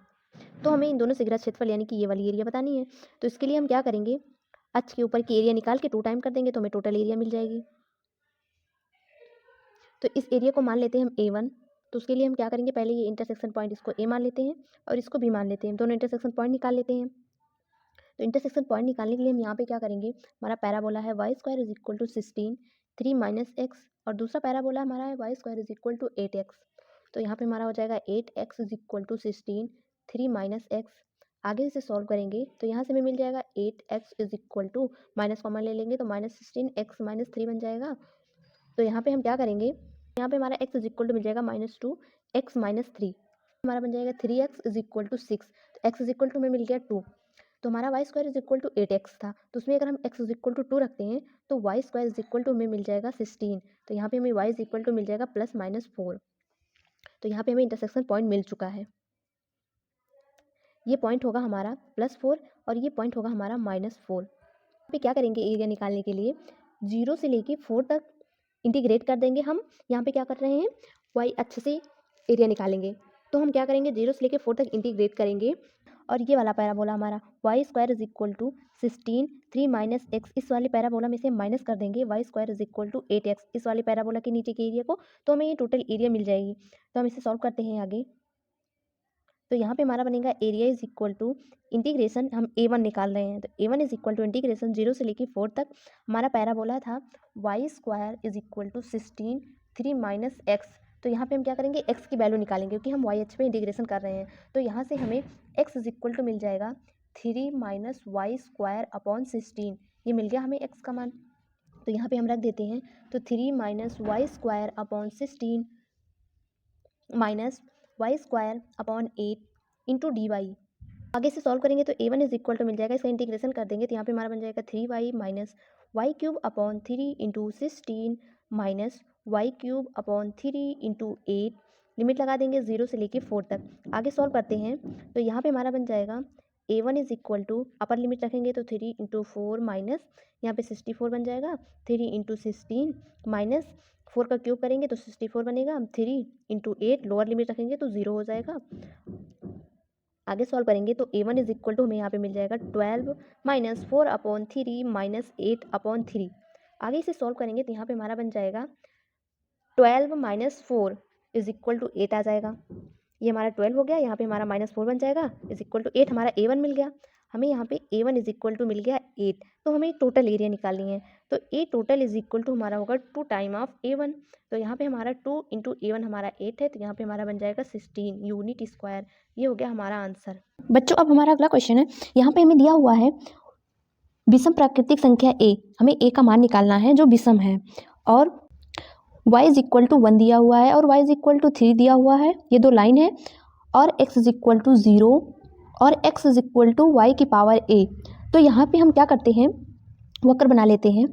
तो हमें इन दोनों से घिरा क्षेत्रफल यानी कि ये वाली एरिया बतानी है। तो इसके लिए हम क्या करेंगे, अक्ष के ऊपर की एरिया निकाल के 2 टाइम कर देंगे तो हमें टोटल एरिया मिल जाएगी। तो इस एरिया को मान लेते हैं हम A1। तो उसके लिए हम क्या करेंगे, पहले ये इंटरसेक्शन पॉइंट इसको A मान लेते हैं और इसको B मान लेते हैं। दोनों इंटरसेक्शन पॉइंट निकाल लेते हैं। तो इंटरसेक्शन पॉइंट निकालने के लिए हम यहाँ पे क्या करेंगे, हमारा पैराबोला है y square is equal to 16 3 minus x और दूसरा पैराबोला हमारा है y square is equal to 8x। तो यहाँ पे हमारा हो जाएगा 8x is equal to 16 3 minus x. आगे इसे सॉल्व करेंगे तो यहाँ से हमें मिल जाएगा 8x is equal to minus common ले लेंगे तो माइनस 16x माइनस 3 बन जाएगा। तो यहाँ पे हम क्या करेंगे, यहाँ पे हमारा x इज इक्वल टू मिल जाएगा -2x माइनस 3, हमारा बन जाएगा 3x इज इक्वल टू 6। तो x इज इक्वल टू हमें मिल गया 2। तो हमारा y square is equal to 8x था, तो उसमें अगर हम x इज इक्वल टू 2 रखते हैं तो y square is equal to हमें मिल जाएगा 16। तो यहाँ पे हमें y इज इक्वल टू मिल जाएगा +-4। तो यहाँ पे हमें इंटरसेक्शन पॉइंट मिल चुका है। ये पॉइंट होगा हमारा +4 और ये पॉइंट होगा हमारा -4। पे क्या करेंगे, एरिया निकालने के लिए 0 से लेके 4 तक इंटीग्रेट कर देंगे हम। यहाँ पे क्या कर रहे हैं, y अच्छे से एरिया निकालेंगे। तो हम क्या करेंगे, 0 से लेके 4 तक इंटीग्रेट करेंगे और ये वाला पैराबोला हमारा y square is equal to 16 3 minus x, इस वाले पैराबोला में से माइनस कर देंगे y square is equal to 8x इस वाले पैराबोला के नीचे के एरिया को। तो हमें ये टोटल एरिया मिल जाएगी। तो हम इसे सॉल्व करते हैं आगे। तो यहाँ पे हमारा बनेगा area is equal to integration, हम A1 निकाल रहे हैं तो A1 is equal to integration 0 से लेके 4 तक हमारा पैराबोला था y square is equal to 16 3 minus x. तो यहाँ पे हम क्या करेंगे, x की वैल्यू निकालेंगे क्योंकि हम y अक्ष पे इंटीग्रेशन कर रहे हैं। तो यहाँ से हमें x इज इक्वल टू मिल जाएगा 3 माइनस वाई स्क्वायर अपॉन 16। ये मिल गया हमें x का मान। तो यहाँ पे हम रख देते हैं, तो 3 minus y square upon 16 minus y square upon 8 into dy। आगे से सॉल्व करेंगे तो A1 इज इक्वल टू मिल जाएगा, इसका इंटीग्रेशन कर देंगे तो यहाँ पे हमारा बन जाएगा 3y minus y cube upon 3 into 16 minus y cube upon 3 into 8। Limit लगा देंगे 0 से लेके 4 तक। आगे सॉल्व करते हैं तो यहाँ पे हमारा बन जाएगा A1 is equal to, upper limit रखेंगे तो 3 इंटू 4 माइनस यहाँ पे 64 बन जाएगा, 3 इंटू 16 माइनस 4 का क्यूब करेंगे तो 64 बनेगा, 3 इंटू 8 लोअर लिमिट रखेंगे तो 0 हो जाएगा। आगे सॉल्व करेंगे तो A1 इज इक्वल टू हमें यहाँ पे मिल जाएगा 12 माइनस 4 अपॉन 3 माइनस 8 अपॉन 3। आगे इसे सॉल्व करेंगे तो यहाँ पे हमारा बन जाएगा 12 माइनस 4 इज इक्वल टू 8 आ जाएगा। ये हमारा 12 हो गया, यहाँ पे हमारा -4 बन जाएगा इज इक्वल टू 8। हमारा A1 मिल गया, हमें यहाँ पे A1 इज इक्वल टू मिल गया 8। तो हमें टोटल एरिया निकालनी है तो A total is equal to हमारा होगा 2 टाइम ऑफ A1। तो यहाँ पे हमारा 2 इंटू A1 हमारा 8 है, तो यहाँ पे हमारा बन जाएगा 16 यूनिट स्क्वायर। ये हो गया हमारा आंसर। बच्चों अब हमारा अगला क्वेश्चन है, यहाँ पे हमें दिया हुआ है विषम प्राकृतिक संख्या a, हमें a का मान निकालना है जो विषम है और y इज इक्वल टू 1 दिया हुआ है और y इज इक्वल टू 3 दिया हुआ है, ये दो लाइन है, और x इज इक्वल टू 0 और x is equal to y की पावर a। तो यहाँ पे हम क्या करते हैं, वक्र बना लेते हैं।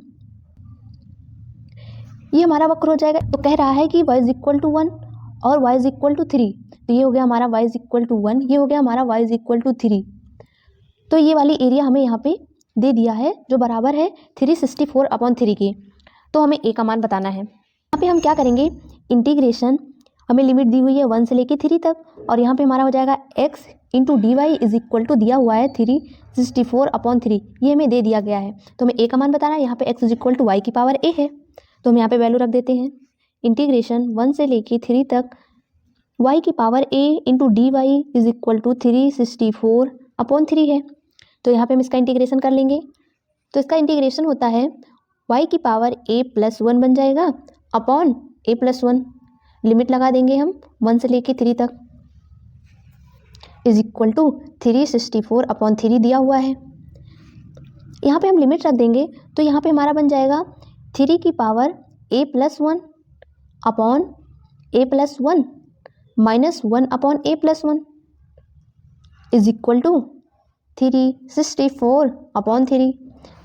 ये हमारा वक्र हो जाएगा। तो कह रहा है कि y इज इक्वल टू 1 और y इज इक्वल टू 3। तो ये हो गया हमारा y इज इक्वल टू 1, ये हो गया हमारा y इज इक्वल टू 3। तो ये वाली एरिया हमें यहाँ पे दे दिया है जो बराबर है 364 अपॉन 3 के। तो हमें a का मान बताना है। यहाँ पे हम क्या करेंगे, इंटीग्रेशन, हमें लिमिट दी हुई है 1 से लेके 3 तक और यहाँ पे हमारा हो जाएगा x into d y is equal to दिया हुआ है 364 अपॉन 3, ये हमें दे दिया गया है। तो हमें a का मान बताना है। यहाँ पे x is equal to y की पावर a है, तो हम यहाँ पे वैल्यू रख देते हैं। इंटीग्रेशन 1 से लेके 3 तक y की power a into d y is equal to 364 upon 3 है। तो यहाँ पे हम इसका इंटीग्रेशन कर लेंगे। तो इसका इंटीग्रेशन होता है y की पावर a प्लस 1 बन जाएगा अपॉन a प्लस 1। लिमिट लगा देंगे हम 1 से लेके 3 तक इज इक्वल टू 364 अपॉन 3 दिया हुआ है। यहाँ पे हम लिमिट रख देंगे तो यहाँ पे हमारा बन जाएगा 3 की power a plus 1 upon a plus 1 -1/a+1 is equal to 364/3।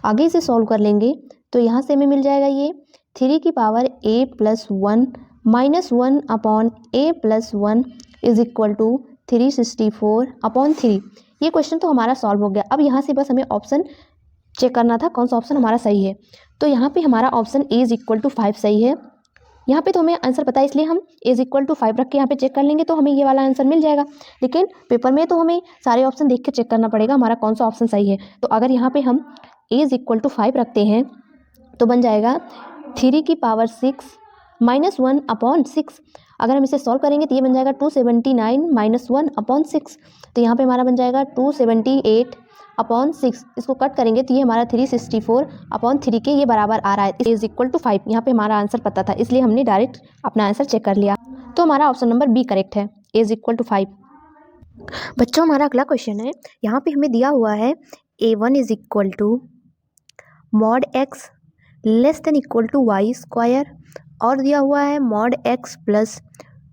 आगे इसे सॉल्व कर लेंगे तो यहाँ से हमें मिल जाएगा ये 3 की power a+1 -1/a+1 is equal to 364/3। ये क्वेश्चन तो हमारा सॉल्व हो गया। अब यहाँ से बस हमें ऑप्शन चेक करना था कौन सा ऑप्शन हमारा सही है। तो यहाँ पे हमारा option a is equal to 5 सही है। यहाँ पे तो हमें आंसर पता है इसलिए हम ए इज इक्वल टू 5 रख के यहाँ पे चेक कर लेंगे तो हमें ये वाला आंसर मिल जाएगा। लेकिन पेपर में तो हमें सारे ऑप्शन देख के चेक करना पड़ेगा हमारा कौन सा ऑप्शन सही है। तो अगर यहाँ पे हम ए इज इक्वल टू 5 रखते हैं तो बन जाएगा 3 की पावर 6 -1/6। अगर हम इसे सॉल्व करेंगे तो ये बन जाएगा 279 -1/6। तो यहाँ पे हमारा बन जाएगा 278/6। इसको कट करेंगे तो ये हमारा 364/3 के ये बराबर आ रहा है। Is equal to 5। यहाँ पे हमारा आंसर पता था इसलिए हमने डायरेक्ट अपना आंसर चेक कर लिया। तो हमारा ऑप्शन नंबर बी करेक्ट है, इज इक्वल टू 5। बच्चों हमारा अगला क्वेश्चन है, यहाँ पे हमें दिया हुआ है a1 is equal to mod x less than equal to y square और दिया हुआ है mod x plus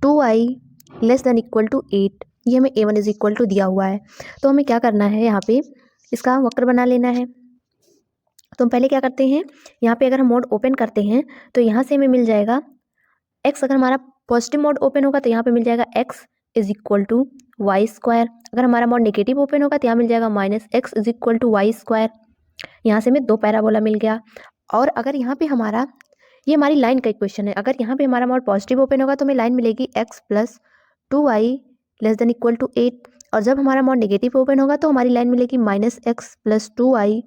2i less than equal to 8। ये हमें a1 इज इक्वल टू दिया हुआ है। तो हमें क्या करना है, यहाँ पे इसका वक्र बना लेना है। तो हम पहले क्या करते हैं, यहाँ पे अगर हम मोड ओपन करते हैं तो यहाँ से हमें मिल जाएगा x। अगर हमारा पॉजिटिव मोड ओपन होगा तो यहाँ पे मिल जाएगा x is equal to y square. अगर हमारा मोड नेगेटिव ओपन होगा तो यहाँ मिल जाएगा -x is equal to y square. यहाँ से हमें 2 पैराबोला मिल गया। और अगर यहाँ पे हमारा ये हमारी लाइन का इक्वेशन है, अगर यहाँ पे हमारा मोड पॉजिटिव ओपन होगा तो हमें लाइन मिलेगी x plus 2y less than equal to 8। और जब हमारा मोड नेगेटिव ओपन होगा तो हमारी लाइन मिलेगी -x plus 2y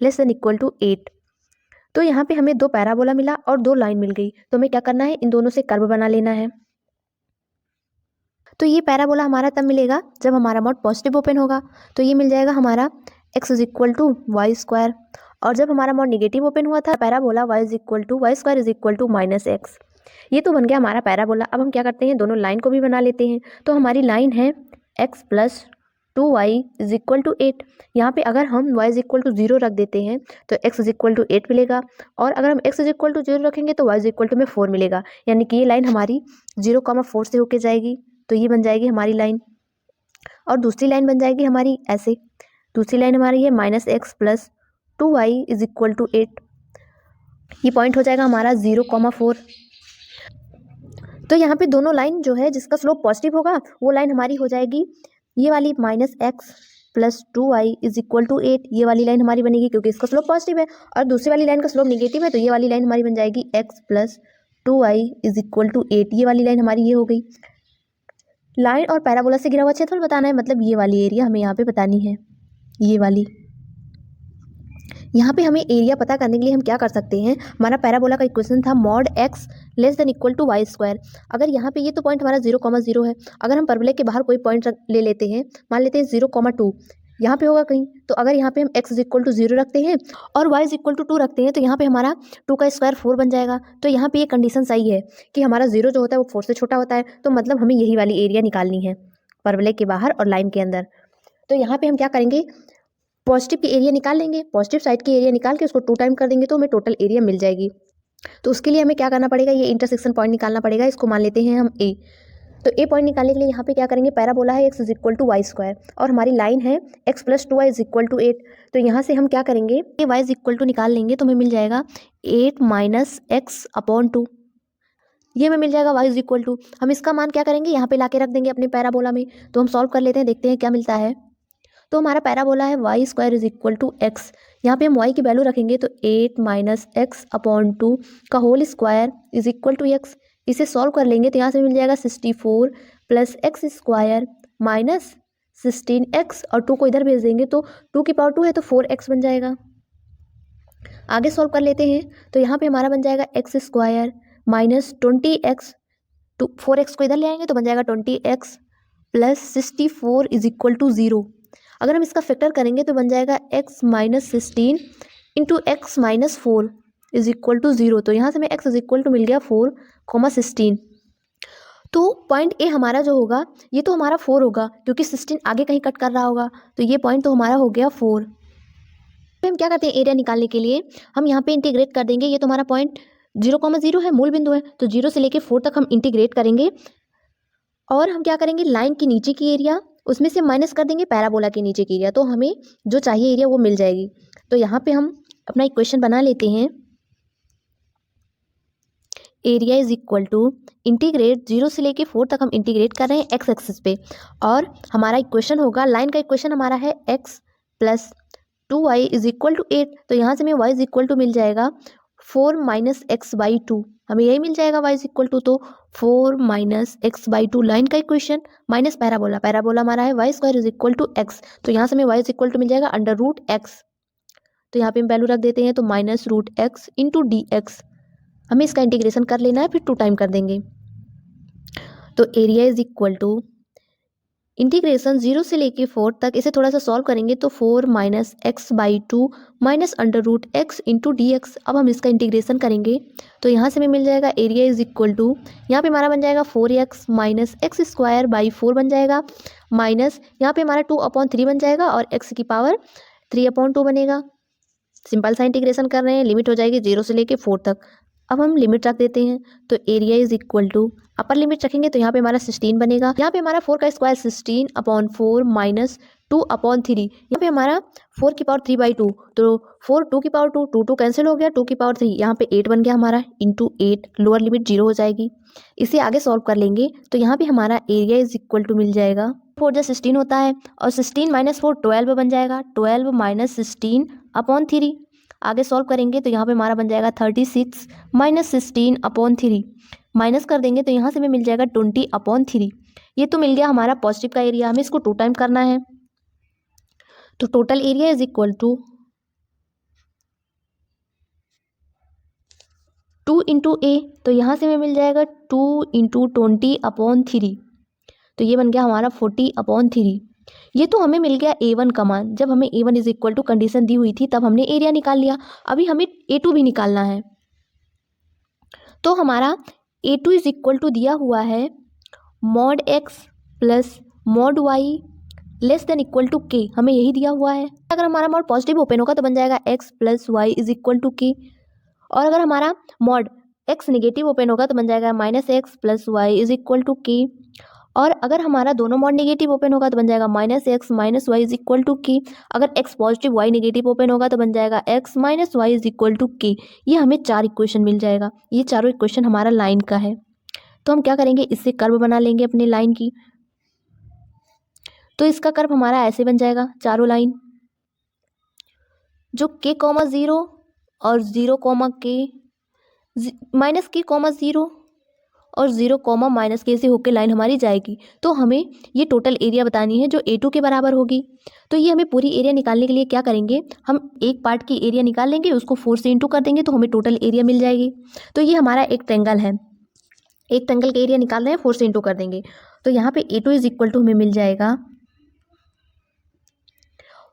less than equal to 8। तो यहाँ पे हमें 2 पैराबोला मिला और 2 लाइन मिल गई। तो हमें क्या करना है, इन दोनों से कर्व बना लेना है। तो ये पैराबोला हमारा तब मिलेगा जब हमारा मोड पॉजिटिव ओपन होगा। तो ये मिल जाएगा हमारा x is equal to y square. और जब हमारा मोड नेगेटिव ओपन हुआ था parabola y is equal to y square is equal to -x। ये तो बन गया हमारा पैराबोला। अब हम क्या करते हैं, दोनों लाइन को भी बना लेते हैं। तो हमारी लाइन है x plus 2y is equal to 8। यहाँ पे अगर हम y इज इक्वल टू 0 रख देते हैं तो x इज इक्वल टू 8 मिलेगा। और अगर हम x इज इक्वल टू 0 रखेंगे तो y इज इक्वल टू में 4 मिलेगा। यानी कि ये लाइन हमारी 0,4 से होके जाएगी। तो ये बन जाएगी हमारी लाइन। और दूसरी लाइन बन जाएगी हमारी ऐसे। दूसरी लाइन हमारी है -x plus 2y is equal to 8। ये पॉइंट हो जाएगा हमारा 0,4। तो यहाँ पे दोनों लाइन जो है जिसका स्लोप पॉजिटिव होगा वो लाइन हमारी हो जाएगी ये वाली -x plus 2y is equal to 8। ये वाली लाइन हमारी बनेगी क्योंकि इसका स्लोप पॉजिटिव है। और दूसरी वाली लाइन का स्लोप नेगेटिव है तो ये वाली लाइन हमारी बन जाएगी x plus 2y is equal to 8। ये वाली लाइन हमारी ये हो गई। लाइन और पैराबोला से घिरा हुआ क्षेत्रफल बताना है, मतलब ये वाली एरिया हमें यहाँ पे बतानी है। ये वाली यहाँ पे हमें एरिया पता करने के लिए हम क्या कर सकते हैं, हमारा पैराबोला का इक्वेशन था mod x less than equal to y square. अगर यहाँ पे ये तो पॉइंट हमारा 0,0 है। अगर हम परवलय के बाहर कोई पॉइंट ले लेते हैं, मान लेते हैं 0,2 यहाँ पे होगा कहीं। तो अगर यहाँ पे हम x इज इक्वल टू 0 रखते हैं और y इज इक्वल टू 2 रखते हैं तो यहाँ पे हमारा 2 का स्क्वायर 4 बन जाएगा। तो यहाँ पे ये कंडीशन सही है कि हमारा 0 जो होता है वो 4 से छोटा होता है। तो मतलब हमें यही वाली एरिया निकालनी है परवलय के बाहर और लाइन के अंदर। तो यहाँ पे हम क्या करेंगे, पॉजिटिव की एरिया निकाल लेंगे। पॉजिटिव साइड की एरिया निकाल के उसको 2 टाइम कर देंगे तो हमें टोटल एरिया मिल जाएगी। तो उसके लिए हमें क्या करना पड़ेगा, ये इंटरसेक्शन पॉइंट निकालना पड़ेगा। इसको मान लेते हैं हम ए। तो ए पॉइंट निकालने के लिए यहाँ पे क्या करेंगे, पैराबोला है x is equal to y square और हमारी लाइन है x plus 2y is equal to 8। तो यहाँ से हम क्या करेंगे, ये y इज इक्वल टू निकाल लेंगे तो हमें मिल जाएगा 8 माइनस एक्स अपॉन 2। ये हमें मिल जाएगा y इज इक्वल टू। हम इसका मान क्या करेंगे, यहाँ पे लाके रख देंगे अपने पैराबोला में। तो हम सॉल्व कर लेते हैं, देखते हैं क्या मिलता है। तो हमारा पैराबोला है y square is equal to x. यहाँ पे हम y की वैल्यू रखेंगे तो 8 माइनस एक्स अपॉन 2 का whole square is equal to x. इसे सॉल्व कर लेंगे तो यहाँ से मिल जाएगा 64 plus x square minus 16x और 2 को इधर भेज देंगे तो 2 की पावर 2 है तो 4x बन जाएगा। आगे सॉल्व कर लेते हैं तो यहाँ पे हमारा बन जाएगा x square minus 20x। 4x को इधर ले आएंगे तो बन जाएगा 20x plus 64 is equal to 0। अगर हम इसका फैक्टर करेंगे तो बन जाएगा x minus 16 into x minus 4 is equal to 0। तो यहाँ से हमें x इज इक्वल टू मिल गया 4,16। तो पॉइंट ए हमारा जो होगा ये तो हमारा 4 होगा क्योंकि 16 आगे कहीं कट कर रहा होगा। तो ये पॉइंट तो हमारा हो गया 4। तो हम क्या करते हैं, एरिया निकालने के लिए हम यहाँ पे इंटीग्रेट कर देंगे। ये तो हमारा पॉइंट 0,0 है, मूल बिंदु है। तो 0 से लेके 4 तक हम इंटीग्रेट करेंगे और हम क्या करेंगे, लाइन के नीचे की एरिया उसमें से माइनस कर देंगे पैराबोला के नीचे की एरिया, तो हमें जो चाहिए एरिया वो मिल जाएगी। तो यहाँ पे हम अपना इक्वेशन बना लेते हैं। Area is equal to integrate 0 से लेके 4 तक हम इंटीग्रेट कर रहे हैं एक्स एक्सिस पे, और हमारा इक्वेशन होगा, लाइन का इक्वेशन हमारा है x plus 2y is equal to 8। तो यहाँ से हमें y इज इक्वल टू मिल जाएगा 4 माइनस एक्स बाई 2, हमें यही मिल जाएगा y इज इक्वल टू, तो 4 माइनस एक्स बाई 2 लाइन का इक्वेशन माइनस पैराबोला, पैराबोला हमारा है y square is equal to x, तो यहाँ से हमें y इज इक्वल टू मिल जाएगा अंडर रूट x। तो यहाँ पे हम वैल्यू रख देते हैं, तो minus root x into d x, हमें इसका इंटीग्रेशन कर लेना है, फिर 2 टाइम कर देंगे। तो area is equal to integration 0 से लेके 4 तक, इसे थोड़ा सा सॉल्व करेंगे तो 4 minus x by 2 minus under root x into d x. अब हम इसका इंटीग्रेशन करेंगे तो यहाँ से हमें मिल जाएगा एरिया इज इक्वल टू, यहाँ पे हमारा बन जाएगा 4x minus x square by 4 बन जाएगा, माइनस यहाँ पे हमारा 2/3 बन जाएगा और x की पावर 3/2 बनेगा। सिंपल सा इंटीग्रेशन कर रहे हैं, लिमिट हो जाएगी 0 से लेके 4 तक। अब हम लिमिट रख देते हैं, तो area is equal to, upper limit रखेंगे तो यहाँ पे हमारा 16 बनेगा, यहाँ पे हमारा 4 का स्क्वायर 16/4 माइनस 2/3, यहाँ पे हमारा 4 की पावर 3/2, तो 4 2 की पावर 2, 2 2 कैंसिल हो गया, 2 की पावर 3, यहाँ पे 8 बन गया हमारा, इंटू 8, लोअर लिमिट 0 हो जाएगी। इसे आगे सॉल्व कर लेंगे तो यहाँ पे हमारा एरिया इज इक्वल टू मिल जाएगा, 4 जो 16 होता है और 16 माइनस 4 12 बन जाएगा, 12 माइनस 16/3। आगे सॉल्व करेंगे तो यहाँ पे हमारा बन जाएगा 36 माइनस 16/3, माइनस कर देंगे तो यहाँ से हमें मिल जाएगा 20/3। ये तो मिल गया हमारा पॉजिटिव का एरिया, हमें इसको 2 टाइम करना है। तो total area is equal to 2 into a, तो यहाँ से हमें मिल जाएगा 2 इंटू 20/3, तो ये बन गया हमारा 40/3। ये तो हमें मिल गया A1 का मान, जब हमें A1 is equal to condition दी हुई थी तब हमने एरिया निकाल लिया। अभी हमें A2 भी निकालना है, तो हमारा A2 इज इक्वल टू दिया हुआ है mod x plus mod y less than equal to k, हमें यही दिया हुआ है। अगर हमारा मॉड पॉजिटिव ओपन होगा तो बन जाएगा x plus y is equal to k, और अगर हमारा मॉड x नेगेटिव ओपन होगा तो बन जाएगा minus x plus y is equal to k, और अगर हमारा दोनों मॉड नेगेटिव ओपन होगा तो बन जाएगा minus x minus y is equal to k, अगर x positive y negative open होगा तो बन जाएगा x minus y is equal to k। ये हमें 4 इक्वेशन मिल जाएगा, ये चारों इक्वेशन हमारा लाइन का है। तो हम क्या करेंगे, इससे कर्व बना लेंगे अपने लाइन की, तो इसका कर्व हमारा ऐसे बन जाएगा, चारों लाइन जो k, 0 और 0, k माइनस k, 0 और 0, माइनस के से होकर लाइन हमारी जाएगी। तो हमें ये टोटल एरिया बतानी है जो A2 के बराबर होगी। तो ये हमें पूरी एरिया निकालने के लिए क्या करेंगे, हम एक पार्ट की एरिया निकाल लेंगे, उसको 4 से इंटू कर देंगे तो हमें टोटल एरिया मिल जाएगी। तो ये हमारा एक ट्रायंगल है, एक ट्रायंगल का एरिया निकाल रहे हैं, 4 से इंटू कर देंगे। तो यहाँ पे A2 इज इक्वल टू हमें मिल जाएगा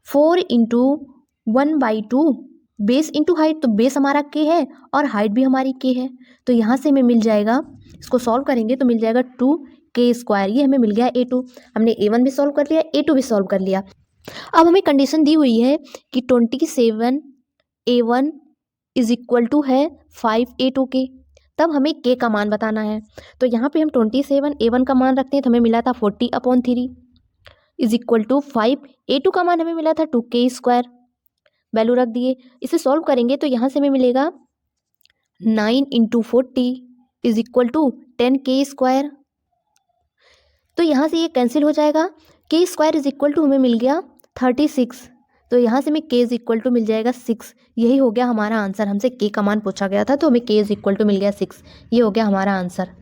4 इंटू 1/2 बेस इंटू हाइट, तो बेस हमारा k है और हाइट भी हमारी k है। तो यहाँ से हमें मिल जाएगा, इसको सॉल्व करेंगे तो मिल जाएगा 2k², ये हमें मिल गया A2। हमने A1 भी सॉल्व कर लिया, A2 भी सॉल्व कर लिया। अब हमें कंडीशन दी हुई है कि 27A1 इज इक्वल टू है 5A2 के, तब हमें k का मान बताना है। तो यहाँ पे हम 27A1 का मान रखते हैं, तो हमें मिला था 40/3 इज इक्वल टू 5, A2 का मान हमें मिला था 2k², वैल्यू रख दिए। इसे सॉल्व करेंगे तो यहाँ से हमें मिलेगा 9 into 40 is equal to 10k²। तो यहाँ से ये कैंसिल हो जाएगा, k² इज इक्वल टू हमें मिल गया 36, तो यहाँ से हमें k इज इक्वल टू मिल जाएगा 6। यही हो गया हमारा आंसर, हमसे k का मान पूछा गया था तो हमें k इज इक्वल टू मिल गया 6, ये हो गया हमारा आंसर।